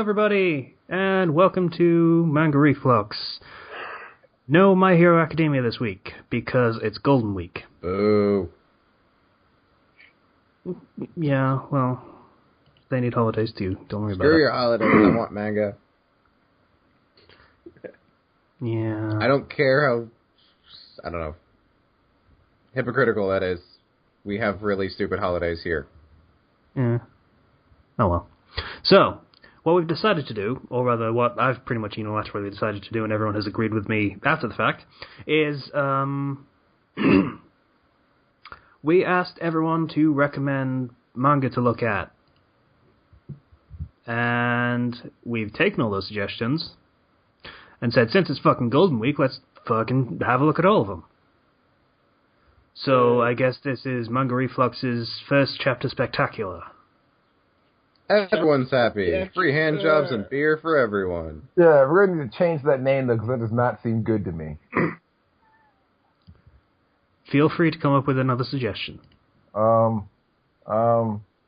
everybody, and welcome to Manga Reflux. No My Hero Academia this week, because it's Golden Week. Boo. Yeah, well, they need holidays too, don't worry about it. Screw your holidays, I want manga. Yeah. I don't care how, I don't know, hypocritical that is. We have really stupid holidays here. Yeah. Oh well. So, what we've decided to do, or rather what I've pretty much unilaterally decided to do, and everyone has agreed with me after the fact, is we asked everyone to recommend manga to look at. And we've taken all those suggestions and said, since it's fucking Golden Week, let's fucking have a look at all of them. So I guess this is Manga Reflux's first chapter spectacular. Everyone's happy. Yeah, free hand jobs and beer for everyone. Yeah, we're going to need to change that name, though, because that does not seem good to me. Feel free to come up with another suggestion. Give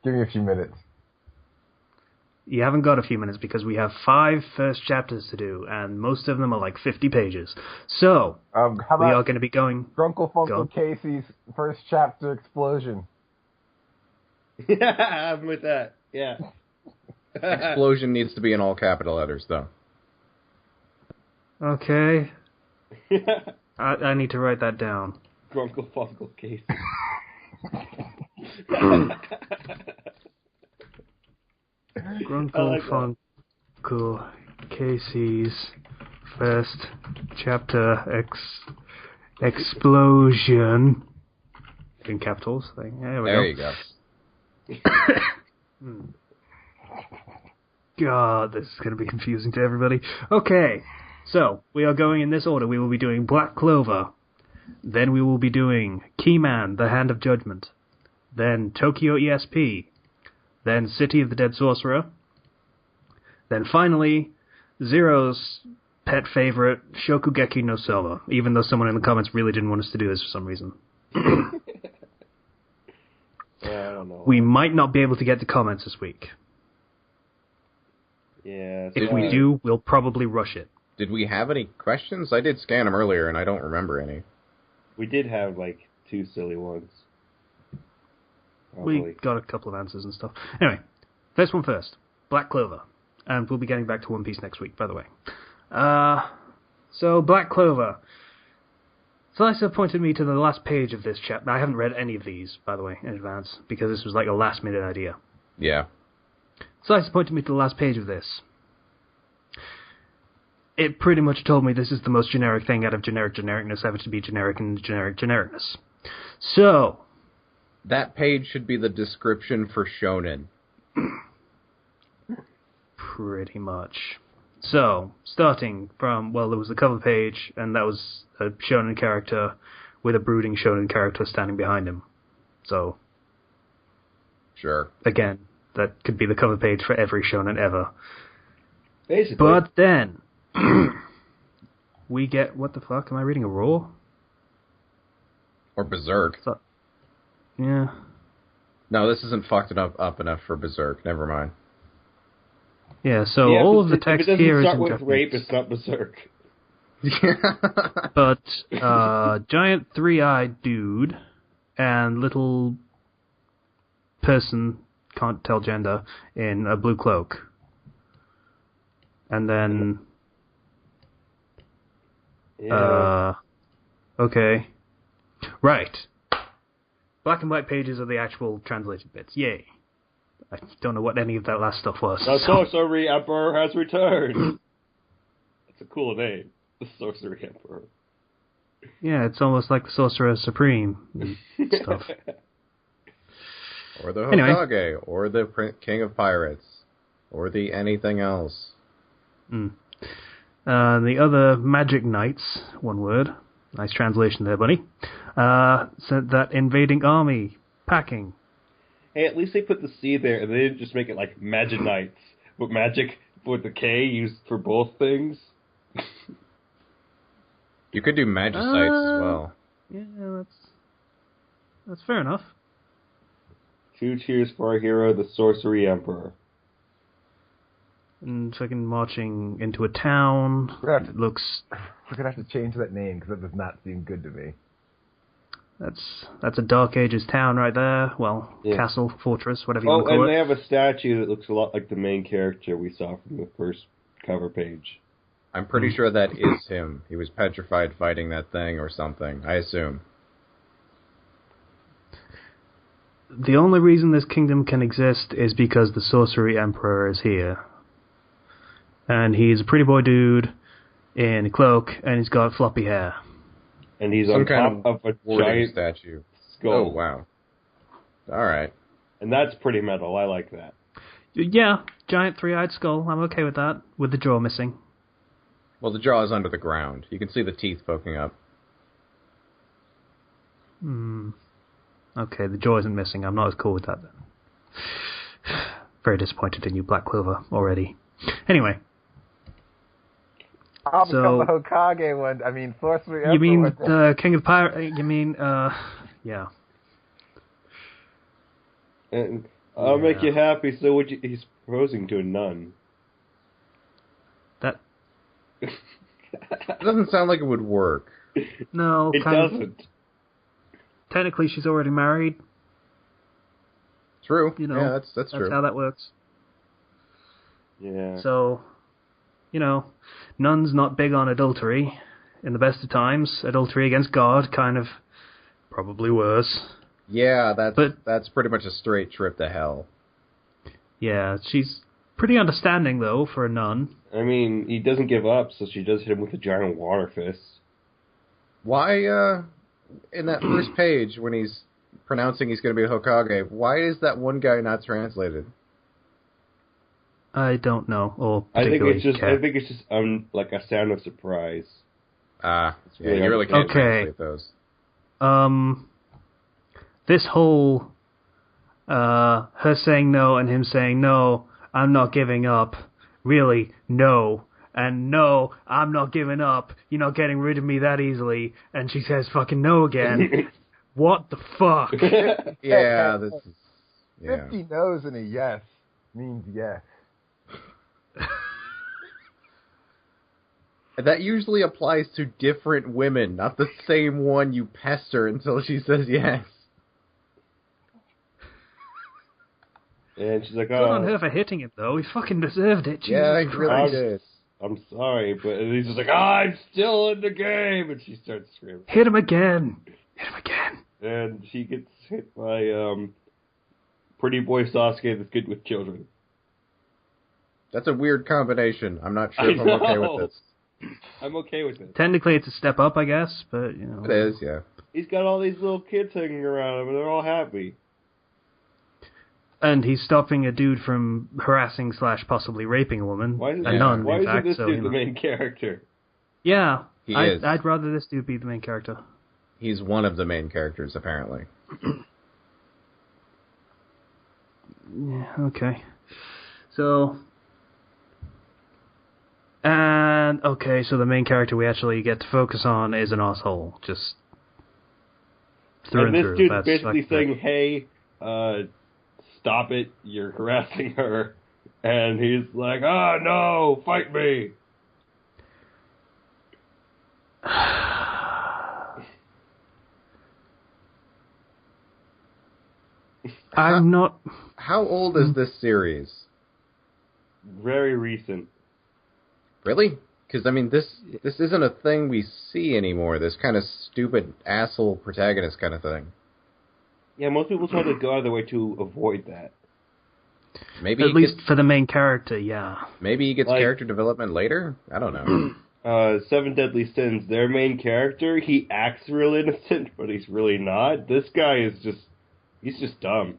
me a few minutes. You haven't got a few minutes because we have 5 first chapters to do, and most of them are like 50 pages. So, how about we are going to be going... Grunkle, Funkle, Casey's first chapter explosion. Yeah, I'm with that. Yeah. Explosion needs to be in all capital letters, though. Okay. I need to write that down. Grunkle, Funkle, Casey. Grunkle, Funkle, Casey's first chapter explosion. In capitals. There you go. God, this is going to be confusing to everybody. Okay, so we are going in this order. We will be doing Black Clover. Then we will be doing Keyman, The Hand of Judgement. Then Tokyo ESP. Then City of the Dead Sorcerer. Then finally, Zero's pet favorite, Shokugeki no Soma, even though someone in the comments really didn't want us to do this for some reason. Yeah, I don't know. We might not be able to get to comments this week. Yeah. If we do, we'll probably rush it. Did we have any questions? I did scan them earlier, and I don't remember any. We did have, 2 silly ones. Probably. We got a couple of answers and stuff. Anyway, first one first. Black Clover. And we'll be getting back to One Piece next week, by the way. So, Black Clover. Slicer pointed me to the last page of this chapter. I haven't read any of these, by the way, in advance, because this was like a last-minute idea. Yeah. Slicer pointed me to the last page of this. It pretty much told me this is the most generic thing out of generic genericness ever to be generic and generic genericness. So... that page should be the description for shonen. Pretty much. So, starting from, well, there was the cover page, and that was a shonen character with a brooding shonen character standing behind him. So, sure. Again, that could be the cover page for every shonen ever. Basically. But then, we get, what the fuck, am I reading a Raw? Or Berserk. So, yeah. No, this isn't fucked up enough for Berserk. Never mind. Yeah, so all of the text here is in Japanese. If it doesn't start with rape, it's not Berserk. But, giant three-eyed dude and little person, can't tell gender, in a blue cloak. And then... yeah. Okay. Right. Black and white pages are the actual translated bits. Yay. I don't know what any of that last stuff was. The Sorcery Emperor has returned! That's a cool name. The Sorcery Emperor. Yeah, it's almost like the Sorcerer Supreme and stuff. Or the Hokage, or the King of Pirates, or the anything else. The other Magic Knights, one word, nice translation there, buddy, sent that invading army packing. Hey, at least they put the C there, and they didn't just make it like Magic Knights, but magic with the K used for both things. You could do Magicites as well. Yeah, that's fair enough. 2 cheers for our hero, the Sorcery Emperor. and fucking marching into a town. It looks... We're gonna have to change that name, because that does not seem good to me. That's a Dark Ages town right there. Well, castle, fortress, whatever you want to call it. Oh, and they have a statue that looks a lot like the main character we saw from the first cover page. I'm pretty sure that is him. He was petrified fighting that thing or something, I assume. The only reason this kingdom can exist is because the Sorcery Emperor is here. And he's a pretty boy dude in a cloak, and he's got floppy hair. And he's on top of a giant statue. skull. Oh, wow. Alright. And that's pretty metal. I like that. Yeah, giant three-eyed skull. I'm okay with that, with the jaw missing. Well, the jaw is under the ground. You can see the teeth poking up. Okay, the jaw isn't missing. I'm not as cool with that then. Very disappointed in you, Black Clover, already. Anyway. I'll become the Hokage one. I mean, Sorcery Emperor. You mean the King of Pirates? You mean, yeah. And I'll make you happy, so would you... He's proposing to a nun. That... It doesn't sound like it would work. No, it doesn't. Technically, she's already married. True. You know, yeah, that's that's true. how that works. Yeah. So, you know, nuns not big on adultery. In the best of times, adultery against God, kind of probably worse. Yeah, that's pretty much a straight trip to hell. Yeah, she's pretty understanding, though, for a nun. I mean, he doesn't give up, so she does hit him with a giant water fist. Why, in that first page, when he's pronouncing he's going to be a Hokage, why is that one guy not translated? I don't know, or I think particularly it's just like a sound of surprise. Yeah, you really can't translate those. This whole, her saying no and him saying no, I'm not giving up, really, no, and no, I'm not giving up, you're not getting rid of me that easily, and she says fucking no again. What the fuck? Yeah, this is... Yeah. 50 no's and a yes means yes. That usually applies to different women, not the same one you pester until she says yes. And she's like, Good on her for hitting him, though. He fucking deserved it. Yeah, Jesus he really did. I'm sorry, but and he's just like, I'm still in the game, and she starts screaming. Hit him again. Hit him again. And she gets hit by pretty boy Sasuke that's good with children. That's a weird combination. I'm not sure if I'm okay with this. I'm okay with it. Technically, it's a step up, I guess, but, you know. It is, yeah. He's got all these little kids hanging around him, and they're all happy. And he's stopping a dude from harassing / possibly raping a woman. Why isn't this dude the main character? Yeah, he is. I'd rather this dude be the main character. He's one of the main characters, apparently. Yeah, okay. So... And, okay, so the main character we actually get to focus on is an asshole. Just through and through. This dude's basically saying, hey, stop it, you're harassing her. And he's like, oh no, fight me. I'm not... How old is this series? Very recent. Really? Because, I mean, this isn't a thing we see anymore, this kind of stupid asshole protagonist kind of thing. Yeah, most people try to go out of their way to avoid that. Maybe at least for the main character, yeah. Maybe he gets character development later? I don't know. Seven Deadly Sins, their main character, he acts real innocent, but he's really not. This guy is he's just dumb.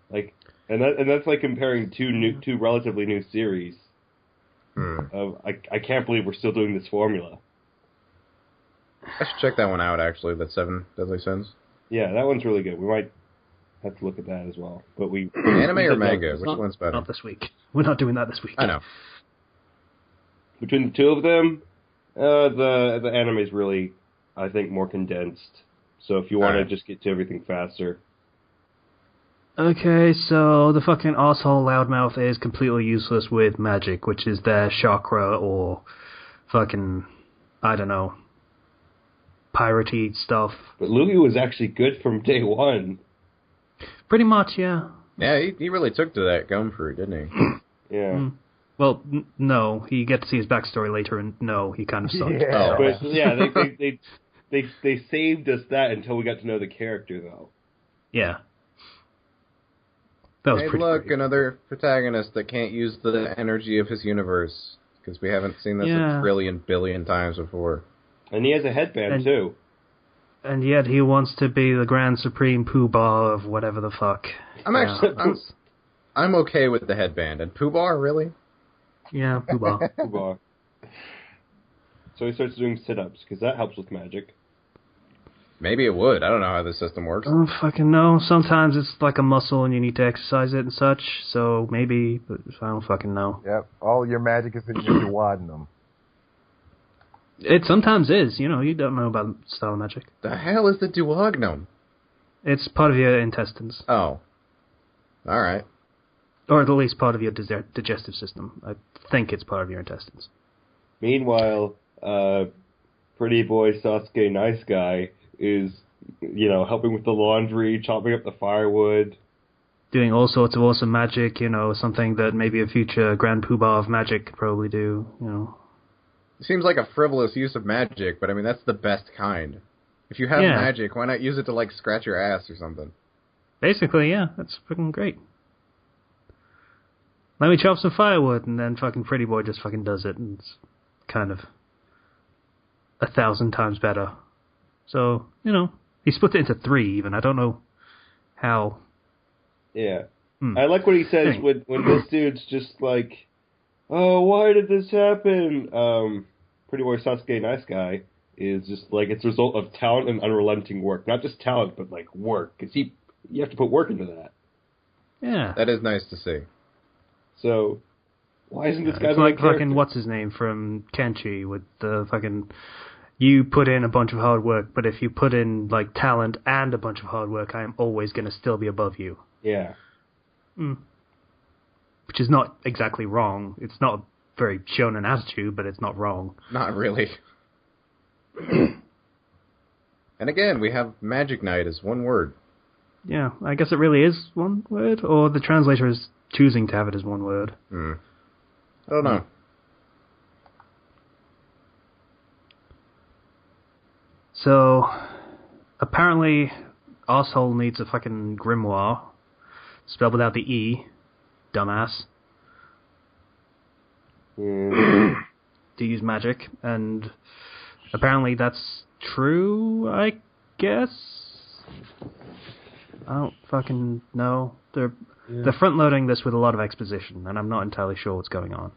Like, and that's like comparing two relatively new series. I can't believe we're still doing this formula. I should check that one out, actually, that Seven Deadly Sins. Yeah, that one's really good. We might have to look at that as well. But anime or manga? Which one's better? Not this week. We're not doing that this week. I know. Between the two of them, the anime is really, I think, more condensed. So if you want to just get to everything faster. Okay, so the fucking asshole loudmouth is completely useless with magic, which is their chakra or fucking, I don't know, piratey stuff. But Louis was actually good from day one. Pretty much, yeah. Yeah, he really took to that gum fruit, didn't he? Yeah. Well, no, you get to see his backstory later, and no, he kind of sucked. Yeah. But yeah, they saved us that until we got to know the character, though. Yeah. That was Hey, pretty look, great. another protagonist that can't use the energy of his universe. Because we haven't seen this Yeah. a trillion billion times before. And he has a headband, too. And yet he wants to be the Grand Supreme Poobah of whatever the fuck. I'm okay with the headband. And Pooh-Bah, really? Yeah, Poobah. Poobah. So he starts doing sit-ups, because that helps with magic. Maybe it would. I don't know how the system works. I don't fucking know. Sometimes it's like a muscle and you need to exercise it and such, so maybe, but I don't fucking know. Yep. All your magic is in your duodenum. It sometimes is, you know, you don't know about style magic. The hell is the duodenum? It's part of your intestines. Oh. Alright. Or at least part of your digestive system. I think it's part of your intestines. Meanwhile, pretty boy Sasuke Nice Guy is, helping with the laundry, chopping up the firewood. Doing all sorts of awesome magic, you know, something that maybe a future Grand Poobah of magic could probably do, you know. It seems like a frivolous use of magic, but I mean, that's the best kind. If you have magic, why not use it to, like, scratch your ass or something? Basically, yeah, that's freaking great. Let me chop some firewood, and then fucking Pretty Boy just fucking does it, and it's kind of 1,000 times better. So, you know, he split it into 3 even. I don't know how. Yeah. I like what he says when this dude's just like, oh, why did this happen? Pretty boy Sasuke Nice Guy is just like, it's a result of talent and unrelenting work. Not just talent, but like work. Because you have to put work into that. Yeah. That is nice to see. So, why isn't this guy it's the like main character? fucking, what's his name from Kenshi with the fucking, you put in a bunch of hard work, but if you put in like talent and a bunch of hard work, I am always going to still be above you. Yeah. Which is not exactly wrong. It's not a very shonen attitude, but it's not wrong. Not really. And again, we have Magic Knight as one word. Yeah, I guess it really is one word, or the translator is choosing to have it as one word. I don't know. So, apparently, Arsehole needs a fucking grimoire, spelled without the E, dumbass, to use magic, and apparently that's true, I guess? I don't fucking know. They're front-loading this with a lot of exposition, and I'm not entirely sure what's going on.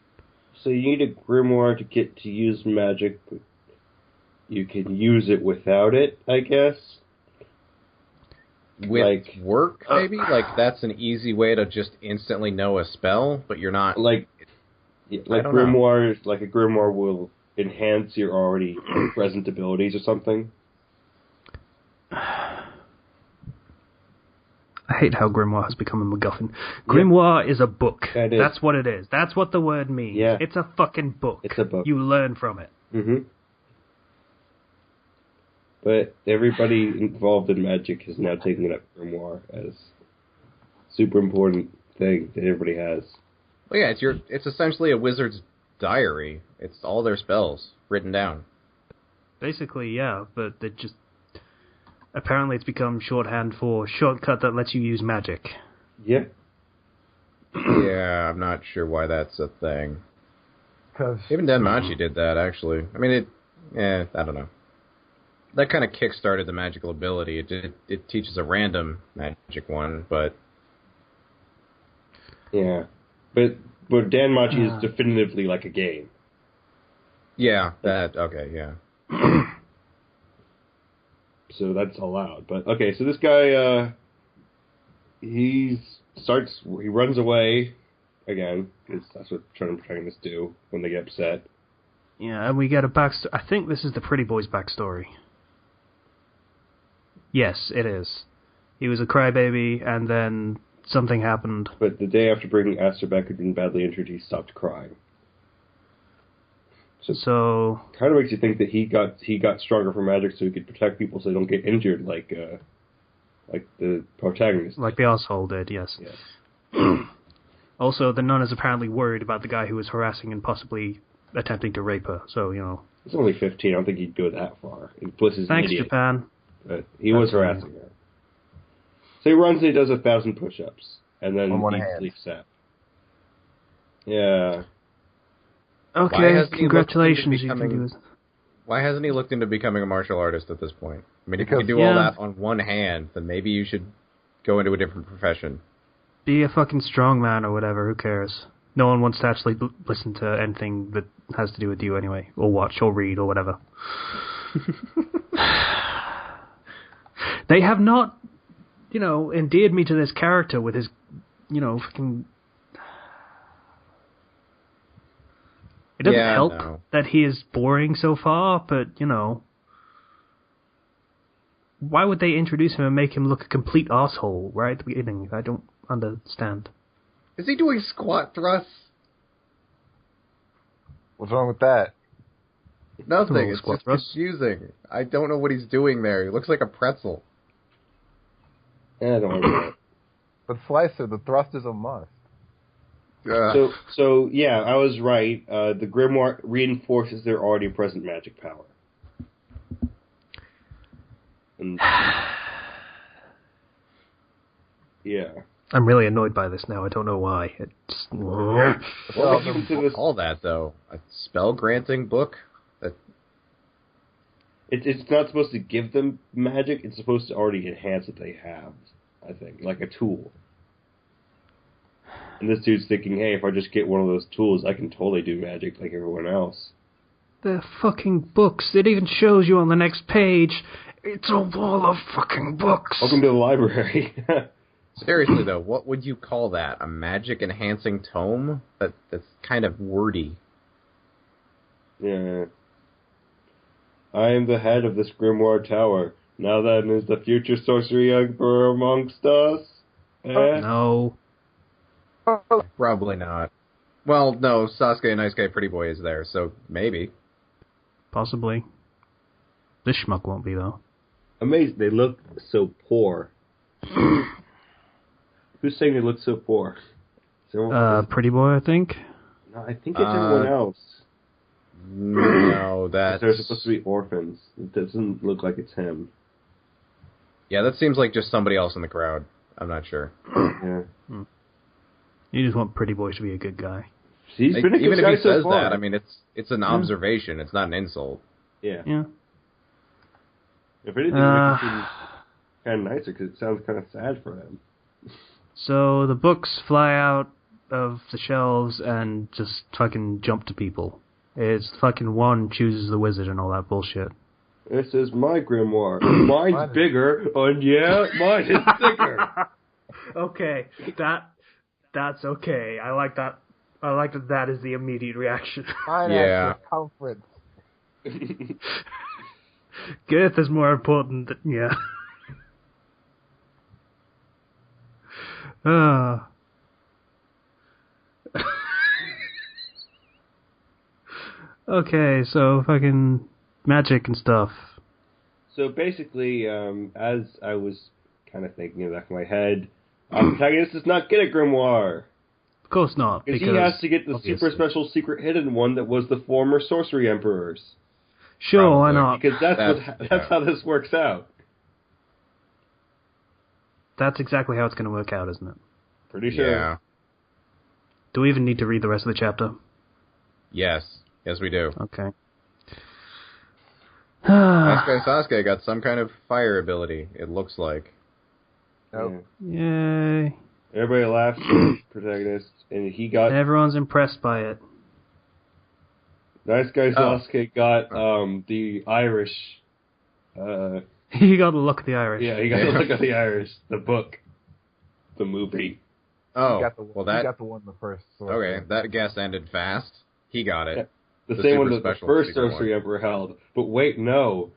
So you need a grimoire to get to use magic, but you can use it without it, I guess? With work, maybe? Like, that's an easy way to just instantly know a spell, but you're not... Like grimoire, like a grimoire will enhance your already present abilities or something? I hate how grimoire has become a MacGuffin. Grimoire is a book. That's what it is. That's what the word means. Yeah. It's a fucking book. It's a book. You learn from it. Mm-hmm. But everybody involved in magic has now taken up grimoire as a super important thing that everybody has. Well, yeah, it's essentially a wizard's diary. It's all their spells written down. Basically, yeah, but it just... Apparently it's become shorthand for shortcut that lets you use magic. Yeah. Yeah, I'm not sure why that's a thing. Cause Even Denmachi did that, actually. I mean, I don't know. That kind of kick-started the magical ability. It teaches a random magic one, but... Yeah. But Danmachi is definitively like a game. Yeah, okay, yeah. So that's allowed. But, okay, so this guy, he runs away again, because that's what protagonists do when they get upset. Yeah, and we get a backstory. I think this is the Pretty Boy's backstory. Yes, it is. He was a crybaby, and then something happened. But the day after bringing Aster back had been badly injured, he stopped crying. So kind of makes you think that he got stronger for magic so he could protect people so they don't get injured, like the protagonist. Like the asshole did, yes. Also, the nun is apparently worried about the guy who was harassing and possibly attempting to rape her. So, you know. He's only 15. I don't think he'd go that far. Plus, he's Thanks, an idiot. Japan. But he was harassing her. So he runs and he does 1,000 push-ups. And then he sleeps out. Yeah. Okay, congratulations. Why hasn't he looked into becoming a martial artist at this point? I mean, if you can do all that on one hand, then maybe you should go into a different profession. Be a fucking strongman or whatever, who cares? No one wants to actually listen to anything that has to do with you anyway, or watch, or read, or whatever. They have not, endeared me to this character with his, fucking... It doesn't help that he is boring so far, but, why would they introduce him and make him look a complete asshole right at the beginning? I don't understand. Is he doing squat thrusts? What's wrong with that? Nothing. It's just confusing. I don't know what he's doing there. He looks like a pretzel. Yeah, I don't know. But Slicer, the thrust is a must. So yeah, I was right. The Grimoire reinforces their already present magic power. And, yeah. I'm really annoyed by this now. I don't know why. It's... All that, though. A spell-granting book? It's not supposed to give them magic. It's supposed to already enhance what they have, I think. Like a tool. And this dude's thinking, hey, if I just get one of those tools, I can totally do magic like everyone else. The fucking books. It even shows you on the next page. It's a wall of fucking books. Welcome to the library. Seriously, though, what would you call that? A magic-enhancing tome? That's kind of wordy. Yeah. I am the head of this Grimoire Tower. Now then, is the future sorcery emperor amongst us? No. Probably not. Well, no, Sasuke Nice Guy Pretty Boy is there, so maybe. Possibly. This schmuck won't be, though. Amazing. They look so poor. Who's saying they look so poor? Pretty Boy, I think. No, I think it's everyone else. No, that's... They're supposed to be orphans. It doesn't look like it's him. Yeah, that seems like just somebody else in the crowd. I'm not sure. Yeah. You just want Pretty Boy to be a good guy. He's been a good even guy if he so says far. that, I mean, it's an observation. It's not an insult. Yeah. If anything, it seems kind of nicer because it sounds kind of sad for him. So the books fly out of the shelves and just fucking jump to people. It's fucking one chooses the wizard and all that bullshit. This is my grimoire. Mine's bigger, and yeah, mine is thicker. Okay, that's okay. I like that. I like that is the immediate reaction. Mine has circumference. Girth is more important than, yeah. Okay, so fucking magic and stuff. So basically, as I was kind of thinking in the back of my head, our protagonist does not get a grimoire. Of course not. Because he has to get the super special secret hidden one that was the former sorcery emperor's. Sure, why not? Because that's how this works out. That's exactly how it's going to work out, isn't it? Pretty sure. Yeah. Do we even need to read the rest of the chapter? Yes, we do. Okay. Sasuke got some kind of fire ability, it looks like. Nope. Yay. Everybody laughs at the protagonist, and he got... Everyone's impressed by it. Nice guy Sasuke got the Irish... He got the look of the Irish. Yeah, he got the look of the Irish. The book. The movie. Oh, he got the one the first. Okay, that guess ended fast. He got it. Yeah. The same one that the first sorcery emperor held. But wait, no.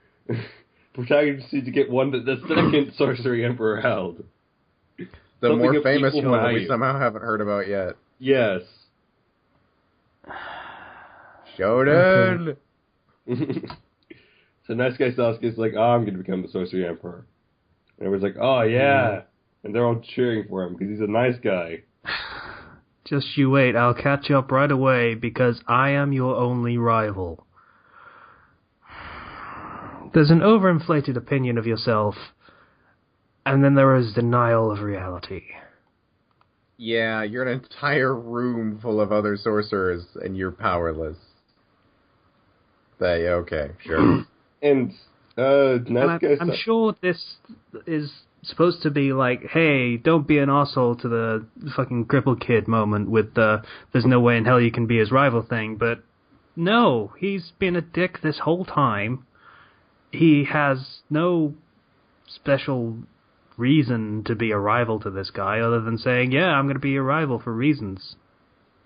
protagonists need to get one that the second Sorcery Emperor held. The Something more of famous equal one that we value. somehow haven't heard about yet. Yes. Shonen! So nice guy Sasuke's like, I'm going to become the Sorcery Emperor. And everyone's like, oh yeah. And they're all cheering for him because he's a nice guy. Just you wait, I'll catch up right away because I am your only rival. There's an overinflated opinion of yourself, and then there is denial of reality. Yeah, you're an entire room full of other sorcerers, and you're powerless. Okay, sure. And I'm sure this is supposed to be like, hey, don't be an arsehole to the fucking crippled kid moment with the there's no way in hell you can be his rival thing, but no, he's been a dick this whole time. He has no special reason to be a rival to this guy other than saying, yeah, I'm going to be your rival for reasons.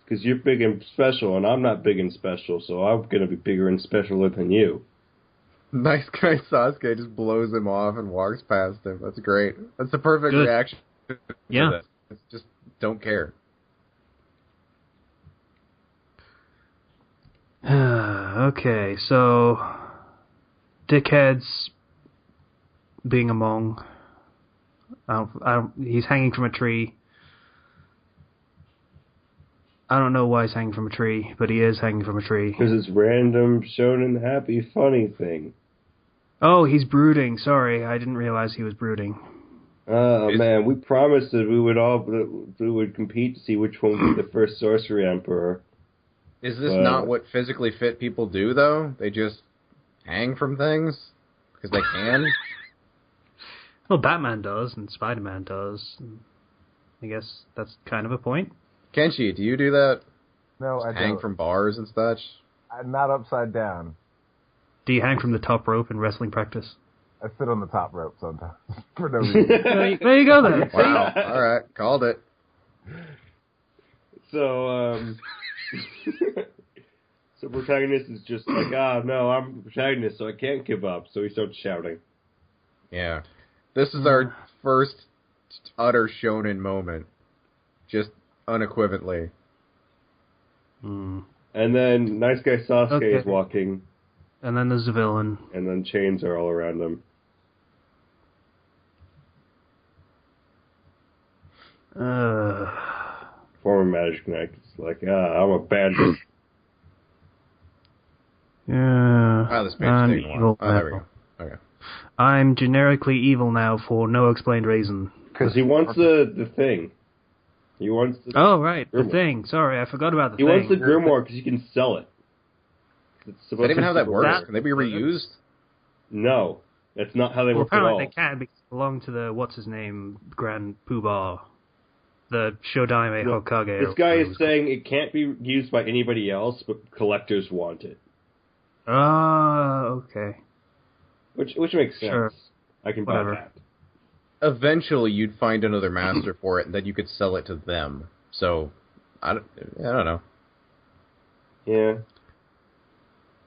Because you're big and special, and I'm not big and special, so I'm going to be bigger and specialer than you. Nice guy Sasuke just blows him off and walks past him. That's great. That's the perfect Good. reaction to Yeah. this. It's just don't care. Okay, so dickheads being among. He's hanging from a tree. I don't know why he's hanging from a tree, but he is hanging from a tree. Because it's random, shonen, happy, funny thing. Oh, he's brooding. Sorry, I didn't realize he was brooding. Oh man, we promised that we would compete to see which one would be the first Sorcery Emperor. Is this not what physically fit people do, though? They just hang from things? Because they can? Well, Batman does, and Spider-Man does. I guess that's kind of a point. Kenshi, do you do that? No, Just I hang don't. from bars and such? I'm not upside down. Do you hang from the top rope in wrestling practice? I sit on the top rope sometimes for no reason. There you go then. Wow. All right. Called it. So, so protagonist is just like, no, I'm the protagonist, so I can't give up. So he starts shouting. Yeah. This is our first utter shonen moment. Just unequivocally. Mm. And then nice guy Sasuke is walking, And then there's the villain. and then chains are all around him. Former Magic Knight is like, I'm a bandit. Yeah. Oh, this page I'm is taking a evil while. Oh, there we now. go. Okay. I'm generically evil now for no explained reason. Because he wants the thing. He wants the... Oh, right. The Grimoire. thing. Sorry, I forgot about the He thing. wants the Grimoire because you can sell it. It's Is that even how that works? That- Can they be reused? No. That's not how they Well, work at all. apparently they can because they belong to the, what's-his-name, Grand Poobah. The Shodaime No, Hokage. This guy is saying it can't be used by anybody else, but collectors want it. Ah, okay. Which makes sense. Sure. I can buy Whatever. that. Eventually, you'd find another master for it, and then you could sell it to them. So, I don't know. Yeah.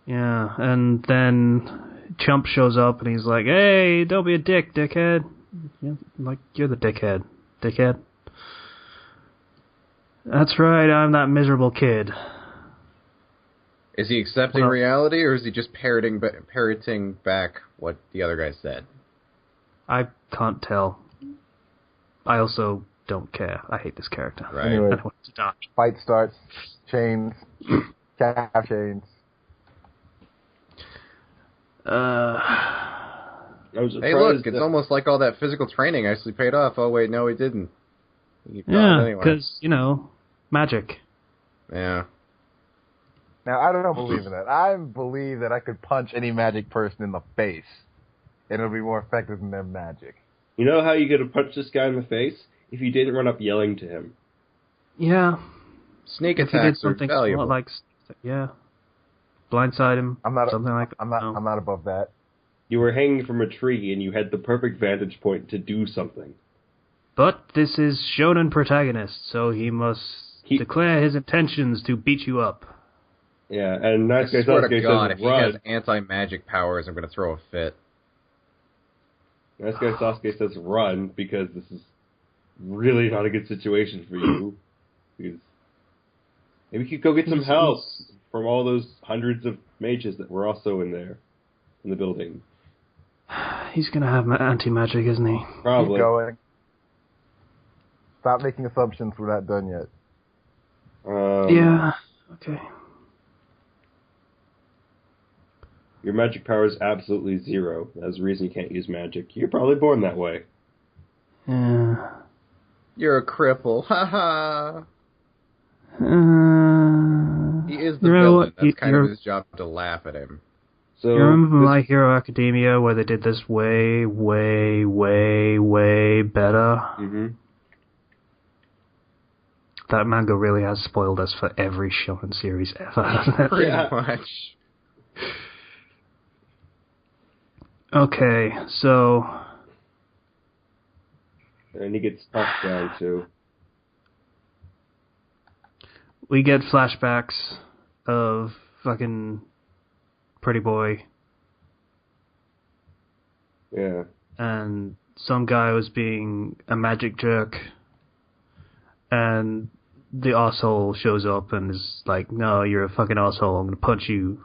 Yeah, and then Chump shows up and he's like, hey, don't be a dick, dickhead. Yeah, like, you're the dickhead. Dickhead. That's right, I'm that miserable kid. Is he accepting Well- reality, or is he just parroting back what the other guy said? I can't tell. I also don't care. I hate this character. Right. Anyway. I want to die. Fight starts. Chains. Calf chains. I was Hey, surprised look, it's that- almost like all that physical training actually paid off. Oh, wait, no, it didn't. He fell Yeah, anyway. because, magic. Yeah. Now, I don't believe in that. I believe that I could punch any magic person in the face, and it'll be more effective than their magic. You know how you get to punch this guy in the face? If you didn't run up yelling to him. Yeah. Sneak If he did attacks are something valuable. like, yeah. Blindside him. I'm not. Something like that. I'm not. No. I'm not above that. You were hanging from a tree and you had the perfect vantage point to do something. But this is shonen protagonist, so he must declare his intentions to beat you up. Yeah, and nice guy I swear to Sasuke God, says if he has run. anti-magic powers, I'm going to throw a fit. Nice guy Sasuke says run because this is really not a good situation for you. Because maybe you could go get some help from all those hundreds of mages that were also in there, in the building. He's gonna have anti-magic, isn't he? Probably. Keep going. Stop making assumptions. We're not done yet. Yeah. Okay. Your magic power is absolutely 0. That's the reason you can't use magic. You're probably born that way. Yeah. You're a cripple. Ha ha. He is the villain. That's kind of his job to laugh at him. So you remember My Hero Academia where they did this way, way, way, way better? Mm-hmm. That manga really has spoiled us for every shonen series ever, hasn't it? Pretty much. Okay, so... And he gets knocked down, too. We get flashbacks of fucking Pretty Boy. Yeah. And some guy was being a magic jerk. And the arsehole shows up and is like, no, you're a fucking arsehole, I'm gonna punch you.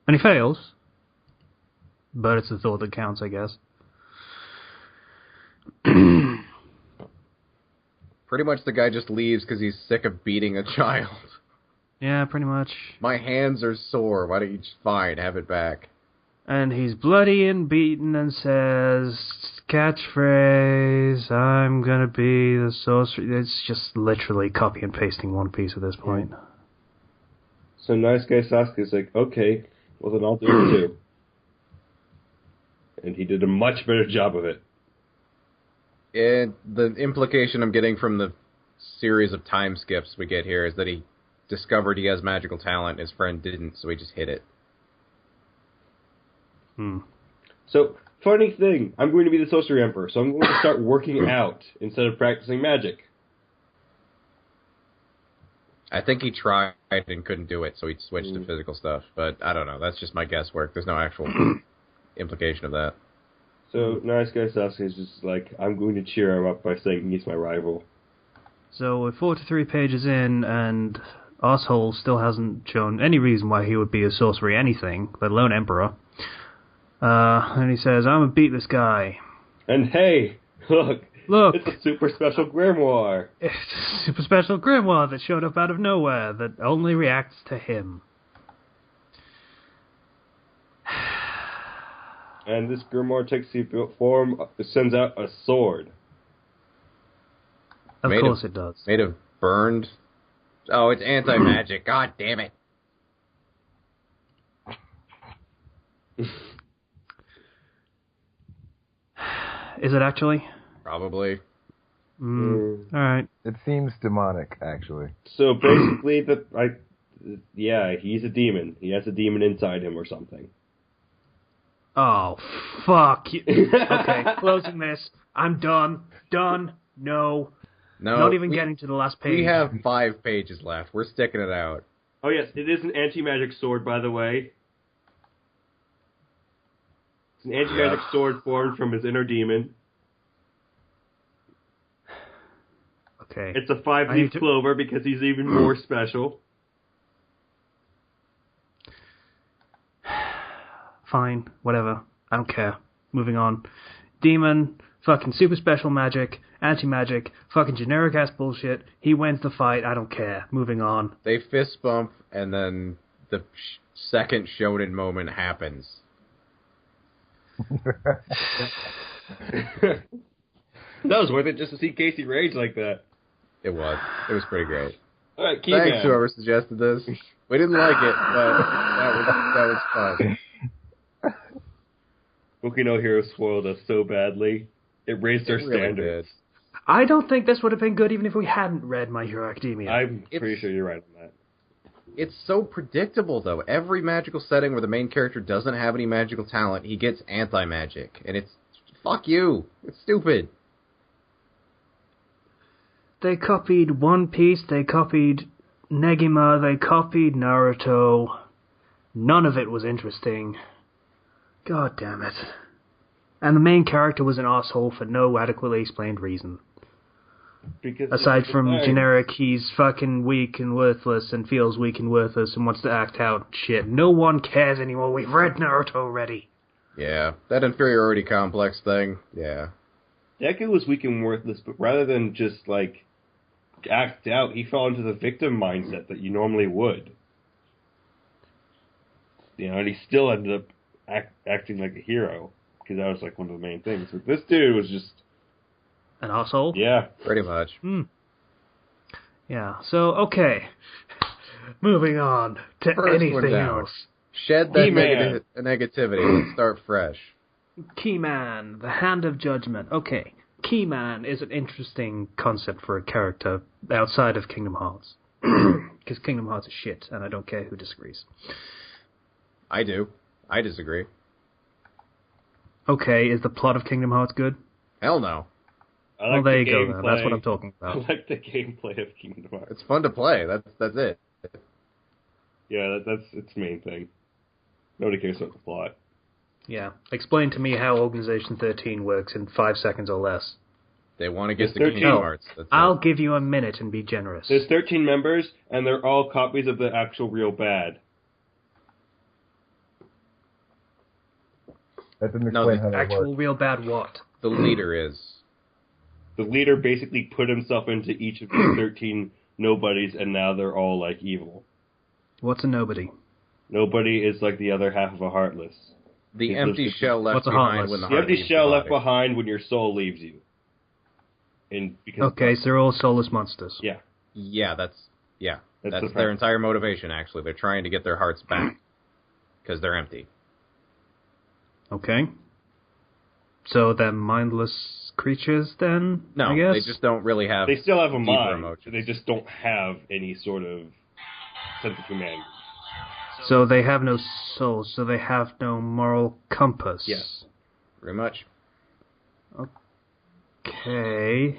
And he fails. But it's the thought that counts, I guess. Pretty much the guy just leaves because he's sick of beating a child. Yeah, pretty much. My hands are sore. Why don't you just fine, have it back? And he's bloody and beaten and says, catchphrase, I'm gonna be the sorcerer. It's just literally copy and pasting One Piece at this point. So nice guy Sasuke's like, okay, well then I'll do it too. And he did a much better job of it. And the implication I'm getting from the series of time skips we get here is that he discovered he has magical talent, his friend didn't, so he just hid it. So, funny thing, I'm going to be the Sorcery Emperor, so I'm going to start working out instead of practicing magic. I think he tried and couldn't do it, so he switched to physical stuff. But I don't know. That's just my guesswork. There's no actual implication of that. So, nice guy Sasuke is just like, I'm going to cheer him up by saying he's my rival. So we're 43 pages in, and Arsehole still hasn't shown any reason why he would be a sorcery anything, let alone Emperor. And he says, I'm gonna beat this guy. And hey, look, it's a super special grimoire. It's a super special grimoire that showed up out of nowhere that only reacts to him. And this grimoire takes the form, sends out a sword. Of course it does. Made of burned... Oh, it's anti-magic. God damn it. Is it actually? Probably. Alright. It seems demonic, actually. So basically, he's a demon. He has a demon inside him or something. Oh, fuck. Okay, closing this. I'm done. Done. No. Not even getting to the last page. We have 5 pages left. We're sticking it out. Oh yes, it is an anti-magic sword, by the way. It's an anti-magic sword formed from his inner demon. Okay. It's a 5-leaf clover because he's even more special. Fine, whatever. I don't care. Moving on. Demon, fucking super special magic, anti-magic, fucking generic-ass bullshit. He wins the fight, I don't care. Moving on. They fist bump, and then the second shonen moment happens. That was worth it just to see Casey rage like that. It was. It was pretty great. All right, Keyman. Thanks, whoever suggested this. We didn't like it, but that was fun. Boku no Hero spoiled us so badly. It raised our standards. I don't think this would have been good even if we hadn't read My Hero Academia. I'm pretty sure you're right on that. It's so predictable, though. Every magical setting where the main character doesn't have any magical talent, he gets anti-magic. And it's... Fuck you. It's stupid. They copied One Piece, they copied Negima, they copied Naruto. None of it was interesting. God damn it. And the main character was an asshole for no adequately explained reason. Because aside from generic, he's fucking weak and worthless and feels weak and worthless and wants to act out shit. No one cares anymore. We've read Naruto already. Yeah, that inferiority complex thing, yeah. Deku was weak and worthless, but rather than just, like, act out, he fell into the victim mindset that you normally would. You know, and he still ended up acting like a hero, because that was, like, one of the main things. But this dude was just... An asshole? Yeah. Pretty much. Yeah, so, okay. Moving on to First anything else. Shed that negativity. Let's start fresh. Keyman, the Hand of Judgment. Okay, Keyman is an interesting concept for a character outside of Kingdom Hearts. Because Kingdom Hearts is shit, and I don't care who disagrees. I do. I disagree. Okay, is the plot of Kingdom Hearts good? Hell no. Well, there you go, then. That's what I'm talking about. I like the gameplay of Kingdom Hearts. It's fun to play. That's it. Yeah, that's its main thing. Nobody cares about the plot. Yeah. Explain to me how Organization 13 works in 5 seconds or less. They want to get the Kingdom Hearts. I'll give you a minute and be generous. There's 13 members, and they're all copies of the actual real bad. That didn't explain how that actual works. real bad what? The leader is. The leader basically put himself into each of these 13 nobodies, and now they're all, like, evil. What's a nobody? Nobody is like the other half of a Heartless. The empty shell left behind when the heart leaves the body. The empty shell left behind when your soul leaves you. Okay, so they're all soulless monsters. Yeah. Yeah, that's their entire motivation, actually. They're trying to get their hearts back. Because they're empty. Okay. So they're mindless creatures, then, no, I guess? They just don't really have... They still have a mind. Emotions. They just don't have any sort of sense of humanity. So they have no soul, so they have no moral compass. Yes. Pretty much. Okay.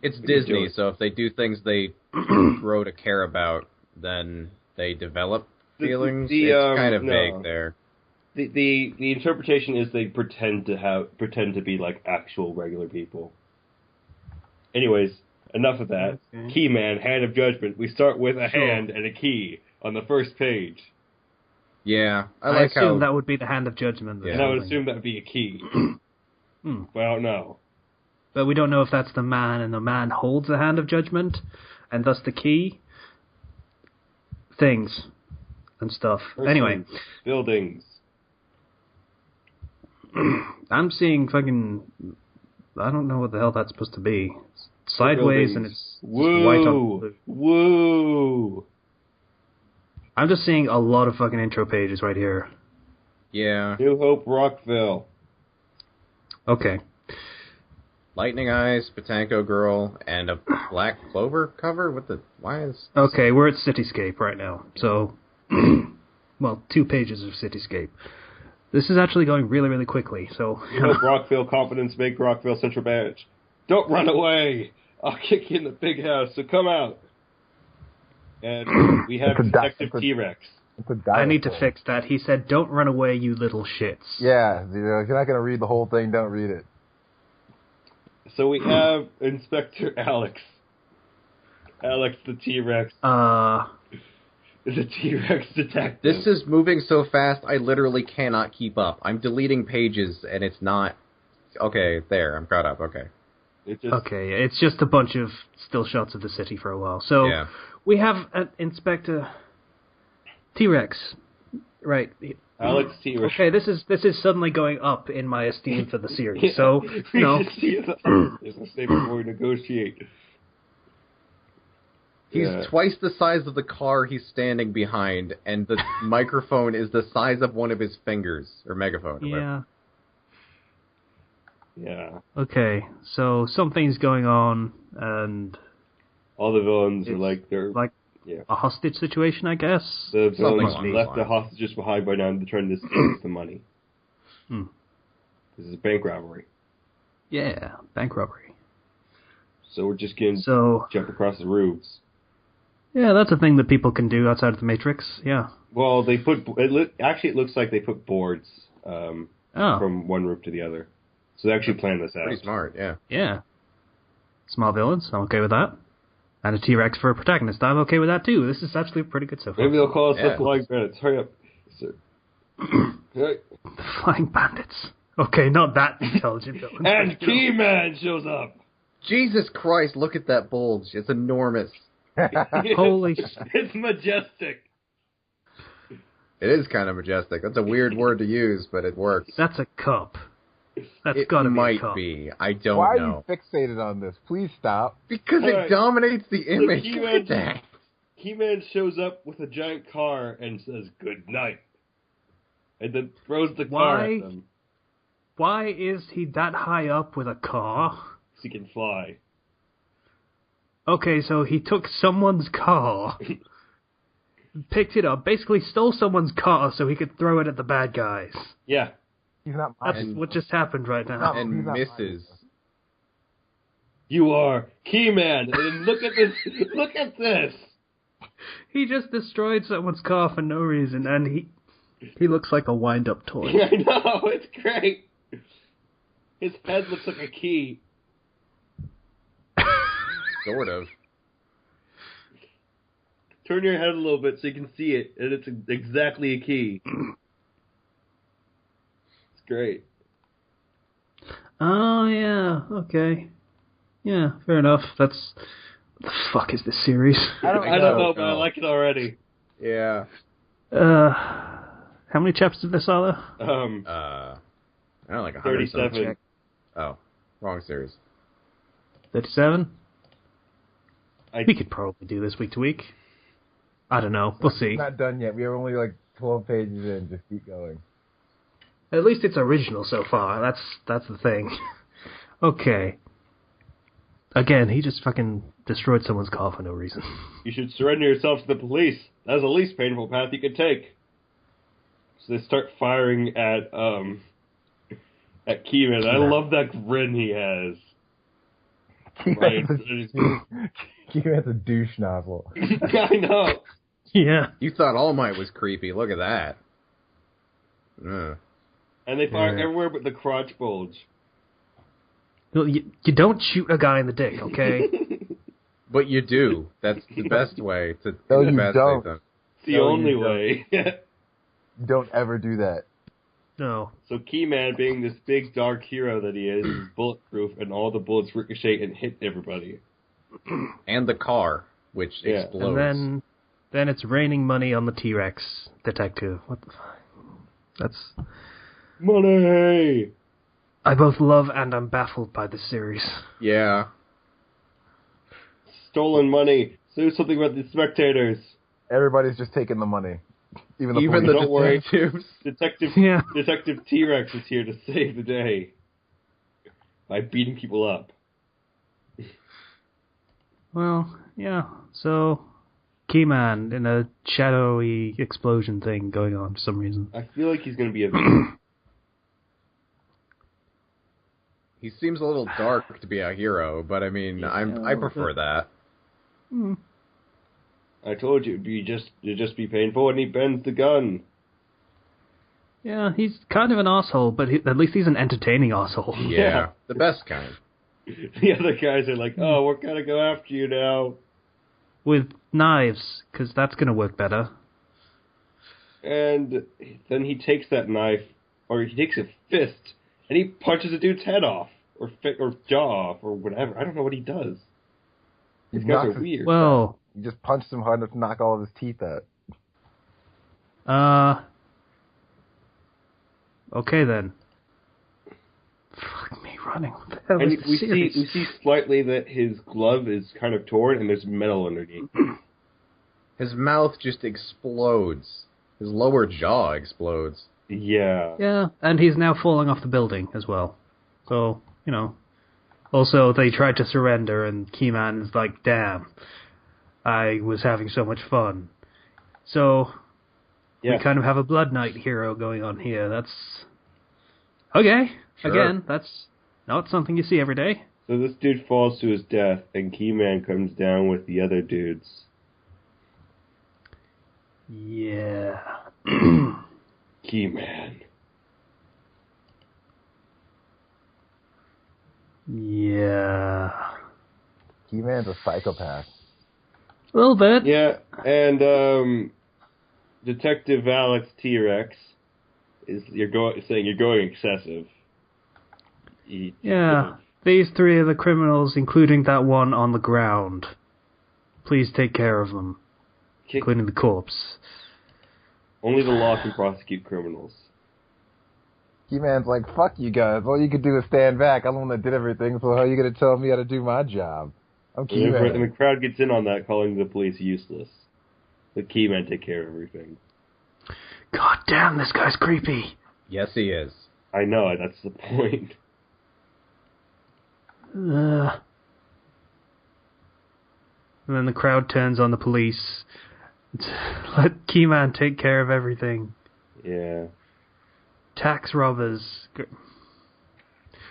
It's Disney, so if they do things they grow to care about, then they develop feelings. It's kind of vague there. The interpretation is they pretend to be like actual regular people. Anyways, enough of that. Okay. Keyman, Hand of Judgment. We start with a hand and a key on the first page. Yeah, I assume that would be the Hand of Judgment. Yeah. And I would assume that would be a key. Well, no. But we don't know if that's the man, and the man holds the Hand of Judgment, and thus the key. Things and stuff. Persons, anyway. Buildings. I'm seeing fucking... I don't know what the hell that's supposed to be. It's sideways and it's white on blue. Woo! I'm just seeing a lot of fucking intro pages right here. Yeah. New Hope, Rockville. Okay. Lightning Eyes, Patanko Girl, and a Black Clover cover? Why is... Okay, we're at Cityscape right now. So, well, 2 pages of Cityscape. This is actually going really, really quickly, so... New Hope, Rockville, Confidence, make Rockville Central Badge. Don't run away! I'll kick you in the big house, so come out! And we have Detective T-Rex. I need to fix that. He said, don't run away, you little shits. Yeah, if you're not going to read the whole thing, don't read it. So we have Inspector Alex. Alex the T-Rex. The T-Rex detective. This is moving so fast, I literally cannot keep up. I'm deleting pages, and it's not... Okay, there, I'm caught up, okay. Okay, it's just a bunch of still shots of the city for a while. So, we have an Inspector T-Rex. Right. Alex T-Rex. Okay, this is suddenly going up in my esteem for the series. So, you know. It's a safe before we negotiate. He's twice the size of the car he's standing behind, and the microphone is the size of one of his fingers, or megaphone. Yeah. Yeah. Okay, so something's going on, and... all the villains are like, they're... like a hostage situation, I guess? The villains left the hostages behind by now, and they're trying to steal the money. This is a bank robbery. Yeah, bank robbery. So we're just going to jump across the roofs. Yeah, that's a thing that people can do outside of the Matrix. Yeah. Well, they put it looks like they put boards from one room to the other. So they actually planned this out. Pretty smart, yeah. Yeah. Small villains, I'm okay with that. And a T-Rex for a protagonist, I'm okay with that too. This is actually pretty good so far. Maybe they'll call us the Flying Bandits. Hurry up. The Flying Bandits. Okay, not that intelligent villain. And Keyman shows up. Jesus Christ, look at that bulge. It's enormous. Holy shit. It's majestic. It is kind of majestic. That's a weird word to use, but it works. That's a cup. That's It gotta might be a cup. be. I don't Why know. are you fixated on this? Please stop. Because it dominates the image. Keyman- Look at that. Keyman shows up with a giant car and says, "Good night," and then throws the car at them. Why is he that high up with a car? So he can fly. Okay, so he took someone's car, picked it up, basically stole someone's car so he could throw it at the bad guys. Yeah. He's not That's mine. what just happened right now. And not misses. You are Keyman, and look at this. Look at this. He just destroyed someone's car for no reason, and he looks like a wind-up toy. I know, it's great. His head looks like a key. Sort of. Turn your head a little bit so you can see it, and it's exactly a key. It's great. Oh, yeah, okay. Yeah, fair enough. That's... What the fuck is this series? I don't know, but I like it already. Yeah. How many chapters of this are there? I don't know, like 100 37. something. Oh, wrong series. 37? We could probably do this week to week. I don't know. We'll see. Not done yet. We are only like 12 pages in. Just keep going. At least it's original so far. That's the thing. Okay. Again, he just fucking destroyed someone's car for no reason. You should surrender yourself to the police. That's the least painful path you could take. So they start firing at Keyman. I love that grin he has. Keyman's a douche novel. I know. Yeah. You thought All Might was creepy. Look at that. And they fire everywhere but the crotch bulge. Well, you don't shoot a guy in the dick, okay? But you do. That's the best way to No, you incapacitate don't. them. It's the only way. Don't ever do that. No. So Keyman, being this big dark hero that he is bulletproof, and all the bullets ricochet and hit everybody. And the car, which explodes. And then it's raining money on the T-Rex detective. What the fuck? That's... Money! I both love and I'm baffled by this series. Yeah. Stolen money. Do something about the spectators. Everybody's just taking the money. Even the Even police. the Don't worry. detectives. Detective T-Rex is here to save the day by beating people up. Well, yeah. So, Keyman in a shadowy explosion thing going on for some reason. I feel like he's going to be a villain. He seems a little dark to be a hero, but I mean, I prefer that. I told you it'd just be painful, and he bends the gun. Yeah, he's kind of an asshole, but at least he's an entertaining asshole. Yeah, the best kind. The other guys are like, "Oh, we're gonna go after you now." With knives, because that's going to work better. And then he takes that knife, or he takes a fist, and he punches a dude's head off, or jaw off, or whatever. I don't know what he does. These guys are weird. Well, You just punched him hard enough to knock all of his teeth out. Okay then. Fuck me running. What the hell And is this we series? see slightly that his glove is kind of torn, and there's metal underneath. His mouth just explodes. His lower jaw explodes. Yeah. Yeah, and he's now falling off the building as well. So, you know. Also, they tried to surrender, and Keyman is like, damn, I was having so much fun. So, we kind of have a Blood Knight hero going on here. That's... Okay. Sure. Again, that's not something you see every day. So this dude falls to his death, and Keyman comes down with the other dudes. Yeah. Keyman. Yeah. Keyman's a psychopath. A little bit. Yeah, and Detective Alex T-Rex is saying you're going excessive. Yeah. These three are the criminals, including that one on the ground. Please take care of them, including the corpse. Only the law can prosecute criminals. Keyman's like, fuck you guys. All you could do is stand back. I'm the one that did everything, so how are you going to tell me how to do my job? I'm Keyman. And the crowd gets in on that, calling the police useless. The Keyman take care of everything. God damn, this guy's creepy. Yes, he is. I know, that's the point. And then the crowd turns on the police. Let Keyman take care of everything. Yeah. Tax robbers.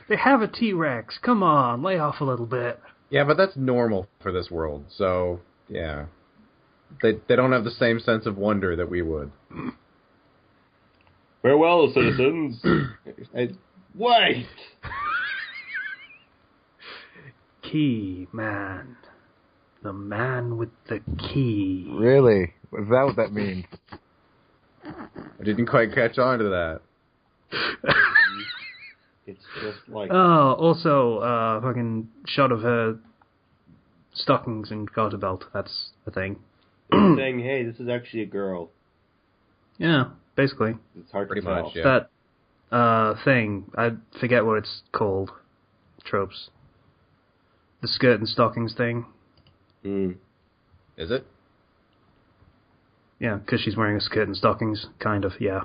They have a T-Rex. Come on, lay off a little bit. Yeah, but that's normal for this world, so, yeah. They don't have the same sense of wonder that we would. Farewell, citizens. Wait! Keyman. The man with the key. Really? Is that what that means? I didn't quite catch on to that. It's just like... Oh, also, fucking shot of her stockings and garter belt. That's the thing. saying, hey, this is actually a girl. Yeah, basically. It's hard Pretty to tell. much, yeah. That thing, I forget what it's called. Tropes. The skirt and stockings thing. Mm. Is it? Yeah, because she's wearing a skirt and stockings, kind of, yeah.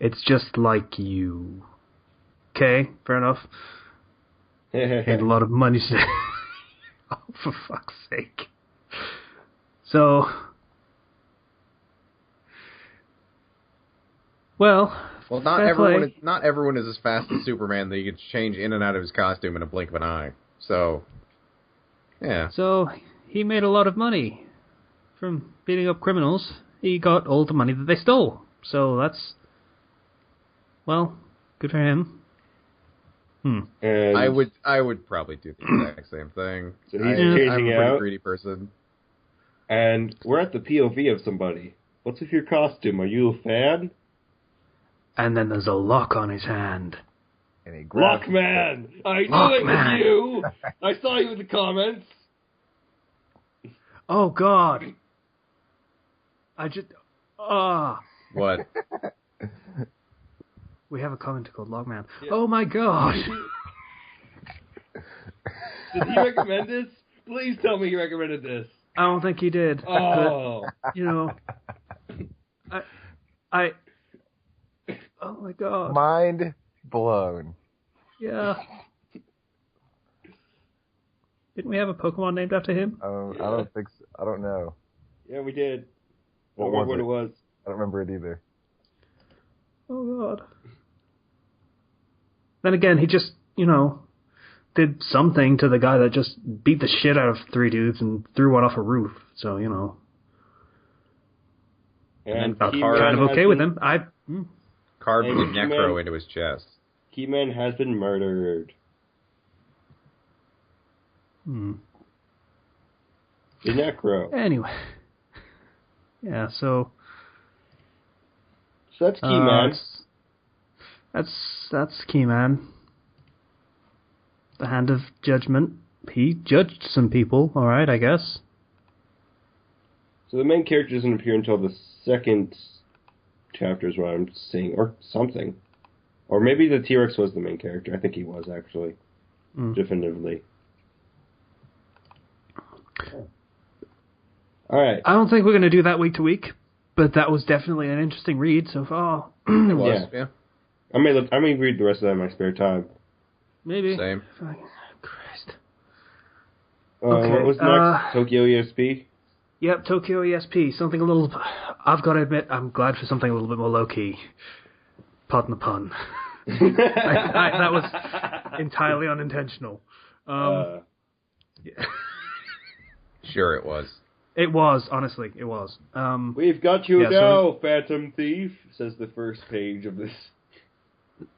It's just like you. Okay, fair enough. And a lot of money. Oh, for fuck's sake. So, well, not everyone is as fast as Superman that he could change in and out of his costume in a blink of an eye. So, yeah. So, he made a lot of money from beating up criminals. He got all the money that they stole. So that's, well, good for him. And I would probably do the exact same thing. So he's changing I'm a out. pretty greedy person. And we're at the POV of somebody. What's with your costume? Are you a fan? And then there's a lock on his hand. And he grabs Lockman! I knew Lockman. it was you! I saw you in the comments. Oh, God. I just... What? We have a commenter called Logman. Yeah. Oh, my God. Did he recommend this? Please tell me he recommended this. I don't think he did. Oh. But, you know... I... Oh, my God. Mind blown. Yeah. Didn't we have a Pokemon named after him? I don't think so. I don't know. Yeah, we did. What I don't remember was what it was. I don't remember it either. Oh, God. Then again, he just, you know, did something to the guy that just beat the shit out of three dudes and threw one off a roof. So, you know. And I'm Keyman kind of okay has with been- him. Carved And a Keyman- necro into his chest. Keyman has been murdered. The necro. Anyway. Yeah, so... So that's Keyman. That's Keyman. The Hand of Judgment. He judged some people, alright, I guess. So the main character doesn't appear until the second chapter is what I'm seeing, or something. Or maybe the T-Rex was the main character. I think he was, actually. Definitively. Alright. I don't think we're going to do that week to week, but that was definitely an interesting read so far. It was, yeah. I may read the rest of that in my spare time. Maybe. Same. Christ. What was next? Tokyo ESP? Yep, Tokyo ESP. Something a little... I've got to admit, I'm glad for something a little bit more low-key. Pardon the pun. That was entirely unintentional. Yeah. Sure it was. It was, honestly, it was. We've got you now, Phantom Thief, says the first page of this.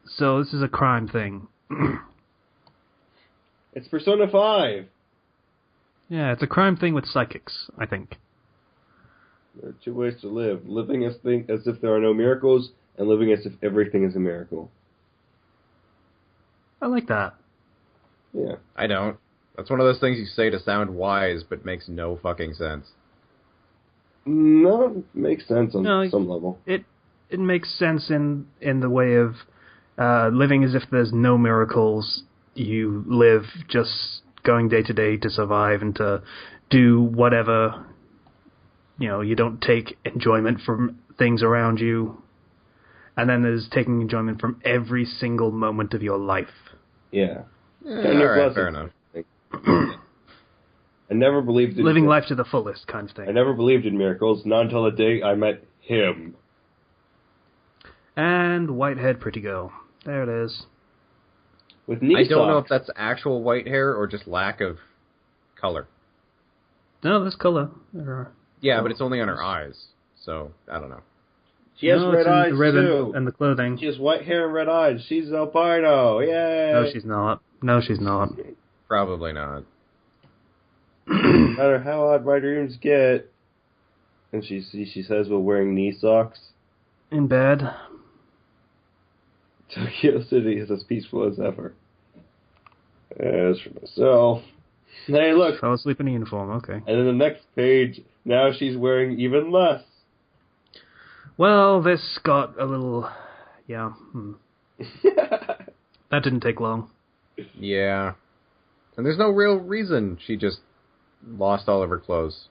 So this is a crime thing. It's Persona 5. Yeah, it's a crime thing with psychics, I think. There are two ways to live. Living as if there are no miracles, and living as if everything is a miracle. I like that. Yeah. I don't. That's one of those things you say to sound wise, but makes no fucking sense. No, it makes sense on some level. It makes sense in the way of living as if there's no miracles. You live just going day to day to survive and to do whatever. You know, you don't take enjoyment from things around you. And then there's taking enjoyment from every single moment of your life. Yeah. All right, fair enough. I never believed in living life to the fullest kind of thing. I never believed in miracles, not until the day I met him. And white-haired pretty girl. There it is. With knee I don't know socks. if that's actual white hair or just lack of color. No, there's color. Yeah, but it's only on her eyes, so I don't know. She has red eyes, the ribbon too. And the clothing. She has white hair and red eyes. She's albino. Yay! No, she's not. No, she's not. Probably not. No matter how odd my dreams get. And she says we're wearing knee socks. In bed. Tokyo City is as peaceful as ever. As for myself... Hey, look! Fell asleep in a uniform, okay. And then the next page, now she's wearing even less. Well, this got a little... Yeah. That didn't take long. Yeah. And there's no real reason she just lost all of her clothes.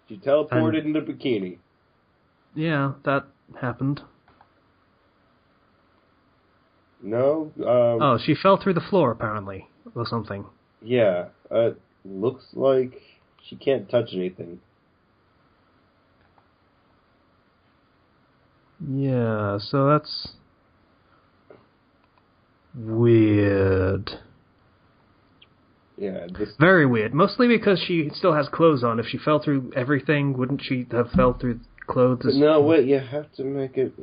She teleported into bikini. Yeah, that happened. No? Oh, she fell through the floor, apparently, or something. Yeah. Looks like she can't touch anything. Yeah, so that's... weird. Yeah. Very weird. Mostly because she still has clothes on. If she fell through everything, wouldn't she have fell through clothes? But no, wait, you have to make it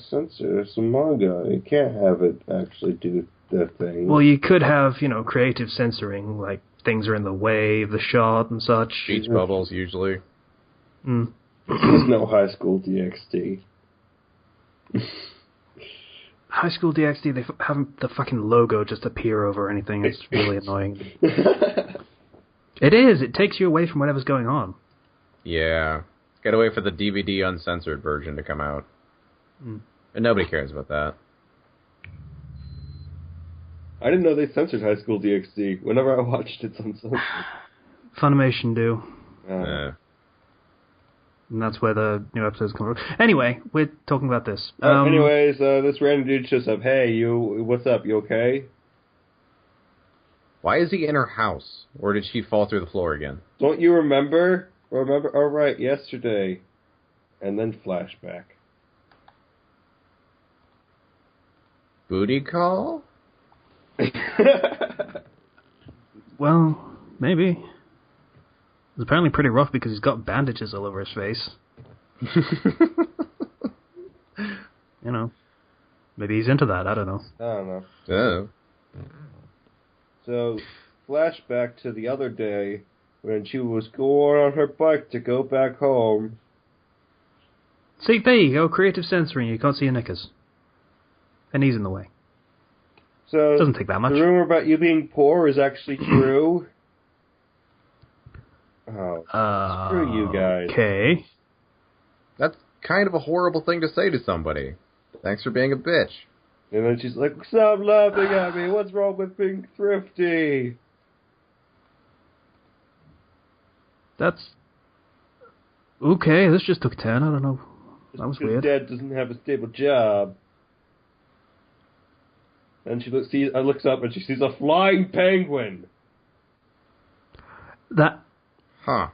censored. It's a manga. You can't have it actually do that thing. Well, you could have, creative censoring, like things are in the way of the shot and such. Beach bubbles, usually. Mm. There's no High School DxD. High School DxD, they have the fucking logo just appear over anything. It's really annoying. It is. It takes you away from whatever's going on. Yeah. Gotta wait for the DVD uncensored version to come out. Mm. And nobody cares about that. I didn't know they censored High School DxD. Whenever I watched it, it's uncensored. Funimation do. And that's where the new episodes come from. Anyway, we're talking about this. Anyways, this random dude shows up. Hey, you, what's up? You okay? Why is he in her house? Or did she fall through the floor again? Don't you remember? Remember? Oh, right, yesterday. And then flashback. Booty call? Well, maybe. It's apparently pretty rough because he's got bandages all over his face. Maybe he's into that. I don't know. I don't know. Oh. So, flashback to the other day when she was going on her bike to go back home. See, there you go. Creative censoring. You can't see your knickers. And he's in the way. So, doesn't take that much. The rumor about you being poor is actually true. Oh, screw you guys. Okay. That's kind of a horrible thing to say to somebody. Thanks for being a bitch. And then she's like, stop laughing at me. What's wrong with being thrifty? That's... Okay, this just took 10. I don't know. That was weird. Dad doesn't have a stable job. And she looks up and she sees a flying penguin. That... Huh.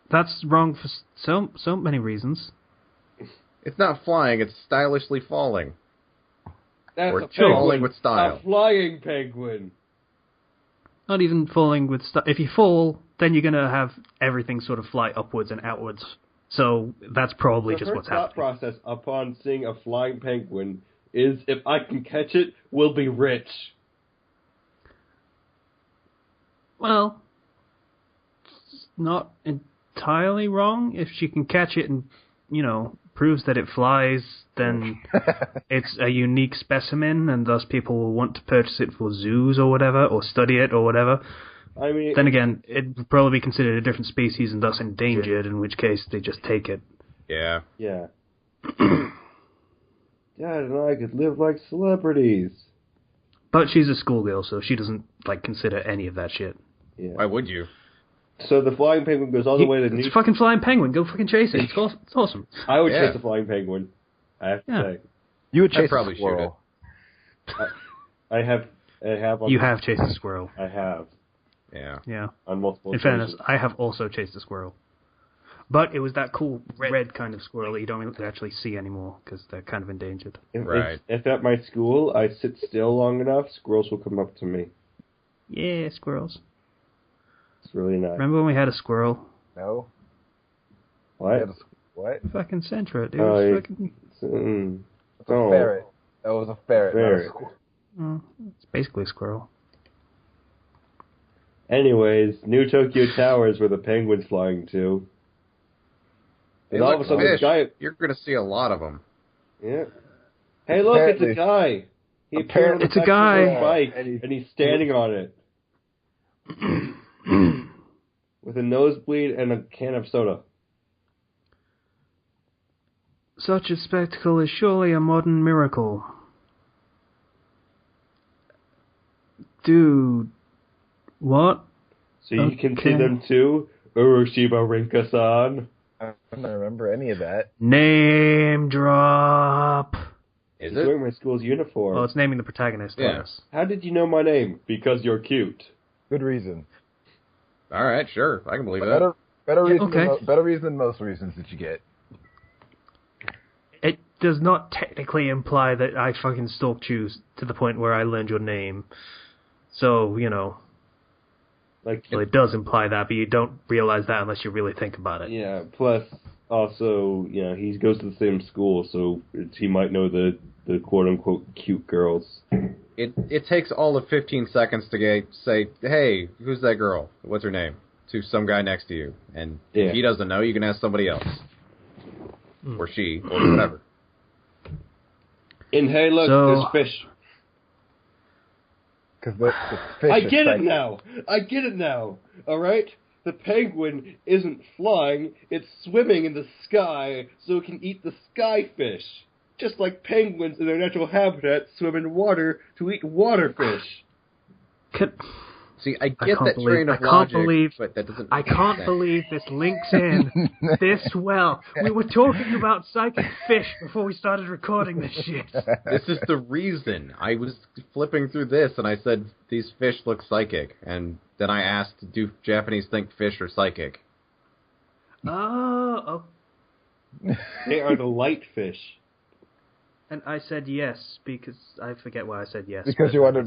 That's wrong for so many reasons. It's not flying, it's stylishly falling. That's or a penguin. falling with style. A flying penguin. Not even falling with style. If you fall, then you're going to have everything sort of fly upwards and outwards. So that's probably just what's happening. Her thought process upon seeing a flying penguin is, if I can catch it, we'll be rich. Well, it's not entirely wrong. If she can catch it and, proves that it flies, then it's a unique specimen, and thus people will want to purchase it for zoos or whatever, or study it or whatever. I mean, then again, it would probably be considered a different species and thus endangered, in which case they just take it. Yeah. Yeah. Dad and I could live like celebrities. But she's a schoolgirl, so she doesn't, consider any of that shit. Yeah. Why would you? So the flying penguin goes all the way to It's a fucking flying penguin. Go fucking chase it. It's awesome. I would chase a flying penguin, I have to say. You would chase probably a squirrel. I have. You have chased a squirrel. I have. Yeah. Yeah. On multiple In fairness, I have also chased a squirrel. But it was that cool red kind of squirrel that you don't actually see anymore, because they're kind of endangered. If at my school I sit still long enough, squirrels will come up to me. Yeah, squirrels. It's really nice. Remember when we had a squirrel? No. What? What? Fucking Centra, dude. Fucking... It's a ferret. That was a ferret. Not a squirrel. It's basically a squirrel. Anyways, New Tokyo Tower is where the penguin's flying to. And all of a sudden, this guy... You're going to see a lot of them. Yeah. Hey, look, it's a guy. He appeared on the back of his bike, and he's standing on it. With a nosebleed and a can of soda. Such a spectacle is surely a modern miracle. Dude. What? So you can see them too? Uroshiba Rinka-san. I don't remember any of that. Name drop. Is He's it? wearing my school's uniform. Well, it's naming the protagonist. Yes. How did you know my name? Because you're cute. Good reason. All right, sure. I can believe that. Better reason, okay. Better reason than most reasons that you get. It does not technically imply that I fucking stalked you to the point where I learned your name. So, well, it does imply that, but you don't realize that unless you really think about it. Yeah, plus, also, he goes to the same school, so he might know the quote-unquote cute girls. It takes all of 15 seconds to say, hey, who's that girl? What's her name? To some guy next to you. And if he doesn't know, you can ask somebody else. Or she, or whatever. And hey, look, there's fish. Because the fish I get it now. All right? The penguin isn't flying, it's swimming in the sky so it can eat the sky fish. Just like penguins in their natural habitat swim in water to eat water fish. See, I get that train of logic, but that doesn't I can't believe this links in this well. We were talking about psychic fish before we started recording this shit. This is the reason. I was flipping through this, and I said, these fish look psychic. And then I asked, do Japanese think fish are psychic? Oh. They are the light fish. And I said yes because I forget why I said yes. Because you wanted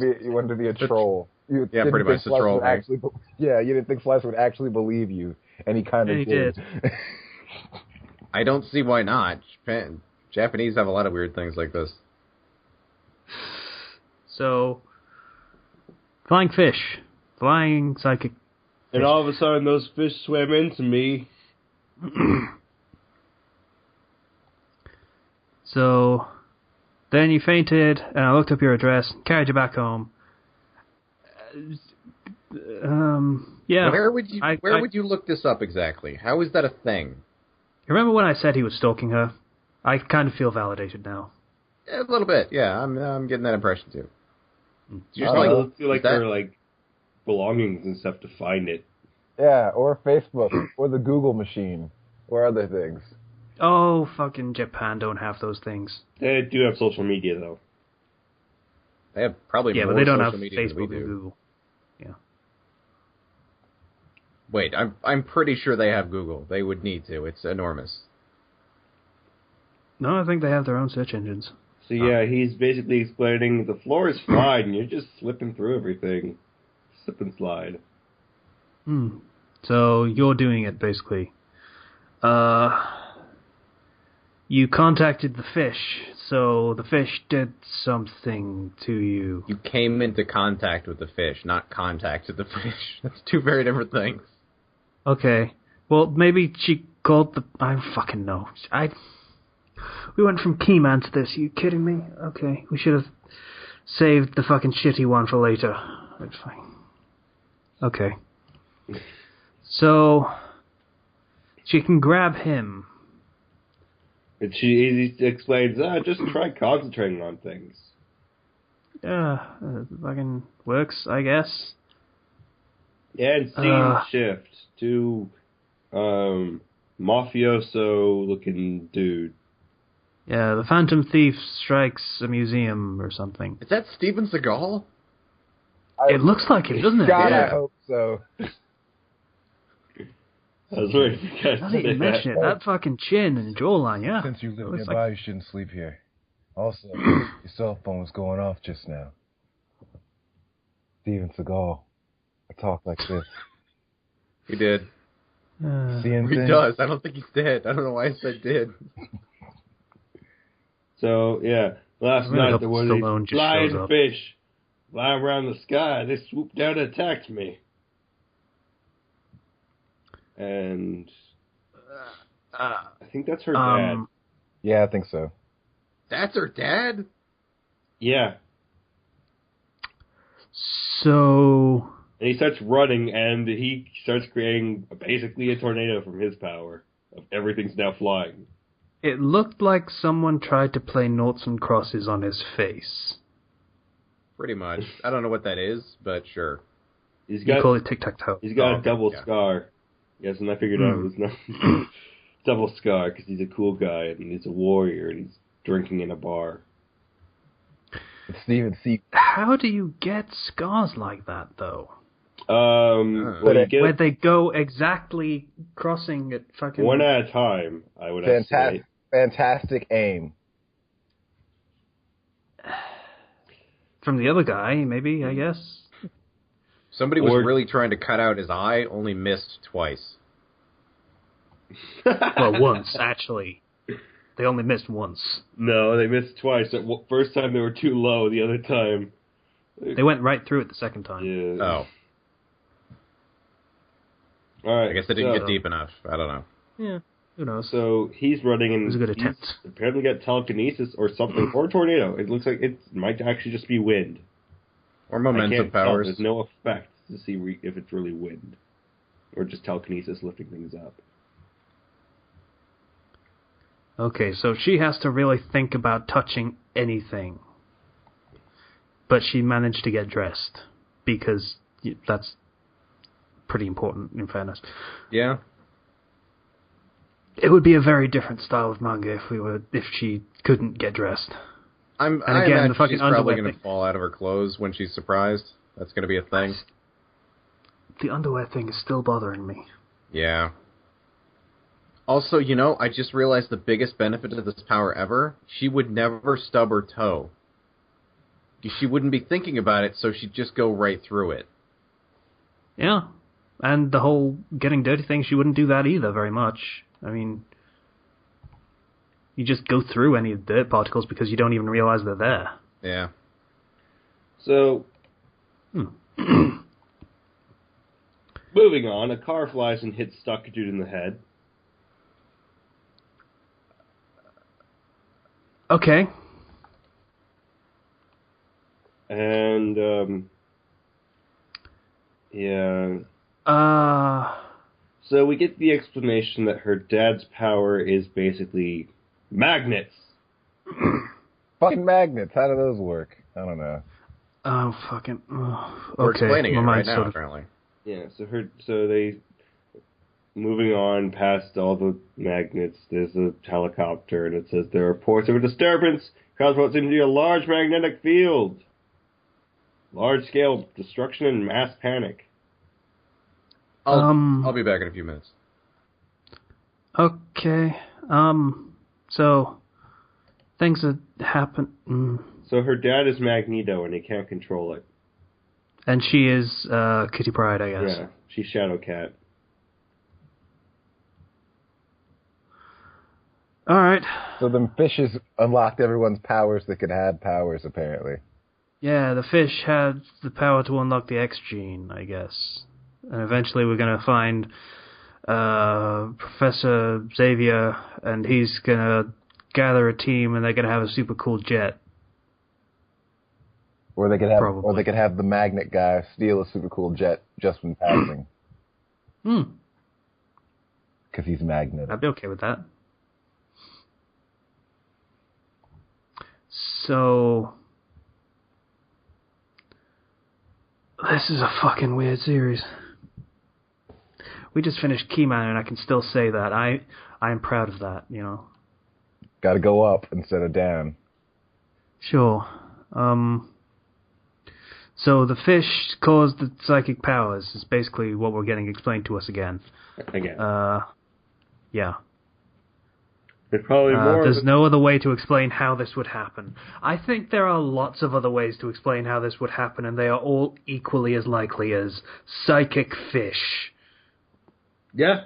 to be a troll. You pretty much a troll. Right? You didn't think Slice would actually believe you, and he kind of did. I don't see why not. Japanese have a lot of weird things like this. So, flying fish, flying psychic. And all of a sudden, those fish swam into me. So, then you fainted, and I looked up your address, carried you back home. Yeah. Where would you look this up exactly? How is that a thing? Remember when I said he was stalking her? I kind of feel validated now. A little bit, yeah. I'm getting that impression too. Just like her belongings and stuff to find it. Yeah, or Facebook, or the Google machine, or other things. Oh, fucking Japan don't have those things. They do have social media, though. They have probably more but they don't social have media Facebook than we and do. Google. Yeah. Wait, I'm pretty sure they have Google. They would need to. It's enormous. No, I think they have their own search engines. So yeah, he's basically explaining the floor is fine, you're just slipping through everything. Slip and slide. So you're doing it, basically. You contacted the fish, so the fish did something to you. You came into contact with the fish, not contacted the fish. That's two very different things. Okay. Well, maybe she called the... I don't fucking know. We went from Keyman to this. Are you kidding me? Okay. We should have saved the fucking shitty one for later. It's fine. Okay. So... she can grab him. And she explains, just try concentrating on things. Yeah, fucking works, I guess. Yeah, and scene shift to mafioso-looking dude. Yeah, the Phantom Thief strikes a museum or something. Is that Steven Seagal? It looks like it, doesn't it? God, Yeah. I hope so. I was waiting for you guys Now to that you say mention that. it, that fucking chin and jawline, yeah. Since you live Looks nearby, like- you shouldn't sleep here. Also, your cell phone was going off just now. Steven Seagal. I talk like this. He did. Seeing He things? does. I don't think he's dead. I don't know why I said did. So, yeah, last really night hope there was Stallone these just flying shows up. fish flying around the sky. They swooped down and attacked me. And I think that's her dad. Yeah, I think so. That's her dad? Yeah. So... And he starts running, and he starts creating basically a tornado from his power. Everything's now flying. it looked like someone tried to play noughts and crosses on his face. Pretty much. I don't know what that is, but sure. He's You call it tic-tac-toe. He's got a double yeah. scar. Yes, and I figured out it was not double scar because he's a cool guy and he's a warrior and he's drinking in a bar. Steven C. How do you get scars like that, though? Well, you get Where they go exactly crossing at fucking... one at a time, I would have to say. Fantastic aim. From the other guy, maybe, I guess. Somebody was Or- really trying to cut out his eye, only missed twice. Well, once, actually. They only missed once. No, they missed twice. First time they were too low. The other time, They went right through it the second time. yeah. Oh. All right. I guess they didn't so, get deep enough. I don't know. Yeah, who knows? So he's running and It was a good he's attempt. apparently got telekinesis or something, or tornado. It looks like it might actually just be wind. Or I momentum can't tell. powers. There's no effect to see if it's really wind or just telekinesis lifting things up. Okay, so she has to really think about touching anything. But she managed to get dressed, because that's pretty important, in fairness. Yeah. It would be a very different style of manga if she couldn't get dressed. I again, imagine the fucking she's probably underwear going to thing. fall out of her clothes when she's surprised. That's going to be a thing. The underwear thing is still bothering me. Yeah. Also, I just realized the biggest benefit of this power ever. She would never stub her toe. She wouldn't be thinking about it, so she'd just go right through it. Yeah. And the whole getting dirty thing, she wouldn't do that either very much. I mean, you just go through any of the dirt particles because you don't even realize they're there. Yeah. So, moving on, a car flies and hits Stuck Dude in the head. Okay. And, yeah. So we get the explanation that her dad's power is basically magnets. Fucking magnets. How do those work? I don't know. Oh, fucking... Oh, We're okay. explaining it My right mind's now, sort of... apparently. Yeah, so they, moving on past all the magnets, there's a helicopter, and it says there are reports of a disturbance caused by what seems to be a large magnetic field. Large-scale destruction and mass panic. I'll be back in a few minutes. Okay. So, things that happen... So her dad is Magneto, and he can't control it. And she is Kitty Pryde, I guess. Yeah, she's Shadowcat. All right. So them fishes unlocked everyone's powers that could have powers, apparently. Yeah, the fish had the power to unlock the X gene, I guess. And eventually we're going to find Professor Xavier, and he's going to gather a team, and they're going to have a super cool jet. Or they could have the magnet guy steal a super cool jet just when passing. Because he's magnetic. I'd be okay with that. So, this is a fucking weird series. We just finished Keyman, and I can still say that. I am proud of that, you know. Gotta go up instead of down. Sure. So the fish caused the psychic powers is basically what we're getting explained to us again. Yeah. There's probably more. There's no other way to explain how this would happen. I think there are lots of other ways to explain how this would happen, and they are all equally as likely as psychic fish. Yeah.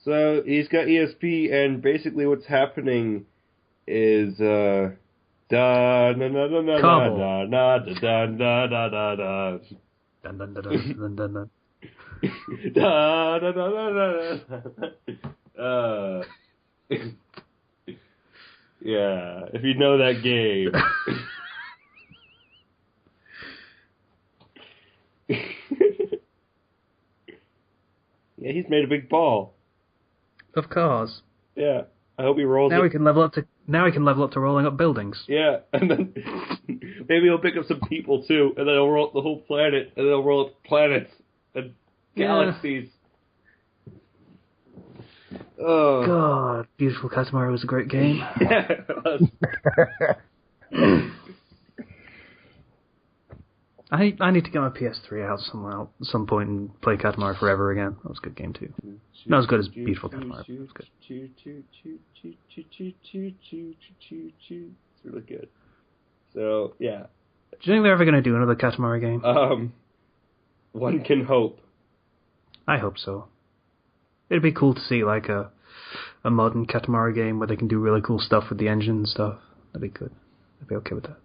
So he's got ESP, and basically what's happening is da na na na na na na na da da da da da. Dun dun dun dun dun dun dun. Da da da da da. Yeah, if you know that game. Yeah, he's made a big ball. Of course. Yeah, I hope he rolls. Now we can level up to rolling up buildings. Yeah, and then maybe he'll pick up some people too, and then he'll roll up the whole planet, and then he'll roll up planets and galaxies. Oh God, Beautiful Katamari was a great game. Yeah, it was. I need to get my PS3 out at some point and play Katamari Forever again. That was a good game too. Not as good as Beautiful Katamari. It was good. It's really good. So yeah. Do you think they're ever going to do another Katamari game? One can hope. I hope so. It'd be cool to see like a modern Katamari game where they can do really cool stuff with the engine and stuff. That'd be good. I'd be okay with that.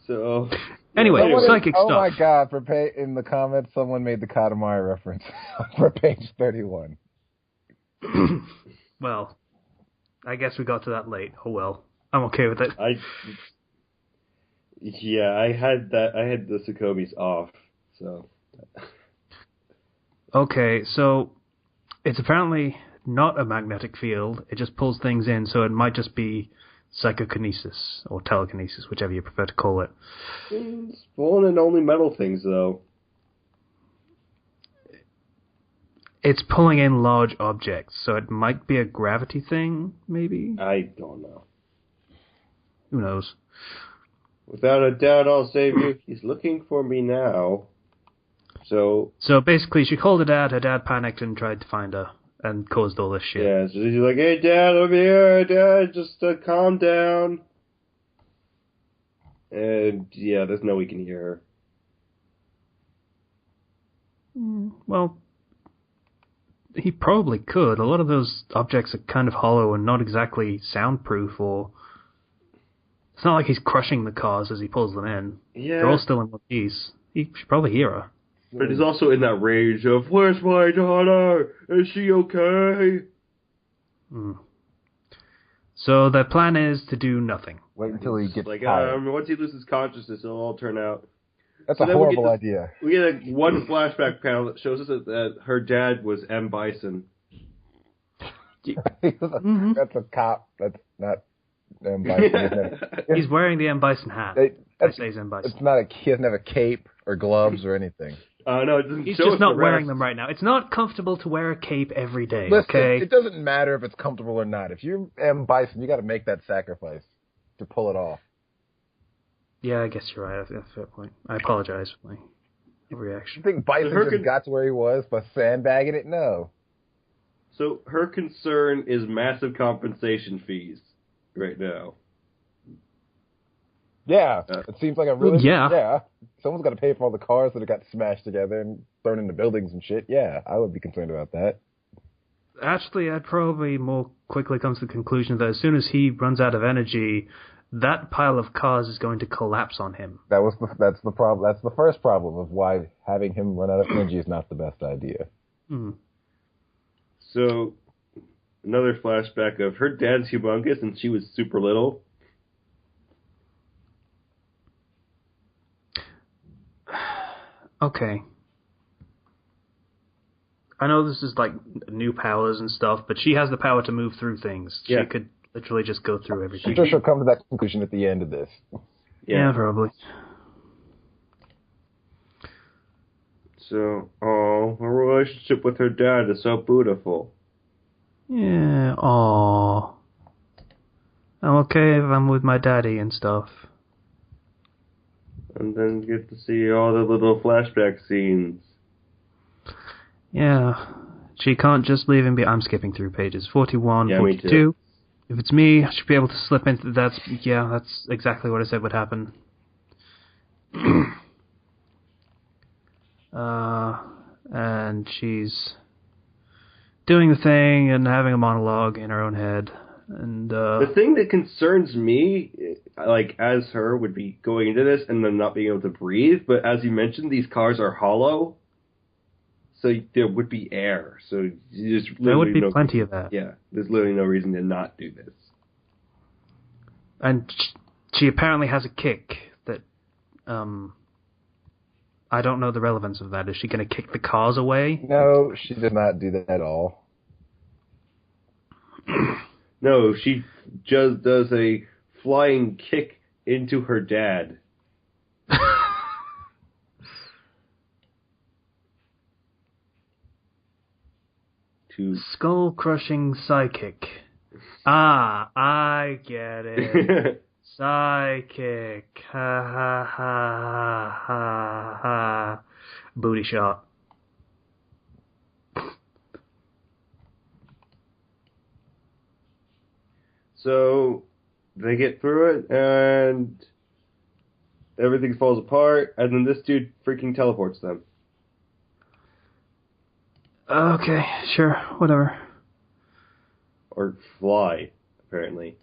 So anyway, psychic stuff. Oh my God! In the comments, someone made the Katamari reference for page 31. Well, I guess we got to that late. Oh well, I'm okay with it. I had that. I had the Sukomis off. So. Okay, so it's apparently not a magnetic field. It just pulls things in, so it might just be psychokinesis or telekinesis, whichever you prefer to call it. It's pulling in only metal things, though. It's pulling in large objects, so it might be a gravity thing, maybe? I don't know. Who knows? Without a doubt, I'll save you. He's looking for me now. So basically, she called her dad panicked and tried to find her, and caused all this shit. Yeah, so she's like, hey, Dad, I'm here. Dad, just calm down. And, yeah, there's no way we can hear her. Well, he probably could. A lot of those objects are kind of hollow and not exactly soundproof, or... It's not like he's crushing the cars as he pulls them in. Yeah. They're all still in one piece. He should probably hear her. But he's also in that rage of, where's my daughter? Is she okay? So their plan is to do nothing. Wait until he gets tired. Once he loses consciousness, it'll all turn out. That's a horrible idea. We get one flashback panel that shows us that her dad was M. Bison. That's a cop. That's not M. Bison. He's wearing the M. Bison hat. Says M. Bison. It's not he doesn't have a cape or gloves or anything. No, it doesn't. He's just not wearing them right now. It's not comfortable to wear a cape every day. Listen, okay, it doesn't matter if it's comfortable or not. If you're M. Bison, you got to make that sacrifice to pull it off. Yeah, I guess you're right. That's a fair point. I apologize for my reaction. You think Bison just got to where he was by sandbagging it? No. So her concern is massive compensation fees right now. Yeah, it seems like a really... Yeah. Someone's got to pay for all the cars that have got smashed together and thrown into buildings and shit. Yeah, I would be concerned about that. Actually, I'd probably more quickly come to the conclusion that as soon as he runs out of energy, that pile of cars is going to collapse on him. That's the problem. That's the first problem of why having him run out of energy is not the best idea. So, another flashback of her dad's humongous and she was super little. Okay. I know this is like new powers and stuff, but she has the power to move through things. Yeah. She could literally just go through everything. I'm sure she'll come to that conclusion at the end of this. Yeah, probably. So, her relationship with her dad is so beautiful. Yeah, aww. I'm okay if I'm with my daddy and stuff. And then get to see all the little flashback scenes. Yeah. She can't just leave him be. I'm skipping through pages. 41, Yeah, 42. me too. If it's me, I should be able to slip into that's exactly what I said would happen. And she's doing the thing and having a monologue in her own head. And the thing that concerns me, like, as her, would be going into this and then not being able to breathe. But as you mentioned, these cars are hollow, so there would be air. So there would be plenty of that. Yeah, there's literally no reason to not do this. And she apparently has a kick that, I don't know the relevance of that. Is she going to kick the cars away? No, she did not do that at all. No, she just does a flying kick into her dad. Skull-crushing psychic. Ah, I get it. Psychic. Ha ha ha ha ha. Booty shot. So they get through it, and everything falls apart, and then this dude freaking teleports them. Okay, sure, whatever. Or fly, apparently.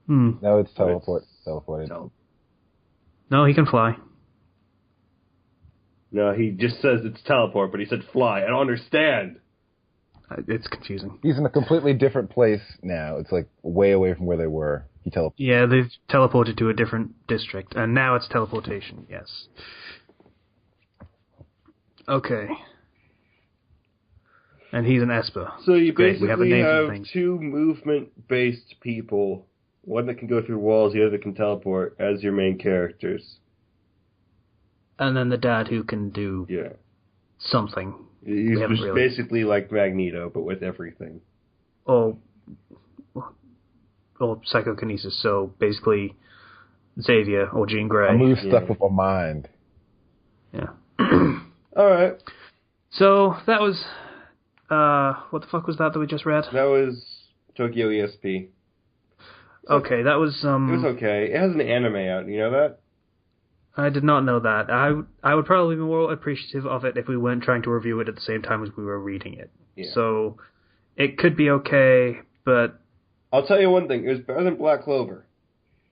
No, it's teleported. No, he can fly. No, he just says it's teleport, but he said fly. I don't understand. It's confusing. He's in a completely different place now. It's like way away from where they were. Yeah, they've teleported to a different district, and now it's teleportation, yes. Okay. And he's an Esper. So you Great, basically have things. two movement-based people, one that can go through walls, the other that can teleport, as your main characters. And then the dad who can do something. He's just basically like Magneto, but with everything. Or psychokinesis, so basically Xavier or Jean Grey. I move stuff with my mind. Yeah. Alright. So that was... what the fuck was that we just read? That was Tokyo ESP. Okay, that was... It was okay. It has an anime out, you know that? I did not know that. I would probably be more appreciative of it if we weren't trying to review it at the same time as we were reading it. Yeah. So, it could be okay, but... I'll tell you one thing. It was better than Black Clover.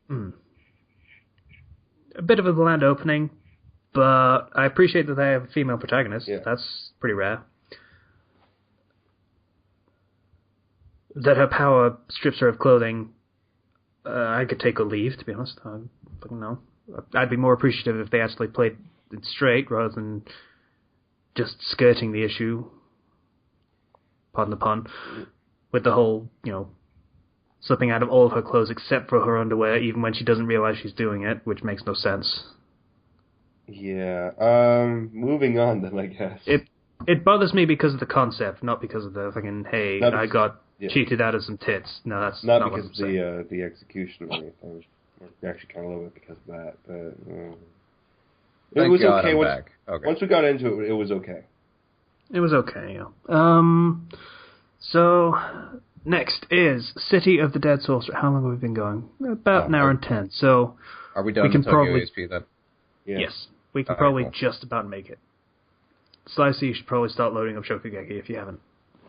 A bit of a bland opening, but I appreciate that they have a female protagonist. Yeah. That's pretty rare. That her power strips her of clothing, I could take or leave, to be honest. I don't fucking know. I'd be more appreciative if they actually played it straight rather than just skirting the issue. Pardon the pun. With the whole, slipping out of all of her clothes except for her underwear, even when she doesn't realize she's doing it, which makes no sense. Yeah. Moving on then, I guess. It bothers me because of the concept, not because of the fucking, hey, I got cheated out of some tits. No, that's not because what I'm saying. the execution or anything. I actually kind of love it because of that, but it was okay. Once we got into it, it was okay. It was okay, yeah. So, next is City of the Dead Sorcerer. How long have we been going? About an hour and 10. So, are we done with Tokyo ESP then? Yeah. Yes. We can probably just about make it. Slicey, you should probably start loading up Shokugeki if you haven't.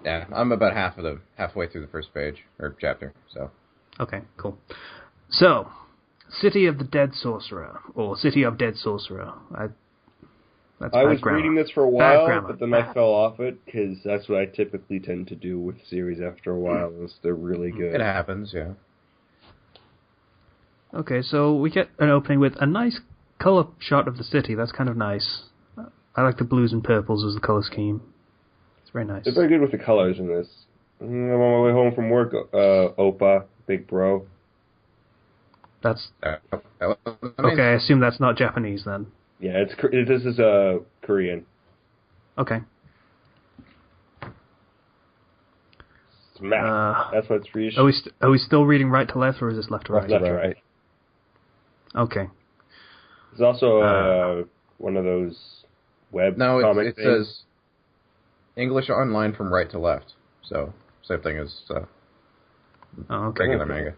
Yeah, I'm about halfway through the first page, or chapter, so. Okay, cool. So, City of the Dead Sorcerer, or City of Dead Sorcerer. I was reading this for a while, but then I fell off it, because that's what I typically tend to do with series after a while, unless they're really good. It happens, yeah. Okay, so we get an opening with a nice color shot of the city. That's kind of nice. I like the blues and purples as the color scheme. It's very nice. They're very good with the colors in this. I'm on my way home from work, Oppa, big bro. That's... Okay, I assume that's not Japanese then. Yeah, this is Korean. Okay. Smack. That's what it's for you. Are we still reading right to left, or is this left to right? Left to right. Okay. There's also one of those web comic things. It says English online from right to left. So, same thing as regular manga.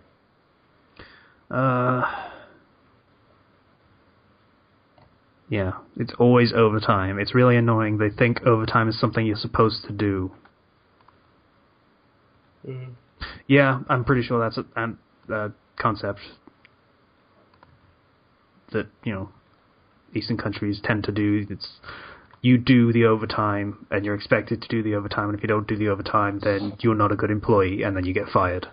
Yeah, it's always overtime. It's really annoying. They think overtime is something you're supposed to do. Mm-hmm. Yeah, I'm pretty sure that's a concept that, Eastern countries tend to do. You do the overtime, and you're expected to do the overtime, and if you don't do the overtime, then you're not a good employee, and then you get fired.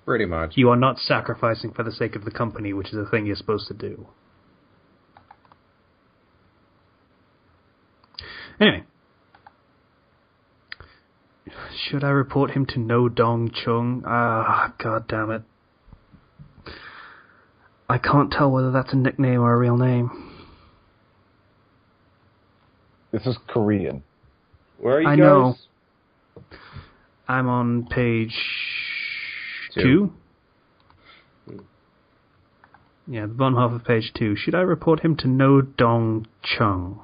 Pretty much. You are not sacrificing for the sake of the company, which is a thing you're supposed to do. Anyway. Should I report him to No Dong Chung? God damn it. I can't tell whether that's a nickname or a real name. This is Korean. Where are you guys? I know. I'm on page 2. Yeah, the bottom half of page 2. Should I report him to No Dong Chung?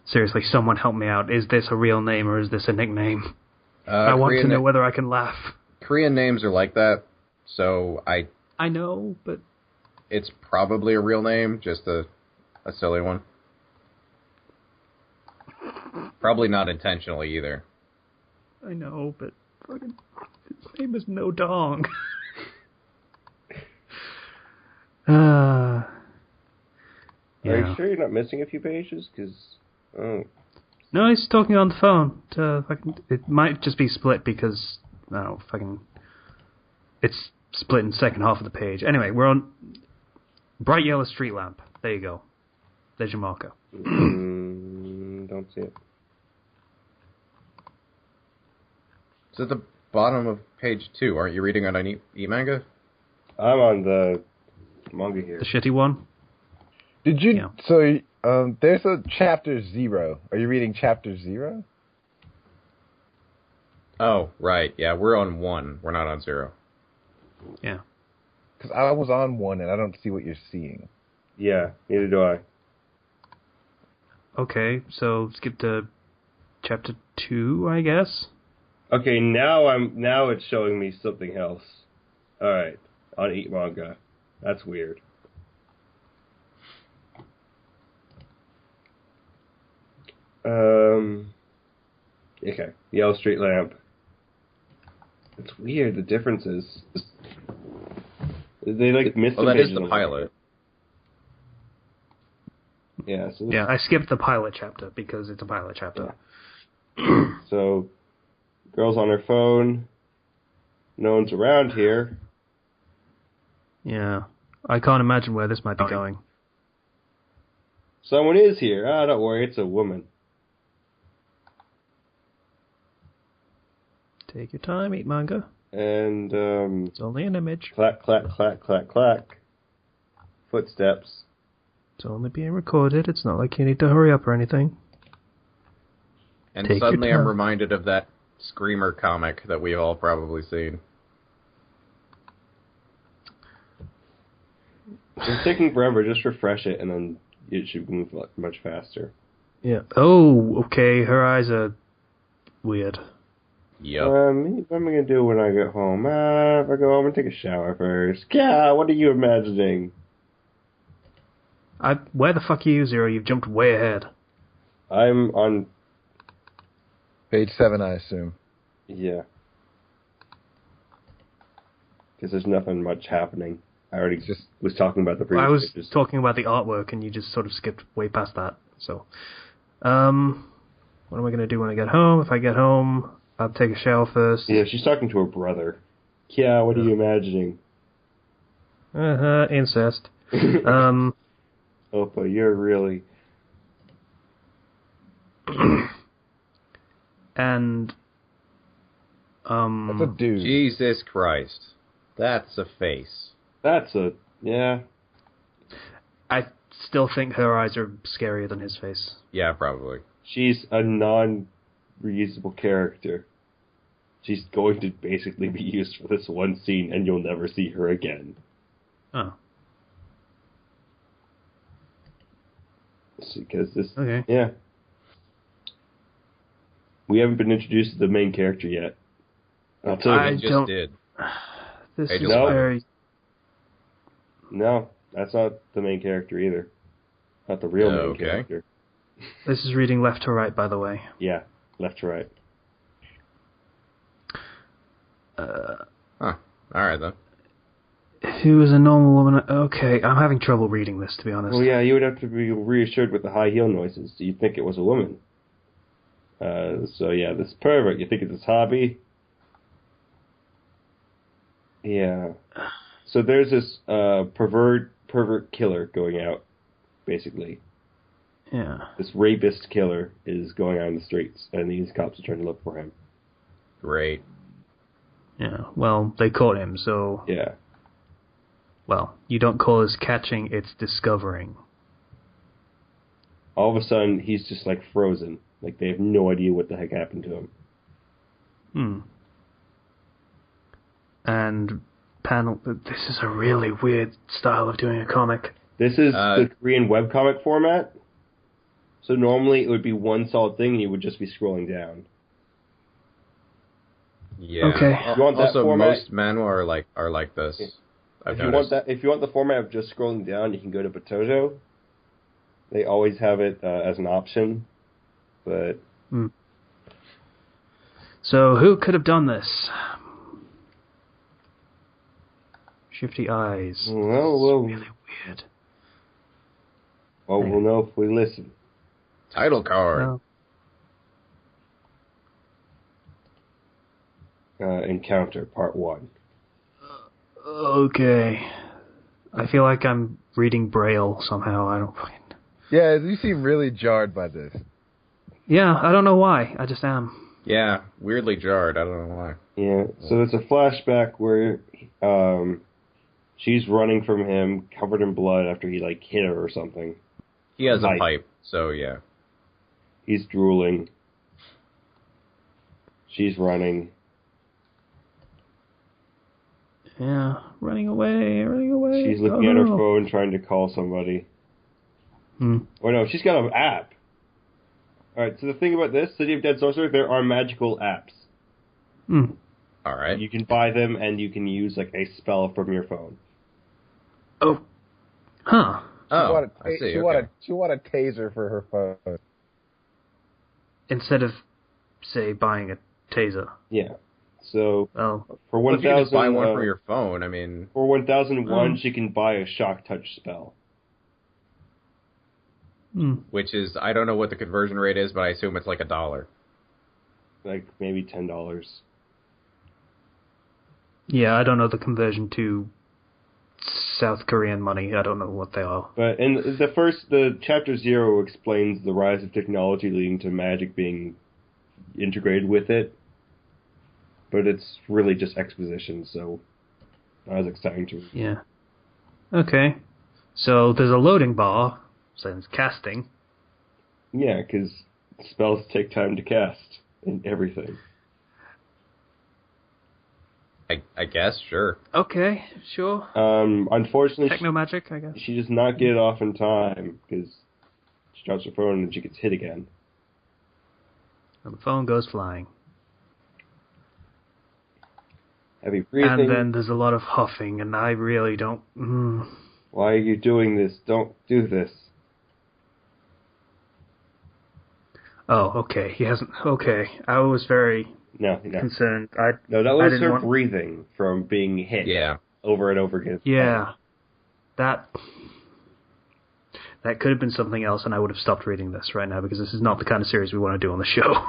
Seriously, someone help me out. Is this a real name or is this a nickname? I want to know whether I can laugh. Korean names are like that, so I know, but... It's probably a real name, just a silly one. Probably not intentionally either. I know, but fucking his name is No Dong. Are you sure you're not missing a few pages? Oh. No, he's talking on the phone. It might just be split because it's split in the second half of the page. Anyway, we're on bright yellow street lamp. There you go. There's your marker. Don't see it. It's at the bottom of page 2. Aren't you reading on an e-manga? I'm on the manga here. The shitty one? Did you... Yeah. So, there's a chapter 0. Are you reading chapter 0? Oh, right. Yeah, we're on 1. We're not on 0. Yeah. Because I was on 1 and I don't see what you're seeing. Yeah, neither do I. Okay, so skip to chapter 2, I guess? Okay, now it's showing me something else. Alright, on Eat Manga. That's weird. Okay, Yellow Street Lamp. It's weird, the differences. They miss the that is the pilot. Yeah, yeah, I skipped the pilot chapter because it's a pilot chapter. Yeah. So, girl's on her phone. No one's around here. Yeah, I can't imagine where this might be going. Someone is here. Don't worry, it's a woman. Take your time, Eat Manga. And, it's only an image. Clack, clack, clack, clack, clack. Footsteps. It's only being recorded. It's not like you need to hurry up or anything. And suddenly I'm reminded of that Screamer comic that we've all probably seen. It's taking forever. Just refresh it, and then it should move much faster. Yeah. Oh, okay. Her eyes are weird. Yep. What am I going to do when I get home? If I go home and take a shower first. Yeah, what are you imagining? Where the fuck are you, Zero? You've jumped way ahead. I'm on Page 7, I assume. Yeah. Because there's nothing much happening. I already just was talking about the previous I was pages. talking about the artwork, and you just sort of skipped way past that. So, what am I going to do when I get home? If I get home, I'll take a shower first. Yeah, she's talking to her brother. Yeah, what are you imagining? Incest. Opa, you're really... And, That's a dude. Jesus Christ. That's a face. That's a... Yeah. I still think her eyes are scarier than his face. Yeah, probably. She's a non-reusable character. She's going to basically be used for this one scene, and you'll never see her again. Oh. Because this... Okay. Yeah. We haven't been introduced to the main character yet. I'll tell you. I just don't... did. This Hey, is just very... No, that's not the main character either. Not the real main character. This is reading left to right, by the way. Yeah, left to right. Alright then. Who is a normal woman? Okay, I'm having trouble reading this, to be honest. Well, yeah, you would have to be reassured with the high heel noises. You'd think it was a woman. So yeah, this pervert. You think it's his hobby? Yeah. So there's this pervert killer going out, basically. Yeah. This rapist killer is going out in the streets, and these cops are trying to look for him. Great. Yeah, well, they caught him, so... Yeah. Well, you don't call this catching, it's discovering. All of a sudden, he's just, like, frozen. Like, they have no idea what the heck happened to him. And panel... This is a really weird style of doing a comic. This is the Korean webcomic format. So normally it would be one solid thing and you would just be scrolling down. Yeah. Okay. You want that Also, format? most manhwa are like this. I've noticed. If you want the format of just scrolling down, you can go to Batojo. They always have it as an option. But So who could have done this? Shifty eyes. well, It's really weird. Well, we'll know if we listen. Title card. Encounter Part 1. Okay. I feel like I'm reading Braille somehow. I don't fucking... Yeah, you seem really jarred by this. Yeah, I don't know why. I just am. Yeah, weirdly jarred. I don't know why. Yeah, so it's a flashback where she's running from him, covered in blood after he, like, hit her or something. He has a pipe, so yeah. He's drooling. She's running. Yeah, running away. She's looking at her phone, trying to call somebody. Or no, she's got an app. Alright, so the thing about this, City of Dead Sorcerer, there are magical apps. Alright. You can buy them, and you can use, like, a spell from your phone. Oh. Huh. Oh, I see. She want a taser for her phone. Instead of, say, buying a taser. Yeah. So, for Well, 1,000... if you just buy one for your phone, I mean... For 1,001, she can buy a shock touch spell. Which is, I don't know what the conversion rate is, but I assume it's like $1. Like, maybe $10. Yeah, I don't know the conversion to South Korean money. I don't know what they are. But in the chapter 0 explains the rise of technology leading to magic being integrated with it. But it's really just exposition, so not as exciting to read. Yeah. Okay. So there's a loading bar, since casting. Yeah, because spells take time to cast and everything. I guess, sure. Okay, sure. Unfortunately, Techno magic, I guess. she does not get it off in time because she drops her phone and she gets hit again. And the phone goes flying. Heavy breathing. And then there's a lot of huffing, and I really don't... Why are you doing this? Don't do this. Oh, okay. He hasn't. Okay, I was very concerned. No, that was her breathing from being hit. Yeah. Over and over again. Yeah, that could have been something else, and I would have stopped reading this right now because this is not the kind of series we want to do on the show.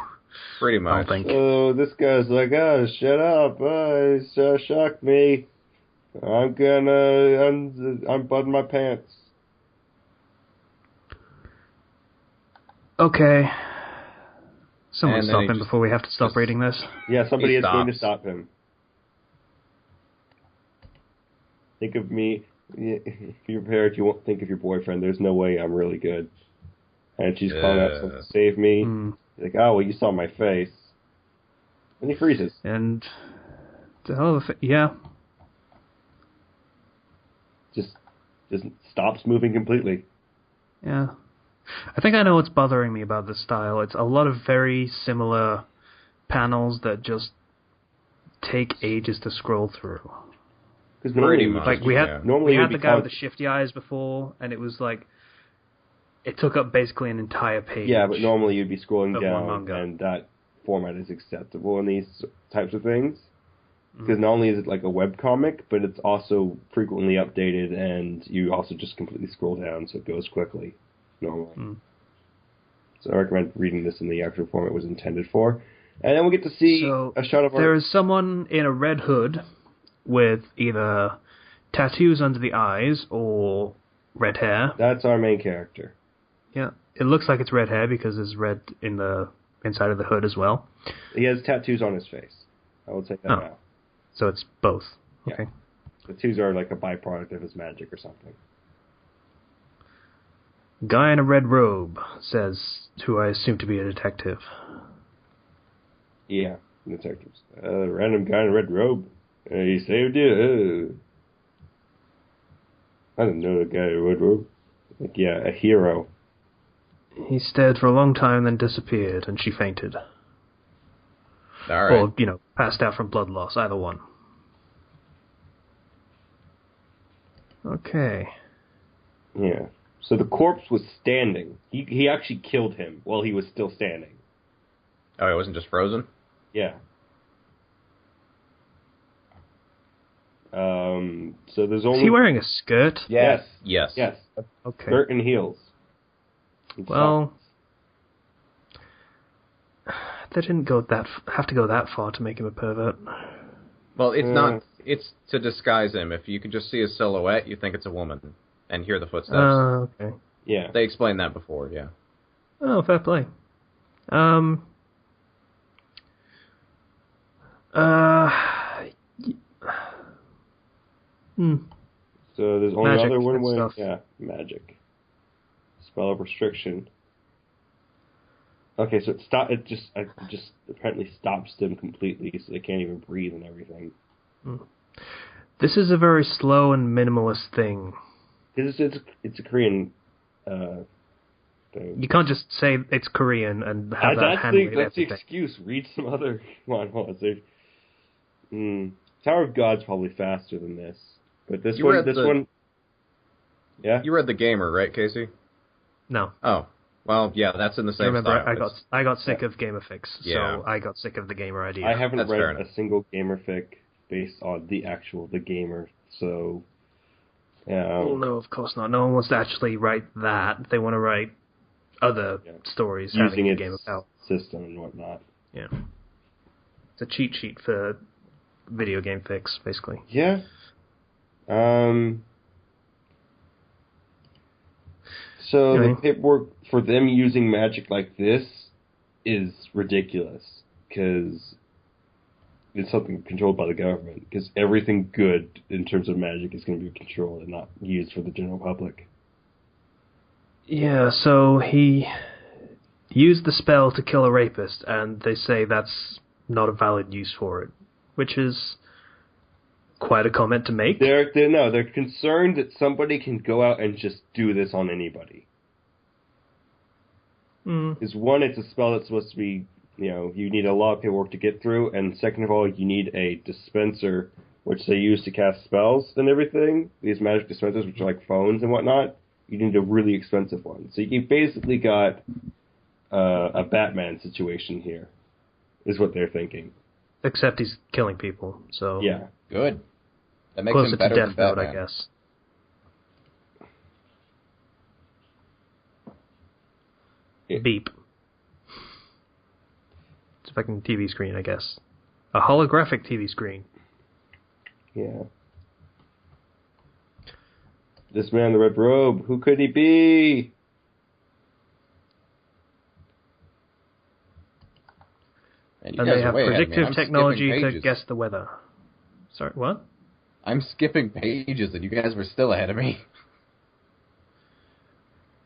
Pretty much. I don't think. So this guy's like, shut up! He shocked me. I'm gonna unbutton my pants. Okay. Someone stop him before we have to stop reading this. Yeah, somebody is going to stop him. Think of me. If you're parent, you won't think of your boyfriend. There's no way I'm really good. And she's calling out someone to save me. Like, oh, well, you saw my face. And he freezes. And yeah. Just stops moving completely. Yeah. I think I know what's bothering me about this style. It's a lot of very similar panels that just take ages to scroll through. Because normally, we had the guy with the shifty eyes before, and it was like it took up basically an entire page. Yeah, but normally you'd be scrolling down, and that format is acceptable in these types of things. Because not only is it like a webcomic, but it's also frequently updated, and you also just completely scroll down, so it goes quickly. Normally. So I recommend reading this in the actual form it was intended for. And then we'll get to see a shot of there is someone in a red hood with either tattoos under the eyes or red hair. That's our main character. Yeah. It looks like it's red hair because there's red in the inside of the hood as well. He has tattoos on his face. I will take that out. So it's both. Yeah. Okay. Tattoos are like a byproduct of his magic or something. Guy in a red robe says, who I assume to be a detective. Yeah, detectives. Random guy in a red robe. He saved you. I didn't know the guy in a red robe. Like, yeah, a hero. He stared for a long time, then disappeared, and she fainted. All right. Or, passed out from blood loss, either one. Okay. Yeah. So the corpse was standing. He actually killed him while he was still standing. Oh, he wasn't just frozen? Yeah. So there's only... Is he wearing a skirt? Yes. Yes. Okay. Skirt and heels. Well, they didn't have to go that far to make him a pervert. Well, it's not... It's to disguise him. If you could just see his silhouette, you think it's a woman. And hear the footsteps. Okay. Yeah. They explained that before, yeah. Oh, fair play. So there's only magic other one way. stuff. Yeah, magic. Spell of restriction. Okay, so it just apparently stops them completely, so they can't even breathe and everything. This is a very slow and minimalist thing. It's a Korean thing. You can't just say it's Korean and have that handle. That's the excuse. Read some other manhwas. Tower of God's probably faster than this, but this one. Yeah. You read The Gamer, right, Casey? No. Oh, well, yeah, that's in the same style. I got sick of Gamer Fix, so I got sick of the Gamer idea. I haven't read a single Gamer Fic based on The Gamer, so. Well, no, of course not. No one wants to actually write that. They want to write other stories using its game about system and whatnot. Yeah, it's a cheat sheet for video game fix, basically. Yeah. So the paperwork for them using magic like this is ridiculous because it's something controlled by the government. Because everything good in terms of magic is going to be controlled and not used for the general public. Yeah, so he used the spell to kill a rapist, and they say that's not a valid use for it, which is quite a comment to make. They're concerned that somebody can go out and just do this on anybody. Is one, it's a spell that's supposed to be, you need a lot of paperwork to get through, and second of all, you need a dispenser, which they use to cast spells and everything. These magic dispensers, which are like phones and whatnot, you need a really expensive one. So you basically got a Batman situation here, is what they're thinking. Except he's killing people, so... Yeah. Good. That makes closer him better to than Death Note, Batman. I guess. Beep. It's a fucking TV screen, I guess. A holographic TV screen. Yeah. This man in the red robe, who could he be? And And they have predictive technology to guess the weather. Sorry, what? I'm skipping pages, and you guys were still ahead of me.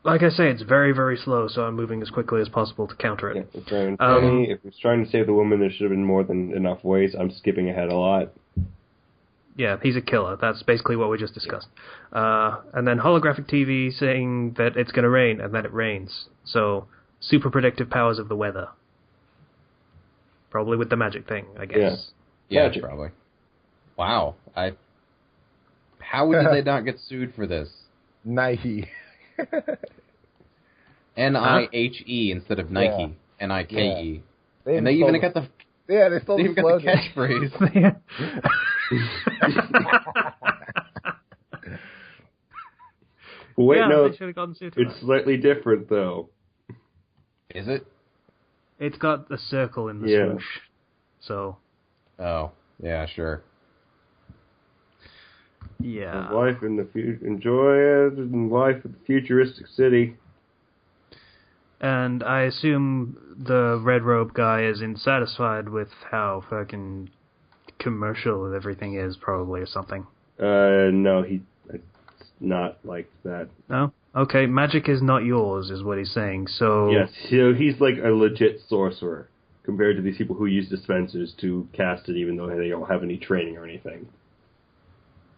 Like I say, it's very, very slow, so I'm moving as quickly as possible to counter it. Yeah, if he's trying to save the woman, there should have been more than enough ways. I'm skipping ahead a lot. Yeah, he's a killer. That's basically what we just discussed. And then holographic TV saying that it's going to rain, and then it rains. So, super predictive powers of the weather. Probably with the magic thing, I guess. Yeah, Magic. probably. Wow. How did they not get sued for this? Nike. N-I-H-E instead of Nike. Yeah. N-I-K-E. Yeah. And they even got the... Yeah, they stole They the even got the slogan. catchphrase. Wait, yeah, no, they should have gotten sued for it's that. slightly different, though. Is it? It's got a circle in the Yeah. swoosh. So, Oh, yeah, sure. yeah. Life in the future, enjoy it, and life in the futuristic city. And I assume the red robe guy is insatisfied with how fucking commercial everything is, probably, or something. No, it's not like that. No? Okay, magic is not yours, is what he's saying, so... Yes, so he's like a legit sorcerer, compared to these people who use dispensers to cast it, even though they don't have any training or anything.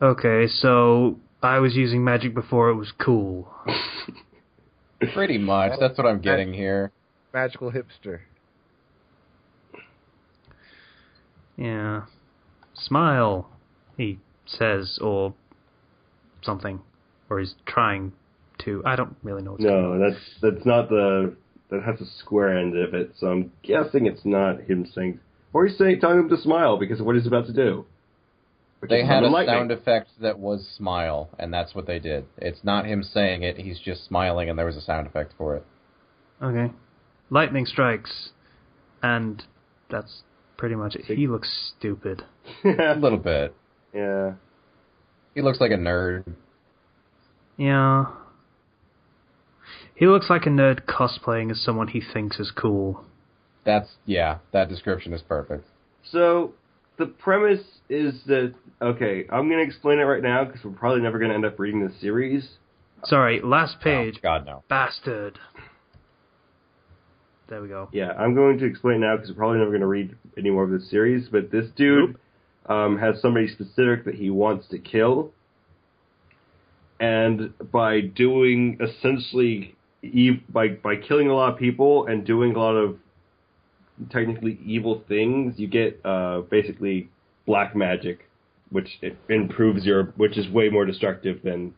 Okay, so I was using magic before it was cool. Pretty much. That's what I'm getting here. Magical hipster. Yeah. Smile, he says, or something. Or he's trying to. I don't really know what's going on. No, that's not the... That has a square end of it, so I'm guessing it's not him saying... Or he's telling him to smile because of what he's about to do. They had a sound effect that was smile, and that's what they did. It's not him saying it, he's just smiling, and there was a sound effect for it. Okay. Lightning strikes, and that's pretty much it. He looks stupid. A little bit. Yeah. He looks like a nerd. Yeah. He looks like a nerd cosplaying as someone he thinks is cool. That description is perfect. So, the premise is that... Okay, I'm going to explain it right now, because we're probably never going to end up reading this series. Sorry, last page. Oh, God, no. Bastard. There we go. Yeah, I'm going to explain now, because we're probably never going to read any more of this series, but this dude has somebody specific that he wants to kill, and by doing, essentially, by killing a lot of people and doing a lot of technically evil things, you get basically black magic, which which is way more destructive than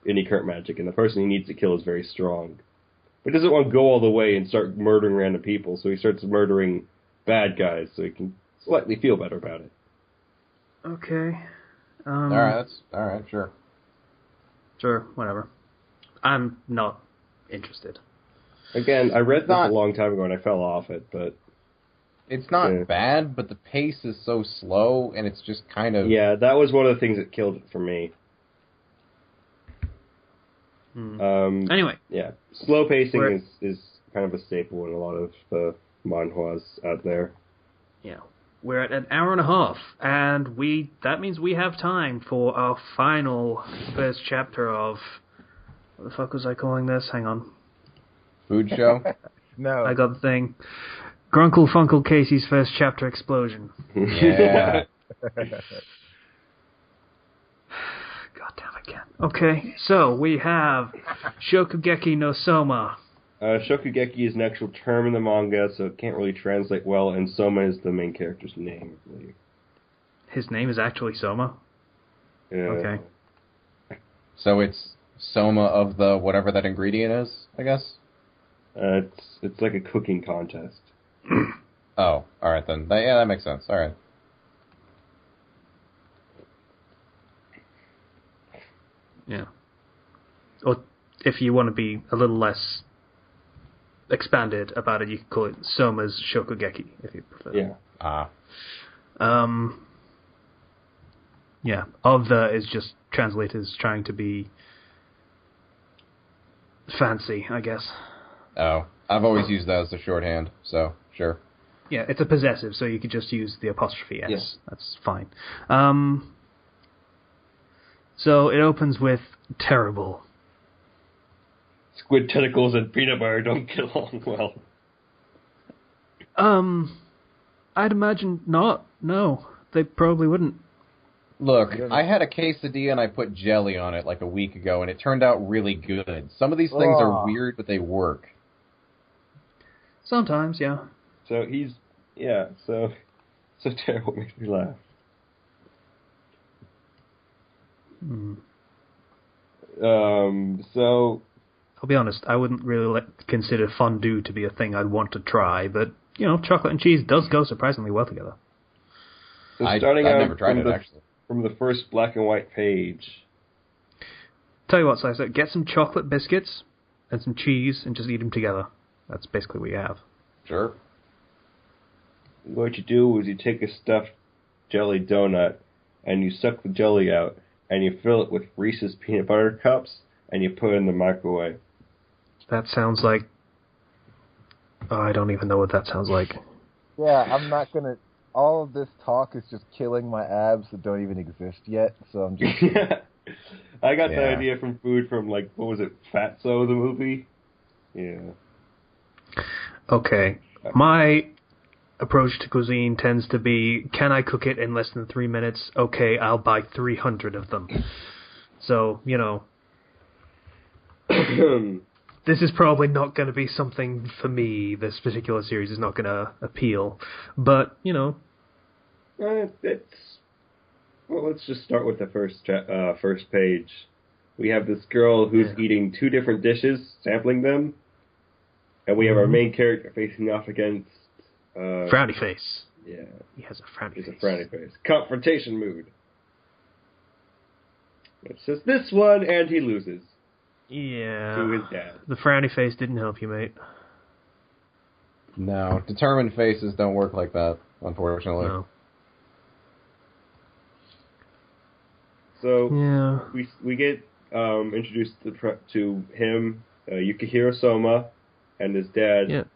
any current magic, and the person he needs to kill is very strong. But he doesn't want to go all the way and start murdering random people, so he starts murdering bad guys so he can slightly feel better about it. Okay. Alright, sure. Sure, whatever. I'm not interested. Again, I read this a long time ago and I fell off it, but... It's not bad, but the pace is so slow, and it's just kind of... Yeah, that was one of the things that killed it for me. Anyway. Yeah, slow pacing is kind of a staple in a lot of the manhwas out there. Yeah. We're at an hour and a half, and that means we have time for our final first chapter of... What the fuck was I calling this? Hang on. Food show? No. I got the thing. Grunkle Funkle Casey's first chapter explosion. Yeah. Goddamn again. Okay, so we have Shokugeki no Soma. Shokugeki is an actual term in the manga, so it can't really translate well, and Soma is the main character's name, I believe. His name is actually Soma? Okay. So it's Soma of the whatever that ingredient is, I guess? It's like a cooking contest. Oh, all right then. That makes sense. All right. Yeah. Or if you want to be a little less expanded about it, you could call it Soma's Shokugeki, if you prefer. Yeah. Yeah. Of the is just translators trying to be fancy, I guess. Oh, I've always used that as the shorthand, so sure. Yeah, it's a possessive, so you could just use the apostrophe S. Yeah. That's fine. So it opens with terrible. Squid tentacles and peanut butter don't get along well. I'd imagine not. No, they probably wouldn't. Look, I had a quesadilla and I put jelly on it like a week ago, and it turned out really good. Some of these things are weird, but they work. Sometimes, yeah. So so terrible makes me laugh. So I'll be honest, I wouldn't really consider fondue to be a thing I'd want to try, but, chocolate and cheese does go surprisingly well together. So I've never tried it, actually. From the first black and white page. Tell you what, Slicer, get some chocolate biscuits and some cheese and just eat them together. That's basically what you have. Sure. What you do is you take a stuffed jelly donut and you suck the jelly out and you fill it with Reese's peanut butter cups and you put it in the microwave. That sounds like... Oh, I don't even know what that sounds like. Yeah, I'm not gonna... All of this talk is just killing my abs that don't even exist yet, so I'm just... I got the idea from food from, what was it, Fatso, the movie? Yeah. Okay. My approach to cuisine tends to be, can I cook it in less than 3 minutes? Okay, I'll buy 300 of them. So, this is probably not going to be something for me. This particular series is not going to appeal. But, let's just start with the first page. We have this girl who's eating 2 different dishes, sampling them. And we have our main character facing off against... frowny face. Yeah. He has a frowny face. He's a frowny face. Confrontation mood. It says this one, and he loses. Yeah. To his dad. The frowny face didn't help you, mate. No, determined faces don't work like that, unfortunately. No. So, we get introduced to him, Yukihiro Soma, and his dad,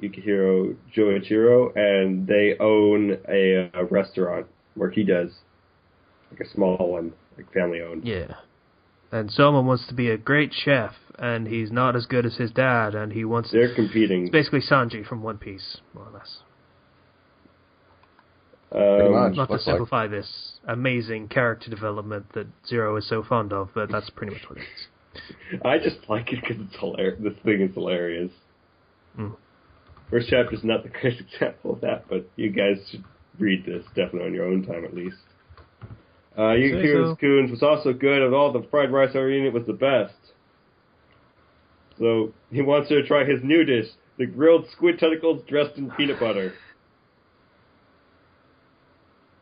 Yukihiro Joichiro, and they own a restaurant where he does, a small one, family-owned. Yeah. And Soma wants to be a great chef, and he's not as good as his dad, and he wants... They're competing. It's basically Sanji from One Piece, more or less. Not to simplify this amazing character development that Zero is so fond of, but that's pretty much what it is. I just like it because it's hilarious. This thing is hilarious. First chapter's not the greatest example of that, but you guys should read this, definitely on your own time at least. Yukihiro Spoons was also good. Of all the fried rice I ever eaten, it was the best. So, he wants her to try his new dish, the grilled squid tentacles dressed in peanut butter.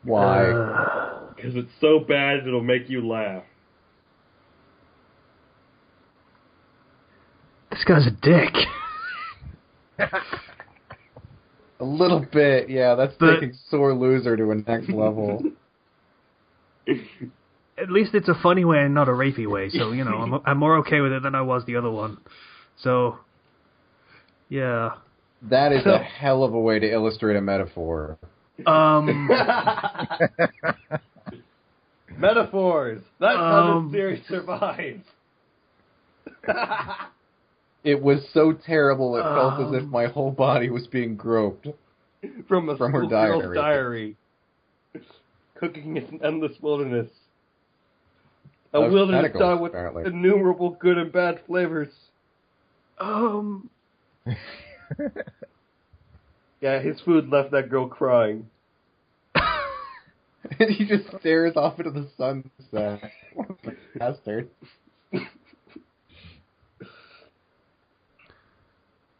Why? Because it's so bad it'll make you laugh. This guy's a dick. A little bit, yeah. That's taking Sore Loser to a next level. At least it's a funny way and not a rapey way, so, I'm more okay with it than I was the other one. So, yeah. That is a hell of a way to illustrate a metaphor. Metaphors! That's how this series survives! It was so terrible it felt as if my whole body was being groped. From her diary. Cooking in an endless wilderness. A wilderness done with innumerable good and bad flavors. Yeah, his food left that girl crying. And he just stares off into the sunset. Bastard.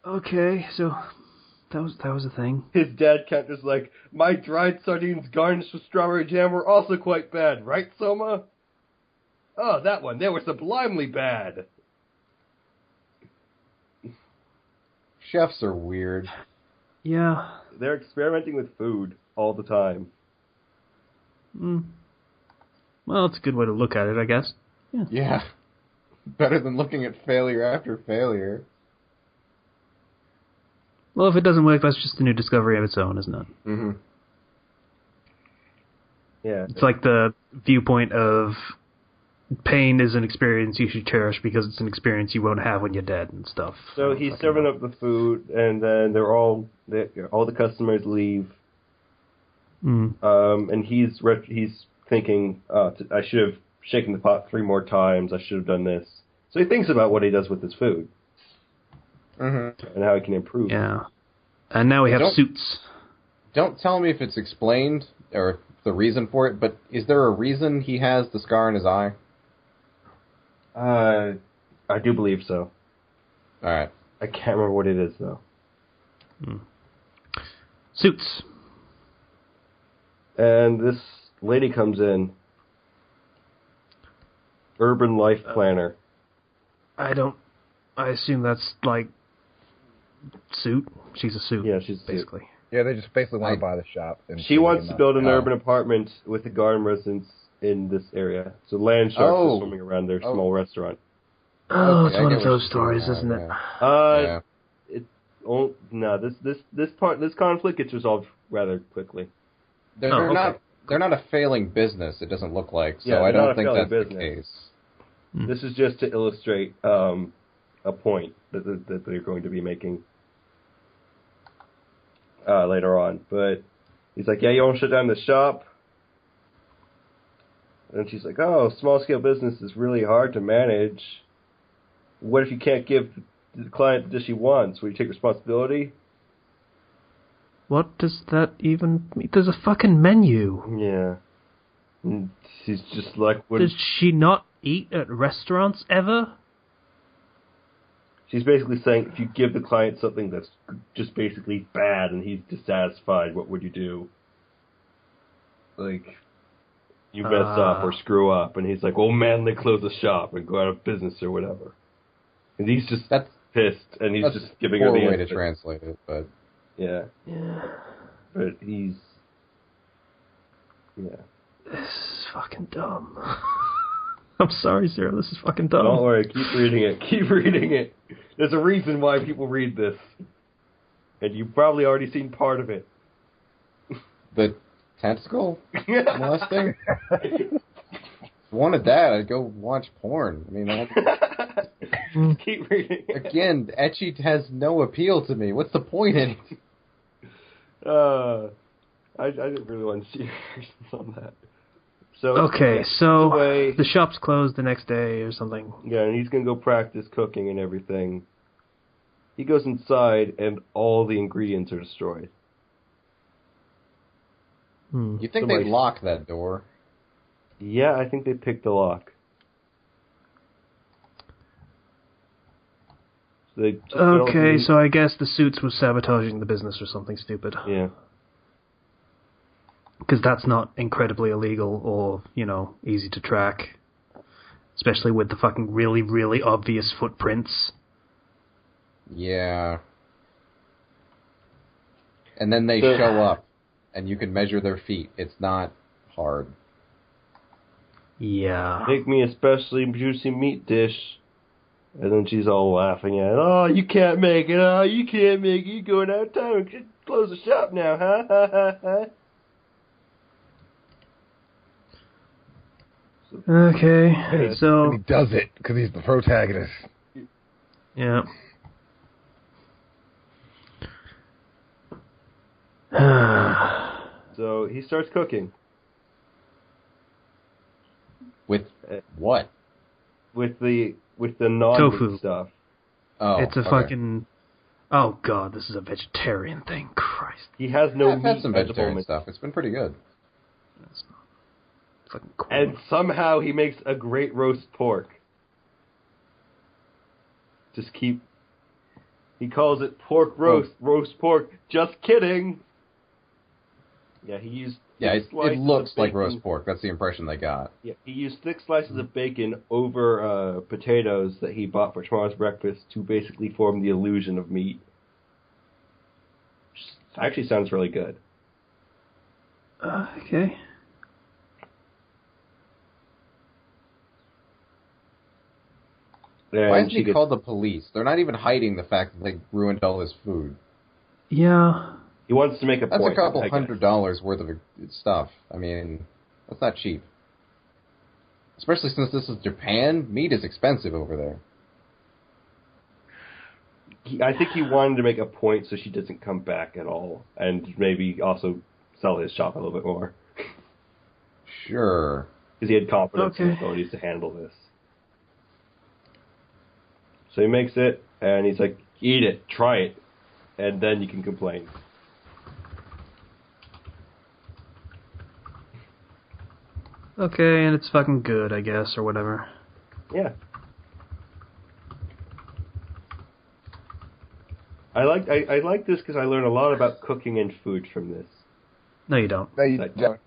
Okay, so that was a thing. His dad counter's like, my dried sardines garnished with strawberry jam were also quite bad, right, Soma? Oh, that one. They were sublimely bad. Chefs are weird. Yeah. They're experimenting with food all the time. Well, it's a good way to look at it, I guess. Yeah. Better than looking at failure after failure. Well, if it doesn't work, that's just a new discovery of its own, isn't it? Mm-hmm. Yeah. It's like the viewpoint of pain is an experience you should cherish because it's an experience you won't have when you're dead and stuff. So he's serving up the food, and then all the customers leave. And he's thinking, I should have shaken the pot 3 more times. I should have done this. So he thinks about what he does with his food. And how he can improve. Yeah. And now we have suits. Don't tell me if it's explained or the reason for it, but is there a reason he has the scar in his eye? I do believe so. Alright. I can't remember what it is, though. Suits. And this lady comes in. Urban Life Planner. I assume that's like suit. She's a suit. Yeah, she's basically. Yeah, they just basically want to buy the shop. And she wants to build an urban apartment with a garden residence in this area. So land sharks are swimming around their small restaurant. Oh, it's one of those stories, isn't it? Yeah. This conflict gets resolved rather quickly. They're not a failing business, it doesn't look like, so I don't think that's the case. This is just to illustrate a point that they're going to be making later on. But he's like, yeah, you want to shut down the shop? And she's like, oh, small-scale business is really hard to manage. What if you can't give the client the dish he wants? Will you take responsibility? What does that even mean? There's a fucking menu. Yeah. And she's just like... Does she not eat at restaurants ever? She's basically saying, if you give the client something that's just basically bad and he's dissatisfied, what would you do? Like, you mess up or screw up, and he's like, well, man, they close the shop and go out of business or whatever. And he's just pissed, and he's just giving her the answer. That's a poor way to translate it, but... Yeah. But he's... Yeah. This is fucking dumb. I'm sorry, Sarah, this is fucking dumb. Don't worry, keep reading it. Keep reading it. There's a reason why people read this. And you've probably already seen part of it. The tentacle molesting? If I wanted that, I'd go watch porn. I mean, keep reading it. Again, ecchi has no appeal to me. What's the point in it? I didn't really want to see your reactions on that. So the shop's closed the next day or something. Yeah, and he's going to go practice cooking and everything. He goes inside, and all the ingredients are destroyed. You think they locked that door? Yeah, I think they picked the lock. So I guess the suits was sabotaging the business or something stupid. Yeah. Because that's not incredibly illegal or, easy to track. Especially with the fucking really, really obvious footprints. Yeah. And then they show up, and you can measure their feet. It's not hard. Yeah. Make me a specially juicy meat dish. And then she's all laughing at it. Oh, you can't make it. Oh, you can't make it. You're going out of town. Close the shop now, huh? Ha, ha, ha. Okay, so... And he does it, because he's the protagonist. Yeah. So he starts cooking. With what? With the non-meat stuff. Oh, it's a fucking... Oh, God, this is a vegetarian thing. Christ. He has no meat. I've had some vegetarian stuff. It's been pretty good. That's not fucking cool. And somehow he makes a great roast pork. He He calls it pork roast pork. Just kidding. Yeah, he used. Yeah, it looks like roast pork. That's the impression they got. Yeah, he used thick slices of bacon over potatoes that he bought for tomorrow's breakfast to basically form the illusion of meat. Which actually sounds really good. Okay. Why hasn't he called the police? They're not even hiding the fact that they ruined all his food. Yeah. He wants to make a point. That's a couple $100 worth of stuff. I mean, that's not cheap. Especially since this is Japan, meat is expensive over there. I think he wanted to make a point so she doesn't come back at all, and maybe also sell his shop a little bit more. Sure. Because he had confidence in his abilities to handle this. So he makes it, and he's like, eat it, try it, and then you can complain. Okay, and it's fucking good, I guess, or whatever. Yeah. I like this because I learned a lot about cooking and food from this. No, you don't. No, you don't.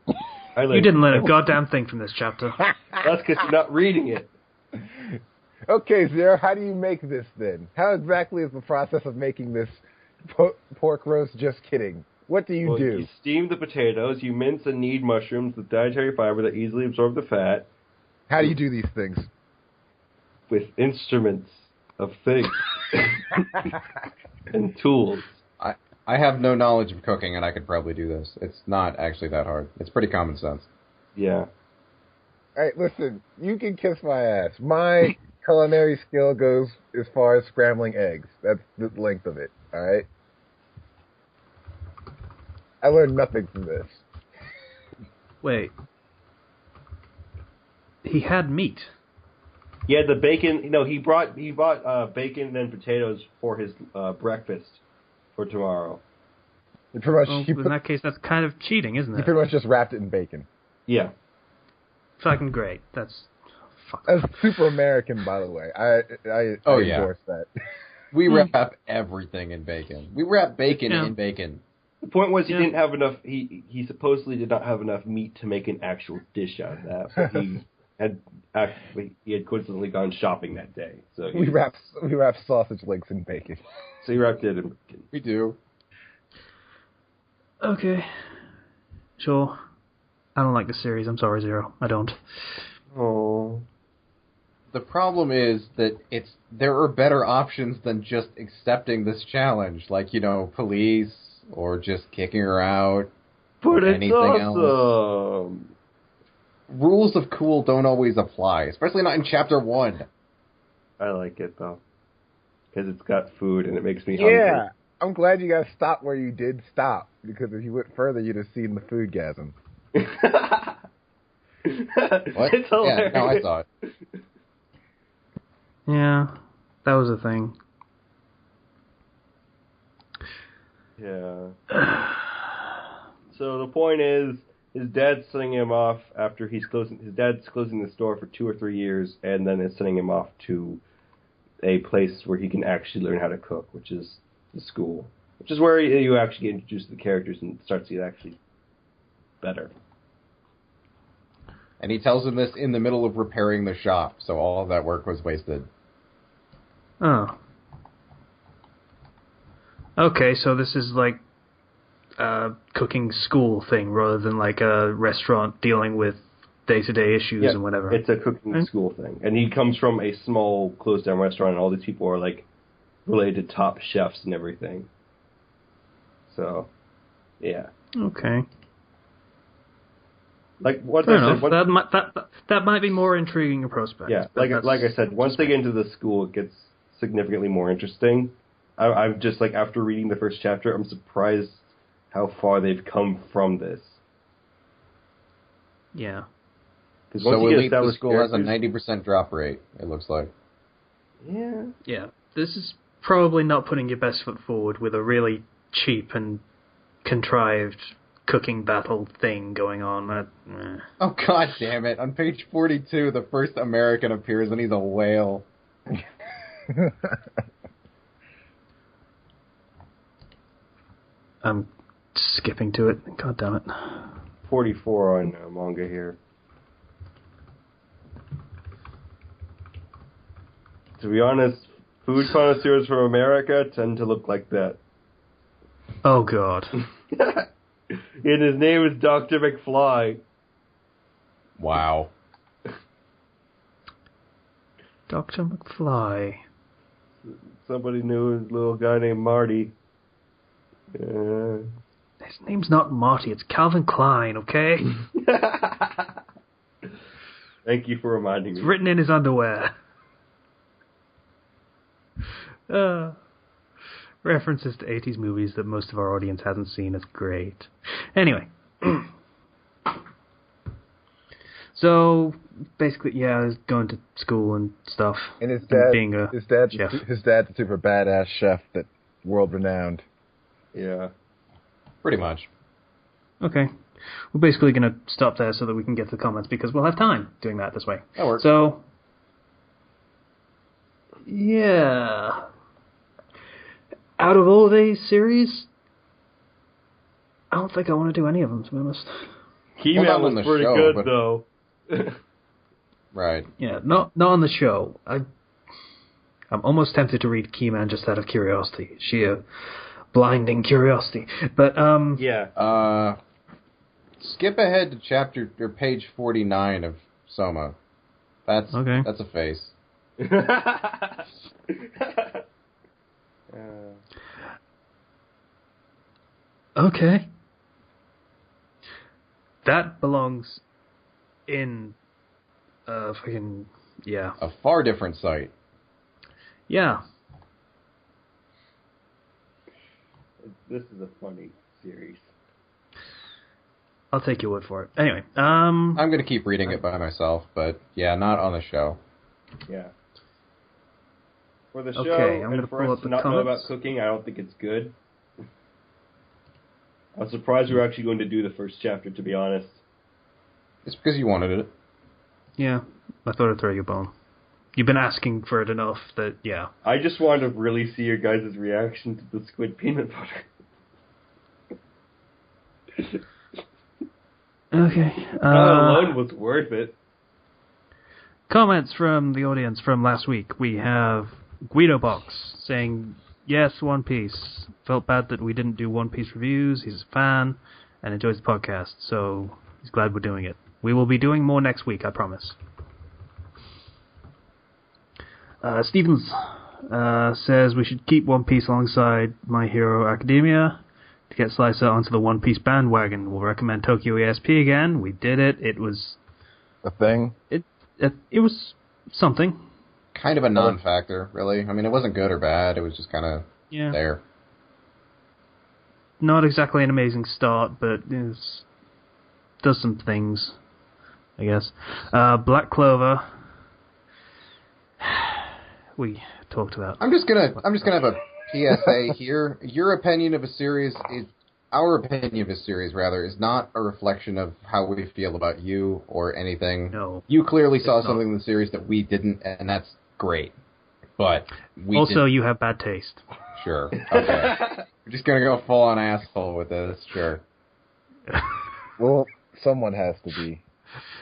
You didn't learn a goddamn thing from this chapter. That's because you're not reading it. Okay, Zero, how do you make this then? How exactly is the process of making this pork roast? Just kidding. What do you do? You steam the potatoes, you mince and knead mushrooms with dietary fiber that easily absorb the fat. How do you do these things? With instruments of things. And tools. I have no knowledge of cooking, and I could probably do this. It's not actually that hard. It's pretty common sense. Yeah. Alright, listen, you can kiss my ass. My culinary skill goes as far as scrambling eggs. That's the length of it, alright? I learned nothing from this. Wait. He had meat. Yeah, the bacon. He bought bacon and potatoes for his breakfast for tomorrow. In that case, that's kind of cheating, isn't it? He pretty much just wrapped it in bacon. Yeah. Fucking great. That's super American, by the way. I endorse that. We wrap everything in bacon. We wrap bacon in bacon. The point was he didn't have enough. He supposedly did not have enough meat to make an actual dish out of that. But he had coincidentally gone shopping that day. So we wrap sausage links in bacon. So he wrapped it in bacon. We do. Okay. Sure. I don't like the series. I'm sorry, Zero. I don't. Oh. The problem is that there are better options than just accepting this challenge, like, police or just kicking her out. But or it's anything awesome. Else. Rules of cool don't always apply, especially not in Chapter 1. I like it, though. Because it's got food and it makes me hungry. Yeah. I'm glad you guys stopped where you did stop, because if you went further, you'd have seen the foodgasm. What? It's hilarious. Yeah, no, I saw it. Yeah, that was a thing. Yeah. So the point is, his dad's sending him off after his dad's closing the store for 2 or 3 years, and then is sending him off to a place where he can actually learn how to cook, which is the school. Which is where you actually get introduced to the characters and start to get actually better. And he tells him this in the middle of repairing the shop, so all of that work was wasted. Oh. Okay, so this is like a cooking school thing rather than like a restaurant dealing with day-to-day issues and whatever. It's a cooking school thing. And he comes from a small, closed-down restaurant, and all these people are like related to top chefs and everything. So, yeah. Okay. Like what that might be more intriguing in prospect. Yeah, like I said, once they get into the school, it gets significantly more interesting. I'm just like, after reading the first chapter, I'm surprised how far they've come from this. Yeah. So Elite the school has a 90% drop rate, it looks like. Yeah. Yeah. This is probably not putting your best foot forward with a really cheap and contrived cooking battle thing going on. Oh, god damn it. On page 42, the first American appears and he's a whale. I'm skipping to it. God damn it. 44 on manga here. To be honest, food connoisseurs from America tend to look like that. Oh, God. And his name is Dr. McFly. Wow. Dr. McFly. Somebody knew a little guy named Marty. His name's not Marty, it's Calvin Klein, okay? Thank you for reminding me. It's written in his underwear. References to 80s movies that most of our audience hasn't seen. It's great. Anyway. So, basically, yeah, he's going to school and stuff. And his dad, being a his dad's chef. a super badass chef that world-renowned. Yeah. Pretty much. Okay. We're basically going to stop there so that we can get to the comments because we'll have time doing that this way. That works. So, yeah. Out of all these series, I don't think I want to do any of them, to be honest. Keyman was pretty good, though. Right. Yeah, not on the show. I'm almost tempted to read Keyman just out of curiosity. Sheer blinding curiosity. But, yeah. Skip ahead to chapter or page 49 of Soma. That's a face. Okay. That belongs in fucking, yeah. A far different site. Yeah. This is a funny series. I'll take your word for it. Anyway, I'm going to keep reading it by myself, but yeah, not on the show. Yeah. For the show, Okay, I'm and gonna for pull us up to the not know about comments. cooking, I don't think it's good. I'm surprised we were actually going to do the first chapter, to be honest. It's because you wanted it. Yeah, I thought I'd throw you a bone. You've been asking for it enough that, yeah. I just wanted to really see your guys' reaction to the squid peanut butter. Okay. That alone was worth it. Comments from the audience from last week. We have Guido Box saying, yes, One Piece. Felt bad that we didn't do One Piece reviews. He's a fan and enjoys the podcast, so he's glad we're doing it. We will be doing more next week, I promise. Stevens says we should keep One Piece alongside My Hero Academia to get Slicer onto the One Piece bandwagon. We'll recommend Tokyo ESP again. We did it. It was A thing? It was something. Kind of a non-factor, really. I mean, it wasn't good or bad. It was just kind of there. Not exactly an amazing start, but it does some things, I guess. Black Clover. We talked about. I'm just gonna have a PSA here. Your opinion of a series is our opinion of a series, rather, is not a reflection of how we feel about you or anything. No. You clearly saw something in the series that we didn't, and that's great. But we also, you have bad taste. Sure. Okay. We're just gonna go full on asshole with this. Sure. Well, someone has to be.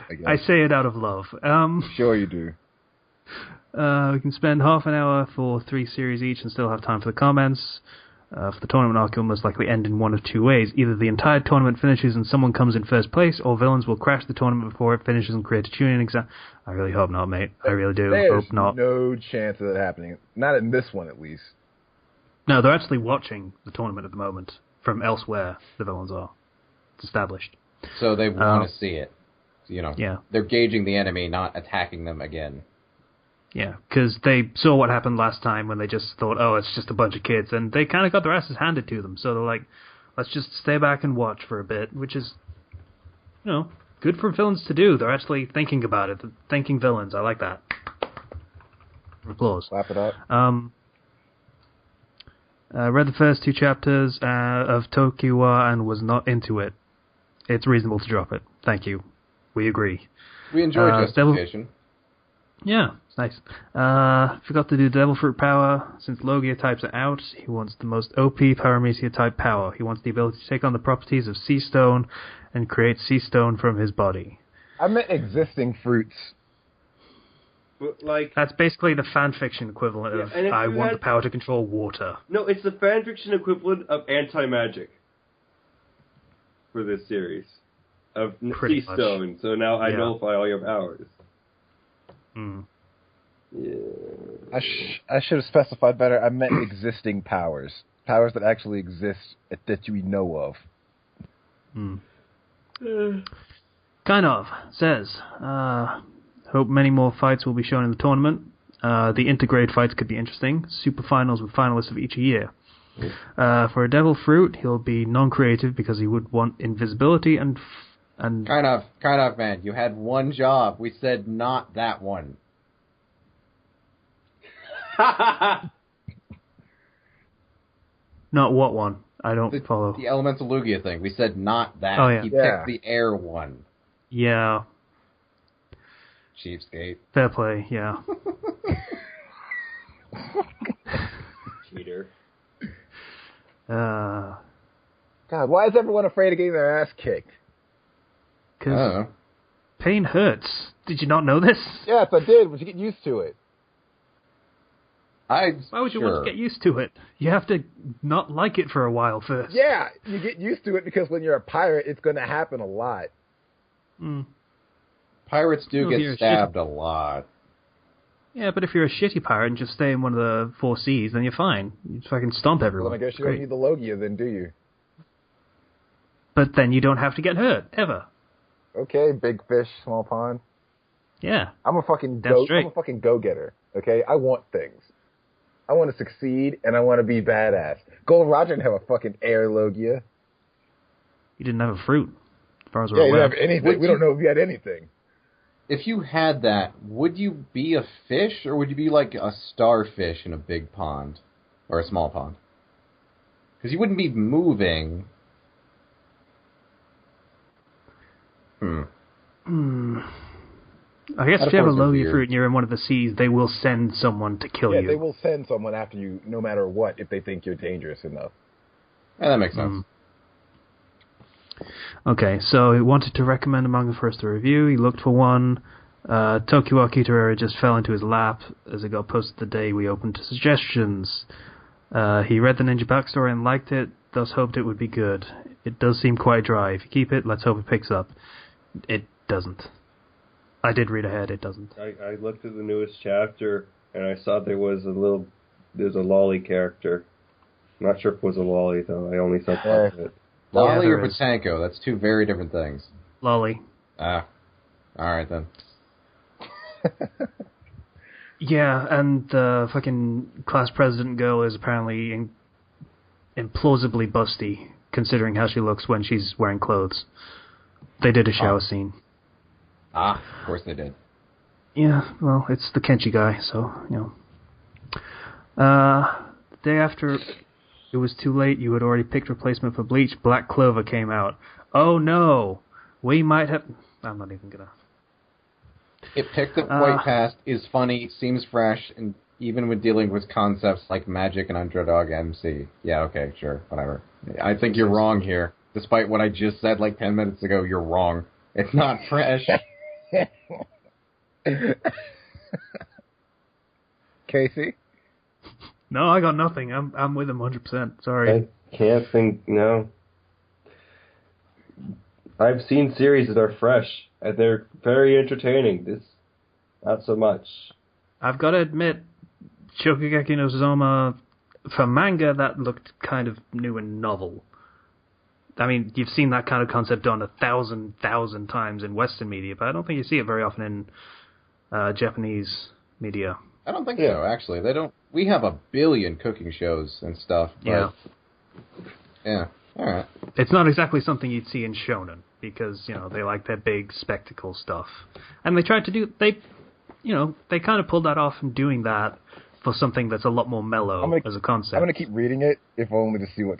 I guess. I say it out of love. Sure you do. We can spend half an hour for 3 series each and still have time for the comments. For the tournament arc, it will most likely end in one of 2 ways. Either the entire tournament finishes and someone comes in first place, or villains will crash the tournament before it finishes and create a tuning exam. I really hope not, mate. I really do. There's Hope not. no chance of that happening. Not in this one, at least. No, they're actually watching the tournament at the moment from elsewhere. The villains are. It's established. So they want to see it. Yeah. They're gauging the enemy, not attacking them again. Yeah, because they saw what happened last time when they just thought, oh, it's just a bunch of kids, and they kind of got their asses handed to them. So they're like, let's just stay back and watch for a bit, which is, good for villains to do. They're actually thinking about it, thinking villains. I like that. Applause. Clap it up. I read the first 2 chapters of Tokiwa and was not into it. It's reasonable to drop it. Thank you. We agree. We enjoy Justification. Yeah, it's nice. Forgot to do Devil Fruit power. Since Logia types are out, he wants the most OP Paramecia type power. He wants the ability to take on the properties of Sea Stone and create Sea Stone from his body. I meant existing fruits. But, like, that's basically the fanfiction equivalent of I want the power to control water. No, it's the fanfiction equivalent of anti-magic for this series. Of Sea Stone, so now I nullify all your powers. Yeah. I should have specified better. I meant existing powers. Powers that actually exist that you know of. Kind of. Says, hope many more fights will be shown in the tournament. The intergrade fights could be interesting. Super finals with finalists of each year. For a Devil Fruit, he'll be non-creative because he would want invisibility and Kind of, man. You had one job. We said not that one. Not what one? I don't follow. The Elemental Lugia thing. We said not that. Oh, yeah. He picked the air one. Yeah. Cheapskate. Fair play, yeah. Cheater. God, why is everyone afraid of getting their ass kicked? Because pain hurts. Did you not know this? Yes, I did, but you get used to it. Why would you want to get used to it? You have to not like it for a while first. Yeah, you get used to it because when you're a pirate, it's going to happen a lot. Pirates do get stabbed a lot. Yeah, but if you're a shitty pirate and just stay in one of the 4 seas, then you're fine. You just fucking stomp everyone. Well, then I guess you don't need the Logia then, do you? But then you don't have to get hurt, ever. Okay, big fish, small pond. Yeah. I'm a fucking go-getter, okay? I want things. I want to succeed, and I want to be badass. Gold Roger didn't have a fucking air Logia. He didn't have a fruit, as far as we're aware. Yeah, he didn't have anything. We don't know if he had anything. If you had that, would you be a fish, or would you be like a starfish in a big pond? Or a small pond? Because you wouldn't be moving. I guess if you have a Logia fruit and you're in one of the seas, they will send someone to kill you. Yeah, they will send someone after you, no matter what, if they think you're dangerous enough. Yeah, that makes sense. Okay, so he wanted to recommend a manga for us to review. He looked for one. Tokiwa Kitarera just fell into his lap as it got posted the day we opened to suggestions. He read the ninja backstory and liked it, thus hoped it would be good. It does seem quite dry. If you keep it, let's hope it picks up. It doesn't. I did read ahead, it doesn't. I looked at the newest chapter, and I saw there's a lolly character. I'm not sure if it was a lolly, though. I only saw part of it. Lolly or Patanko, that's two very different things. Lolly. Alright then. Yeah, and the fucking class president girl is apparently implausibly busty, considering how she looks when she's wearing clothes. They did a shower scene. Of course they did. Yeah, well, it's the Kenshi guy, so, you know. The day after it was too late, you had already picked replacement for Bleach. Black Clover came out. Oh no! We might have... I'm not even gonna... It picked up quite fast, is funny, seems fresh, and even when dealing with concepts like magic and underdog MC. Yeah, okay, sure, whatever. I think you're wrong here. Despite what I just said like 10 minutes ago, you're wrong. It's not fresh. Casey? No, I got nothing. I'm with him 100%. Sorry. I can't think. No. I've seen series that are fresh and they're very entertaining. This, not so much. I've got to admit, Shokugeki no Soma, for manga, that looked kind of new and novel. I mean, you've seen that kind of concept done 1,000 times in Western media, but I don't think you see it very often in Japanese media. I don't think so, actually. They don't. We have 1 billion cooking shows and stuff. But yeah. All right. It's not exactly something you'd see in shonen because they like their big spectacle stuff, and they tried to do they kind of pulled that off in doing that for something that's a lot more mellow as a concept. I'm gonna keep reading it, if only to see what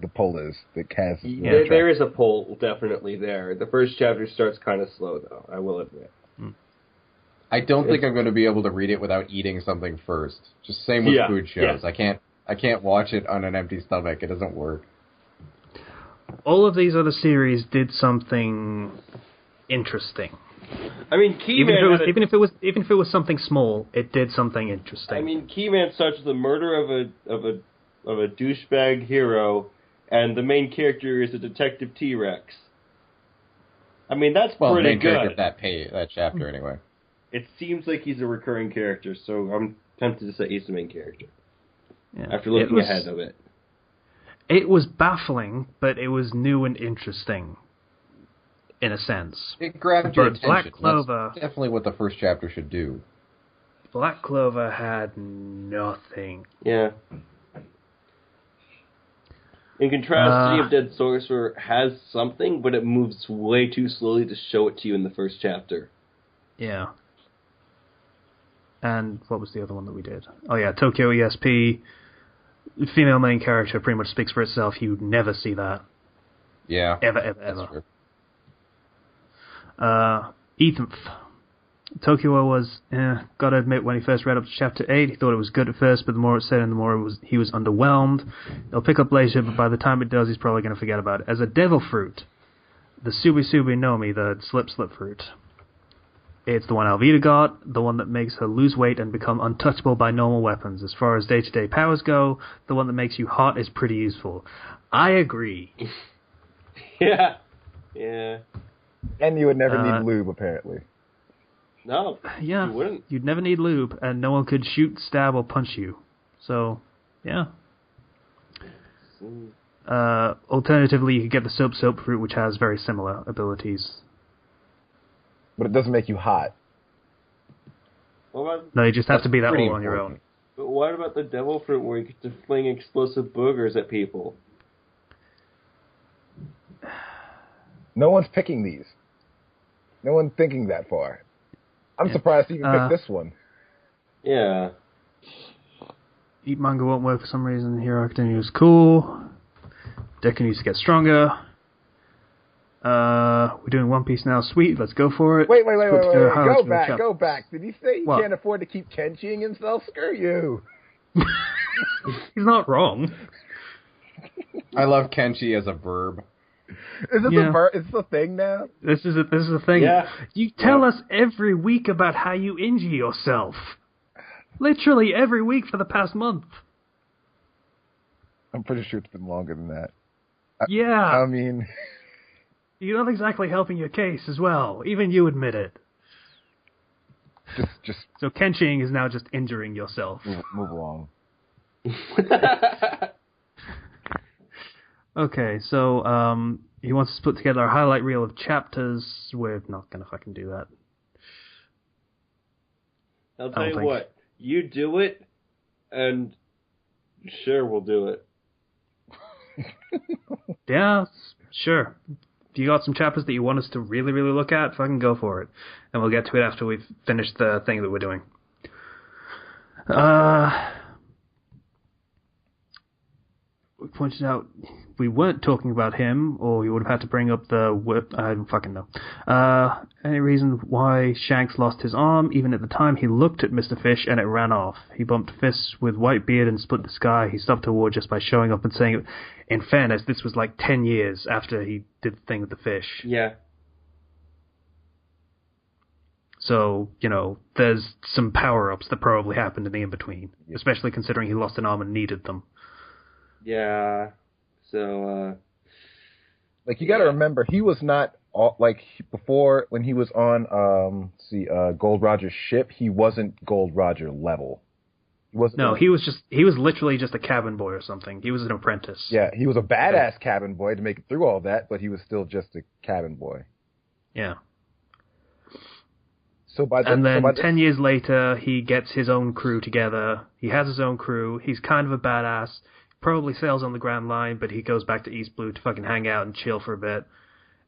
the poll is that Kaz. There is a poll definitely there. The first chapter starts kind of slow, though. I will admit. I don't think I'm going to be able to read it without eating something first. Just same with food shows. Yeah. I can't watch it on an empty stomach. It doesn't work. All of these other series did something interesting. I mean, Keyman even if it was something small, it did something interesting. I mean, Keyman starts with the murder of a douchebag hero, and the main character is a detective T-Rex. I mean, that's pretty good. Well, that chapter anyway. It seems like he's a recurring character, so I'm tempted to say he's the main character. Yeah. After looking ahead of it. It was baffling, but it was new and interesting, in a sense. It grabbed your attention. Black Clover... That's definitely what the first chapter should do. Black Clover had nothing. Yeah. In contrast, City of Dead Sorcerer has something, but it moves way too slowly to show it to you in the first chapter. Yeah. And what was the other one that we did? Oh yeah, Tokyo ESP. Female main character pretty much speaks for itself. You never see that. Yeah. Ever. Ethan. Tokyo was, gotta admit, when he first read up to Chapter 8, he thought it was good at first, but the more it said and the more he was underwhelmed. It'll pick up later, but by the time it does, he's probably going to forget about it. As a devil fruit, the Subi Nomi, the slip fruit. It's the one Alvida got, the one that makes her lose weight and become untouchable by normal weapons. As far as day-to-day powers go, the one that makes you hot is pretty useful. I agree. Yeah. And you would never need lube, apparently. No, yeah, you wouldn't. You'd never need lube, and no one could shoot, stab, or punch you. So, yeah. Alternatively, you could get the soap fruit, which has very similar abilities. But it doesn't make you hot. No, you just have to be that all on your own. But what about the devil fruit where you get to fling explosive boogers at people? No one's picking these. No one's thinking that far. I'm surprised you even picked this one. Yeah. Eat manga won't work for some reason. Hero Academia was cool. Deku needs to get stronger. We're doing One Piece now. Sweet, let's go for it. Wait. Go back. Did he say he can't afford to keep Kenchiing himself? Screw you. He's not wrong. I love Kenshi as a verb. Is it the verb? Is this a thing now? This is a thing. Yeah. You tell us every week about how you injure yourself. Literally every week for the past month. I'm pretty sure it's been longer than that. Yeah. I mean... You're not exactly helping your case as well. Even you admit it. Just. So Kenchiing is now just injuring yourself. Move along. Okay, so he wants us to put together a highlight reel of chapters. We're not going to fucking do that. I'll tell you what. You do it, and sure, we'll do it. Yeah, sure. If you got some chapters that you want us to really, really look at, fucking go for it. And we'll get to it after we've finished the thing that we're doing. We pointed out we weren't talking about him, or we would have had to bring up I don't fucking know. Any reason why Shanks lost his arm? Even at the time, he looked at Mr. Fish and it ran off. He bumped fists with Whitebeard and split the sky. He stopped a war just by showing up and saying it. In fairness, this was like 10 years after he did the thing with the fish. Yeah. So, there's some power-ups that probably happened in the in-between, especially considering he lost an arm and needed them. Yeah, so, you gotta remember, he was not, before, when he was on, Gold Roger's ship, he wasn't Gold Roger level. He wasn't. He was literally just a cabin boy or something. He was an apprentice. Yeah, he was a badass cabin boy to make it through all that, but he was still just a cabin boy. Yeah. And then 10 years later, he gets his own crew together. He has his own crew. He's kind of a badass. Probably sails on the Grand Line, but he goes back to East Blue to fucking hang out and chill for a bit.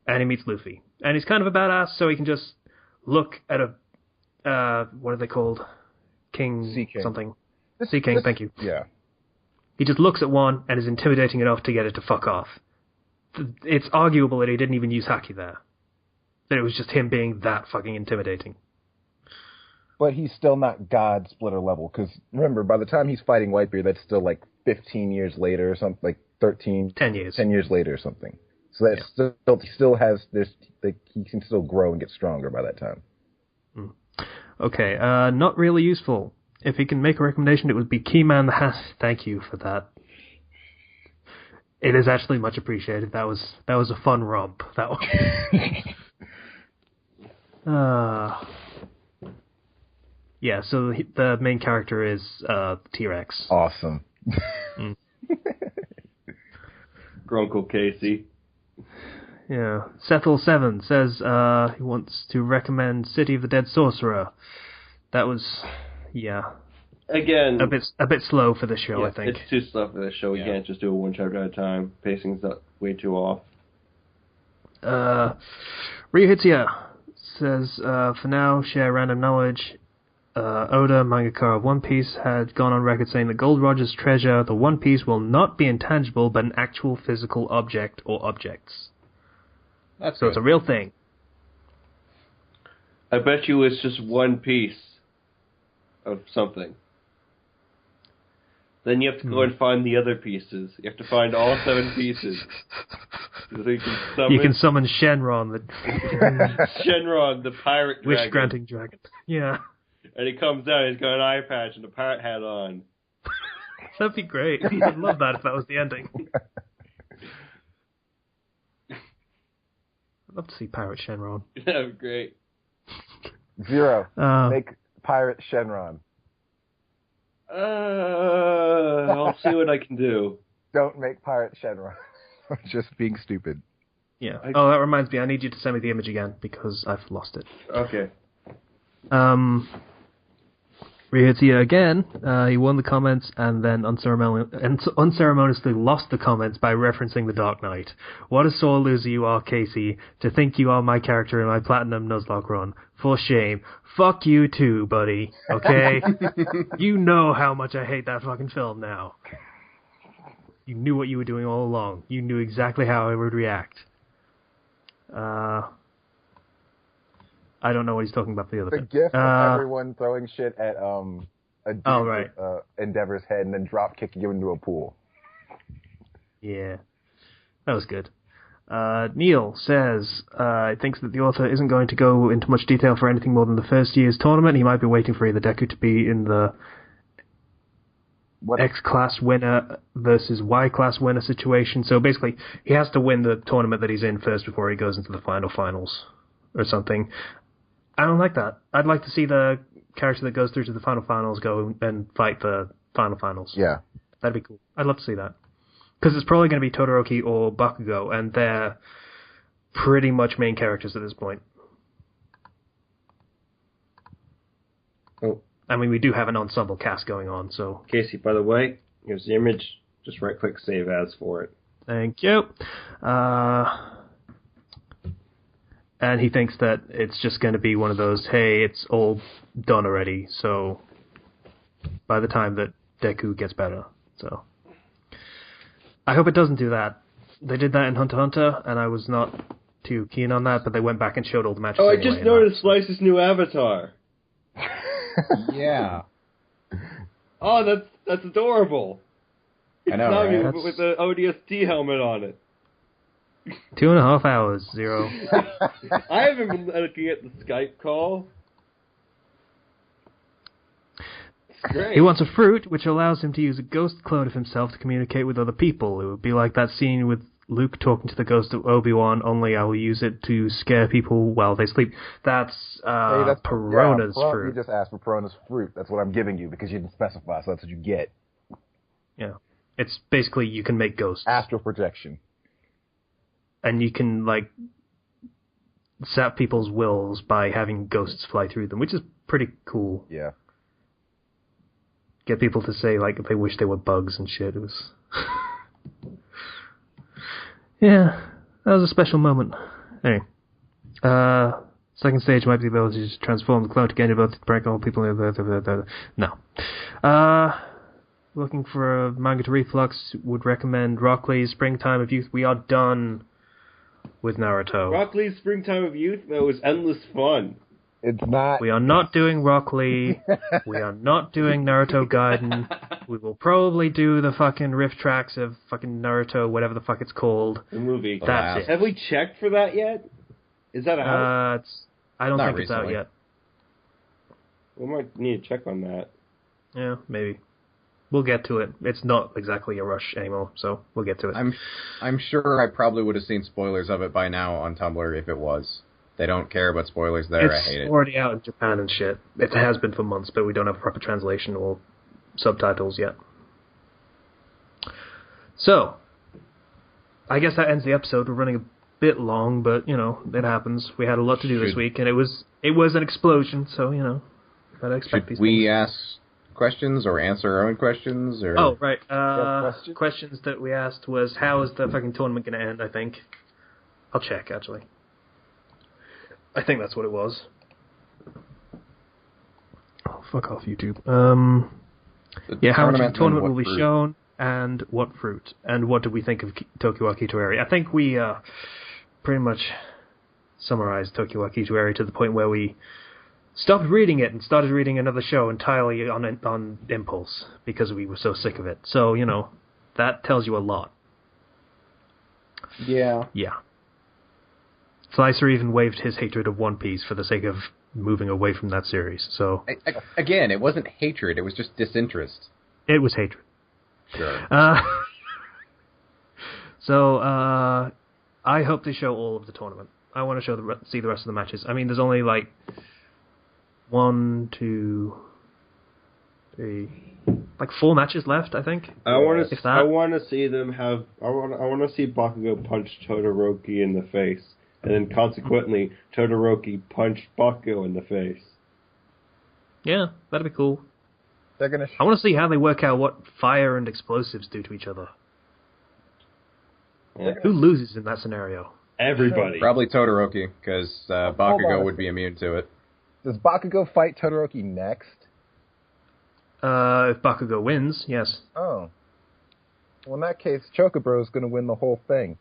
And he meets Luffy. And he's kind of a badass, so he can just look at what are they called? Sea King. Something. Sea King, thank you. Yeah. He just looks at one and is intimidating enough to get it to fuck off. It's arguable that he didn't even use Haki there. That it was just him being that fucking intimidating. But he's still not God Splitter level, because remember, by the time he's fighting Whitebeard, that's still like 15 years later or something, like 10 years later or something. So that still has this, like, he can still grow and get stronger by that time. Okay, not really useful. If he can make a recommendation, it would be Keyman the Hat. Thank you for that. It is actually much appreciated. That was a fun romp. That one. Yeah, so the main character is T-Rex. Awesome. Grunkle Casey. Yeah. Sethel7 says he wants to recommend City of the Dead Sorcerer. That was, again, a bit slow for the show, I think. It's too slow for the show. We can't just do it one chapter at a time. Pacing's way too off. Ryuhitsuya says, for now, share random knowledge. Oda, mangaka of One Piece, had gone on record saying that Gold Roger's treasure, the One Piece, will not be intangible, but an actual physical object or objects. That's so good. It's a real thing. I bet you it's just one piece of something. Then you have to go and find the other pieces. You have to find all 7 pieces. So you can summon Shenron, Shenron, the pirate dragon. Wish-granting dragon. Yeah. And he comes out, he's got an eye patch and a pirate hat on. That'd be great. I'd love that if that was the ending. I'd love to see Pirate Shenron. That would be great. Zero. Make Pirate Shenron. I'll see what I can do. Don't make Pirate Shenron. Just being stupid. Yeah. That reminds me. I need you to send me the image again because I've lost it. Okay. Ryuhitsuya again, he won the comments and then unceremoniously lost the comments by referencing The Dark Knight. What a sore loser you are, Casey, to think you are my character in my Platinum Nuzlocke run. For shame. Fuck you too, buddy. Okay? You know how much I hate that fucking film now. You knew what you were doing all along. You knew exactly how I would react. I don't know what he's talking about for the other thing. The gif of everyone throwing shit at a dude with Endeavor's head and then drop kicking him into a pool. Yeah. That was good. Neil says he thinks that the author isn't going to go into much detail for anything more than the first year's tournament. He might be waiting for either Deku to be in the X-class winner versus Y-class winner situation. So basically, he has to win the tournament that he's in first before he goes into the finals or something. I don't like that. I'd like to see the character that goes through to the finals go and fight the finals. Yeah. That'd be cool. I'd love to see that. Because it's probably going to be Todoroki or Bakugo, and they're pretty much main characters at this point. Oh. I mean, we do have an ensemble cast going on, so... Casey, by the way, here's the image. Just right-click Save As for it. Thank you. And he thinks that it's just going to be one of those, hey, it's all done already, so by the time that Deku gets better. So I hope it doesn't do that. They did that in Hunter x Hunter, and I was not too keen on that, but they went back and showed all the matches. Oh, I just noticed Slice's new avatar. Yeah. Oh, that's adorable. I know, right? With the ODST helmet on it. 2.5 hours, Zero. I haven't been looking at the Skype call. Great. He wants a fruit, which allows him to use a ghost clone of himself to communicate with other people. It would be like that scene with Luke talking to the ghost of Obi-Wan, only I will use it to scare people while they sleep. That's Perona's fruit. You just asked for Perona's fruit. That's what I'm giving you, because you didn't specify, so that's what you get. Yeah. It's basically, you can make ghosts. Astral projection. And you can, like, sap people's wills by having ghosts fly through them, which is pretty cool. Yeah. Get people to say, like, if they wish they were bugs and shit. It was... yeah, that was a special moment. Anyway. Second stage might be the ability to transform the clone to gain ability to break all people... No. Looking for a Manga Reflux, would recommend Rock Lee's Springtime of Youth. We are done with Naruto. Rock Lee's Springtime of Youth, that was endless fun. It's not. We are not doing Rock Lee. We are not doing Naruto Gaiden. We will probably do the fucking riff tracks of fucking Naruto, whatever the fuck it's called. The movie. That's it. Have we checked for that yet? Is that out? I don't think recently. it's out yet. We might need to check on that. Yeah, maybe. We'll get to it. It's not exactly a rush anymore, so we'll get to it. I'm sure I probably would have seen spoilers of it by now on Tumblr if it was. They don't care about spoilers there. I hate it. It's already out in Japan and shit. It has been for months, but we don't have proper translation or subtitles yet. So, I guess that ends the episode. We're running a bit long, but, it happens. We had a lot to do this week, and it was an explosion, so, gotta expect these things. We ask questions or answer our own questions? Or... Oh, right. Questions that we asked was, how is the fucking tournament going to end, I think. I'll check, actually. I think that's what it was. Oh, fuck off, YouTube. How much of the tournament will be shown, and what fruit? And what do we think of Tokiwa Kitoeri? I think we pretty much summarized Tokiwa Kitoeri to the point where we stopped reading it and started reading another show entirely on impulse because we were so sick of it. So, that tells you a lot. Yeah. Yeah. Slicer even waived his hatred of One Piece for the sake of moving away from that series. So again, it wasn't hatred; it was just disinterest. It was hatred. Sure. I hope they show all of the tournament. I want to see the rest of the matches. I mean, there's only 1, 2, 3, 4 matches left. I think. I want to see them have. I want to see Bakugo punch Todoroki in the face. And then, consequently, Todoroki punched Bakugo in the face. Yeah, that'd be cool. I want to see how they work out what fire and explosives do to each other. Yeah. Who loses in that scenario? Everybody. Probably Todoroki, because Bakugo would be immune to it. Does Bakugo fight Todoroki next? If Bakugo wins, yes. Oh. Well, in that case, Chocobro is going to win the whole thing.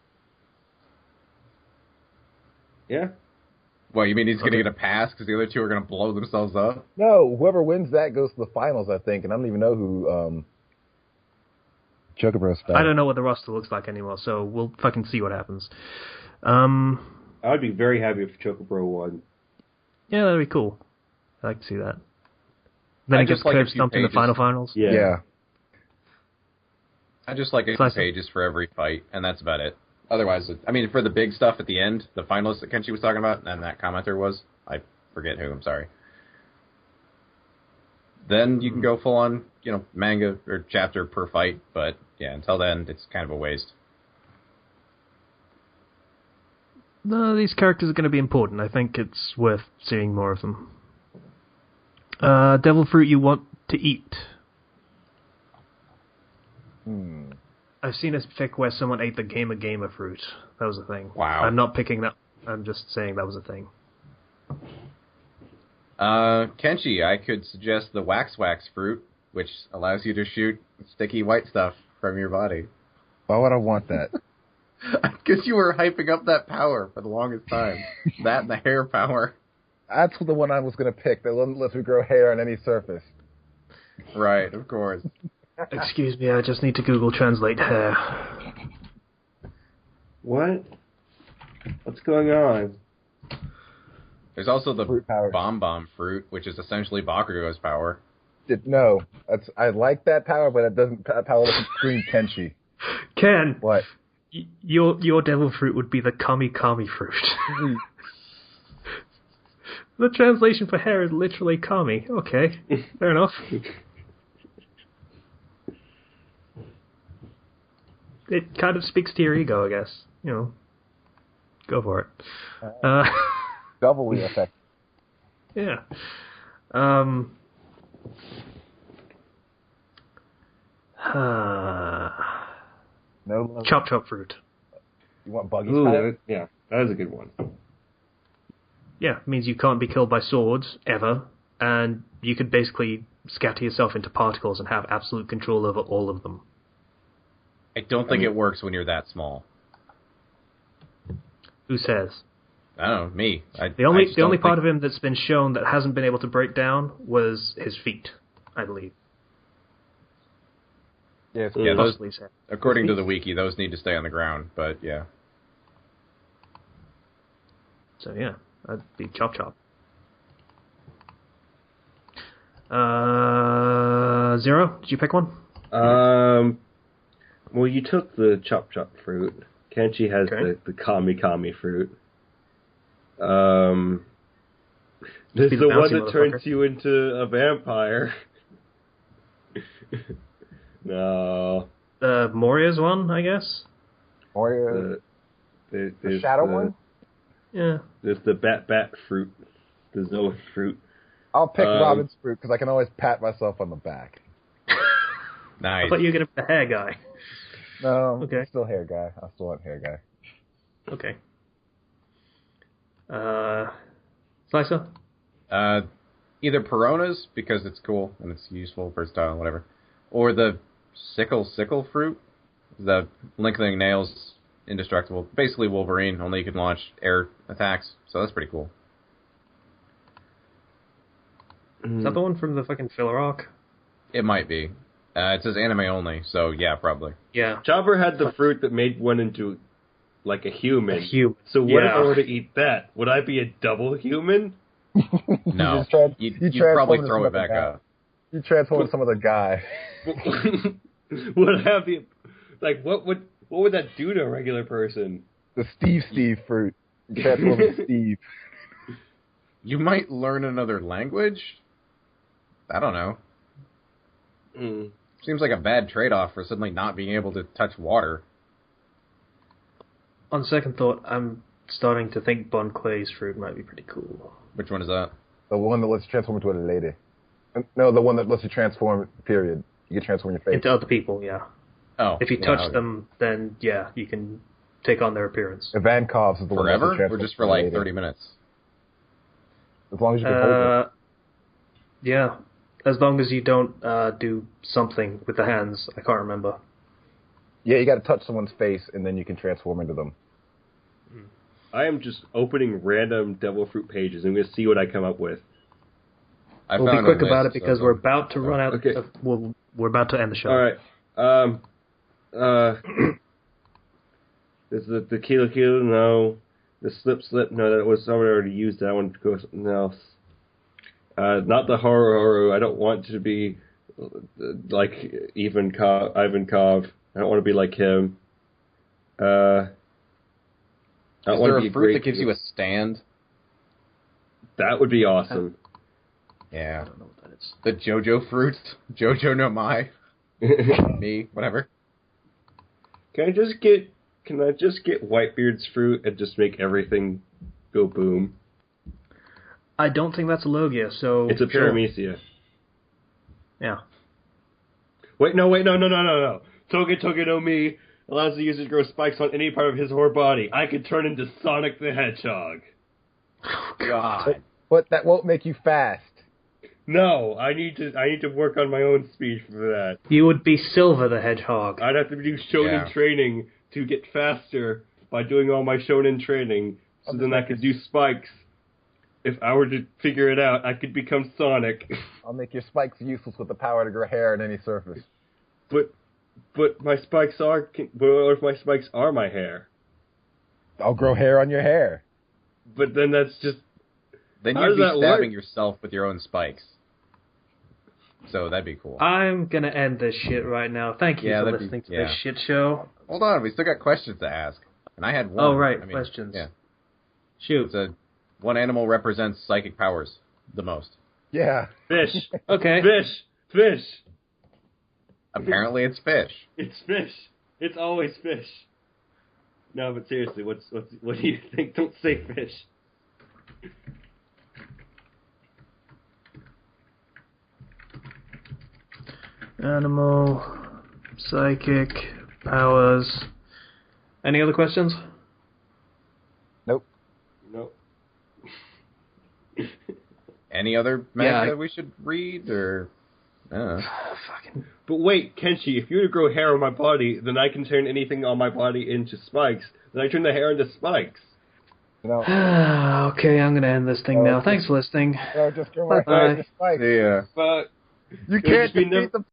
Yeah. Well, you mean he's going to get a pass because the other two are going to blow themselves up? No, whoever wins that goes to the finals, I think, and I don't even know who Chocobro's found. I don't know what the roster looks like anymore, so we'll fucking see what happens. I'd be very happy if Chocobro won. Yeah, that'd be cool. I'd like to see that. Then he gets curb stomped in the finals. Yeah. I just like a few pages for every fight, and that's about it. Otherwise, I mean, for the big stuff at the end, the finalists that Kenshi was talking about, and that commenter was, I forget who, I'm sorry. Then you can go full on, manga or chapter per fight, but yeah, until then, it's kind of a waste. No, these characters are going to be important. I think it's worth seeing more of them. Devil fruit you want to eat. I've seen a fic where someone ate the Gamer fruit. That was a thing. Wow. I'm not picking that. I'm just saying that was a thing. Kenshi, I could suggest the Wax fruit, which allows you to shoot sticky white stuff from your body. Why would I want that? Because you were hyping up that power for the longest time. That and the hair power. That's the one I was going to pick. That lets me grow hair on any surface. Right, of course. Excuse me, I just need to Google Translate hair. What? What's going on? There's also the Bomb fruit, which is essentially Bakugo's power. No, I like that power, but that power doesn't scream Kenshi. Ken! What? Your devil fruit would be the Kami fruit. The translation for hair is literally Kami. Okay, fair enough. It kind of speaks to your ego, I guess. Go for it. Doubly effective. Yeah. No. Chop fruit. You want Buggy's power? Yeah, that is a good one. Yeah, it means you can't be killed by swords, ever, and you could basically scatter yourself into particles and have absolute control over all of them. I don't think it works when you're that small. Who says? I don't know, me. The only part of him that's been shown that hasn't been able to break down was his feet, I believe. Yeah, those, according to the wiki, those need to stay on the ground, but yeah. So yeah, that'd be Chop Chop. Zero, did you pick one? Well, you took the Chop Chop fruit. Kenshi has the Kami Kami fruit. There's the one that turns you into a vampire. No. The Moria's one, I guess? Moria. The shadow one? Yeah. There's the Bat fruit. The Zoa fruit. I'll pick Robin's fruit because I can always pat myself on the back. Nice. I thought you were going to be the hair guy. No, okay. Still hair guy. I still want hair guy. Okay. Slicer? Either Peronas, because it's cool and it's useful, versatile, whatever. Or the sickle fruit. The lengthening nails, indestructible. Basically Wolverine, only you can launch air attacks, so that's pretty cool. Is that the one from the fucking filler arc? It might be. It says anime only, so yeah, probably. Yeah. Chopper had the fruit that made one into, like, a human. So what if I were to eat that? Would I be a double human? No. You'd probably throw it back up. You transform into some other guy. Would I have the... Like, what would that do to a regular person? The Steve fruit. You transform into Steve. You might learn another language? I don't know. Seems like a bad trade-off for suddenly not being able to touch water. On second thought, I'm starting to think Bon Clay's fruit might be pretty cool. Which one is that? The one that lets you transform into a lady. No, the one that lets you transform, period. You can transform your face. Into other people, yeah. Oh. If you touch them, then, yeah, you can take on their appearance. Ivankov's is the one that lets you transform or just for, like, 30 minutes? As long as you can hold it. Yeah. As long as you don't do something with the hands. I can't remember. Yeah, you got to touch someone's face, and then you can transform into them. I am just opening random devil fruit pages. I'm going to see what I come up with. We'll be quick about it because we're about to run out. Okay. We're about to end the show. All right. Is the Kilo? No. The Slip? No, that was somebody already used. That one to go something else. Not the Horu. I don't want to be like Ivankov. I don't want to be like him. Is there a fruit that gives you a stand? That would be awesome. Yeah. I don't know what that is. The JoJo fruit? JoJo no Mai? Me? Whatever. Can I just get Whitebeard's fruit and just make everything go boom? I don't think that's a Logia, so... It's a Paramecia. Yeah. Wait, no. Toge no Mi allows the user to grow spikes on any part of his or her body. I could turn into Sonic the Hedgehog. Oh, God. But that won't make you fast. No, I need to work on my own speed for that. You would be Silver the Hedgehog. I'd have to do shonen training to get faster by doing all my shonen training, so then I could do spikes. If I were to figure it out, I could become Sonic. I'll make your spikes useless with the power to grow hair on any surface. But my spikes are... What if my spikes are my hair? I'll grow hair on your hair. But then that's just... Then you'd be stabbing yourself with your own spikes. So that'd be cool. I'm going to end this shit right now. Thank you for listening to this shit show. Hold on, we still got questions to ask. And I had one. Oh, right, questions. Yeah. Shoot. One animal represents psychic powers the most. Yeah. Fish. Okay. Fish. Apparently it's fish. It's fish. It's always fish. No, but seriously, what do you think? Don't say fish. Animal, psychic, powers. Any other questions? Nope. Any other manga we should read, or... Fucking... But wait, Kenshi, if you were to grow hair on my body, then I can turn anything on my body into spikes. Then I turn the hair into spikes. Okay, I'm going to end this thing now. Thanks for listening. Just go right. Yeah. But you can't defeat the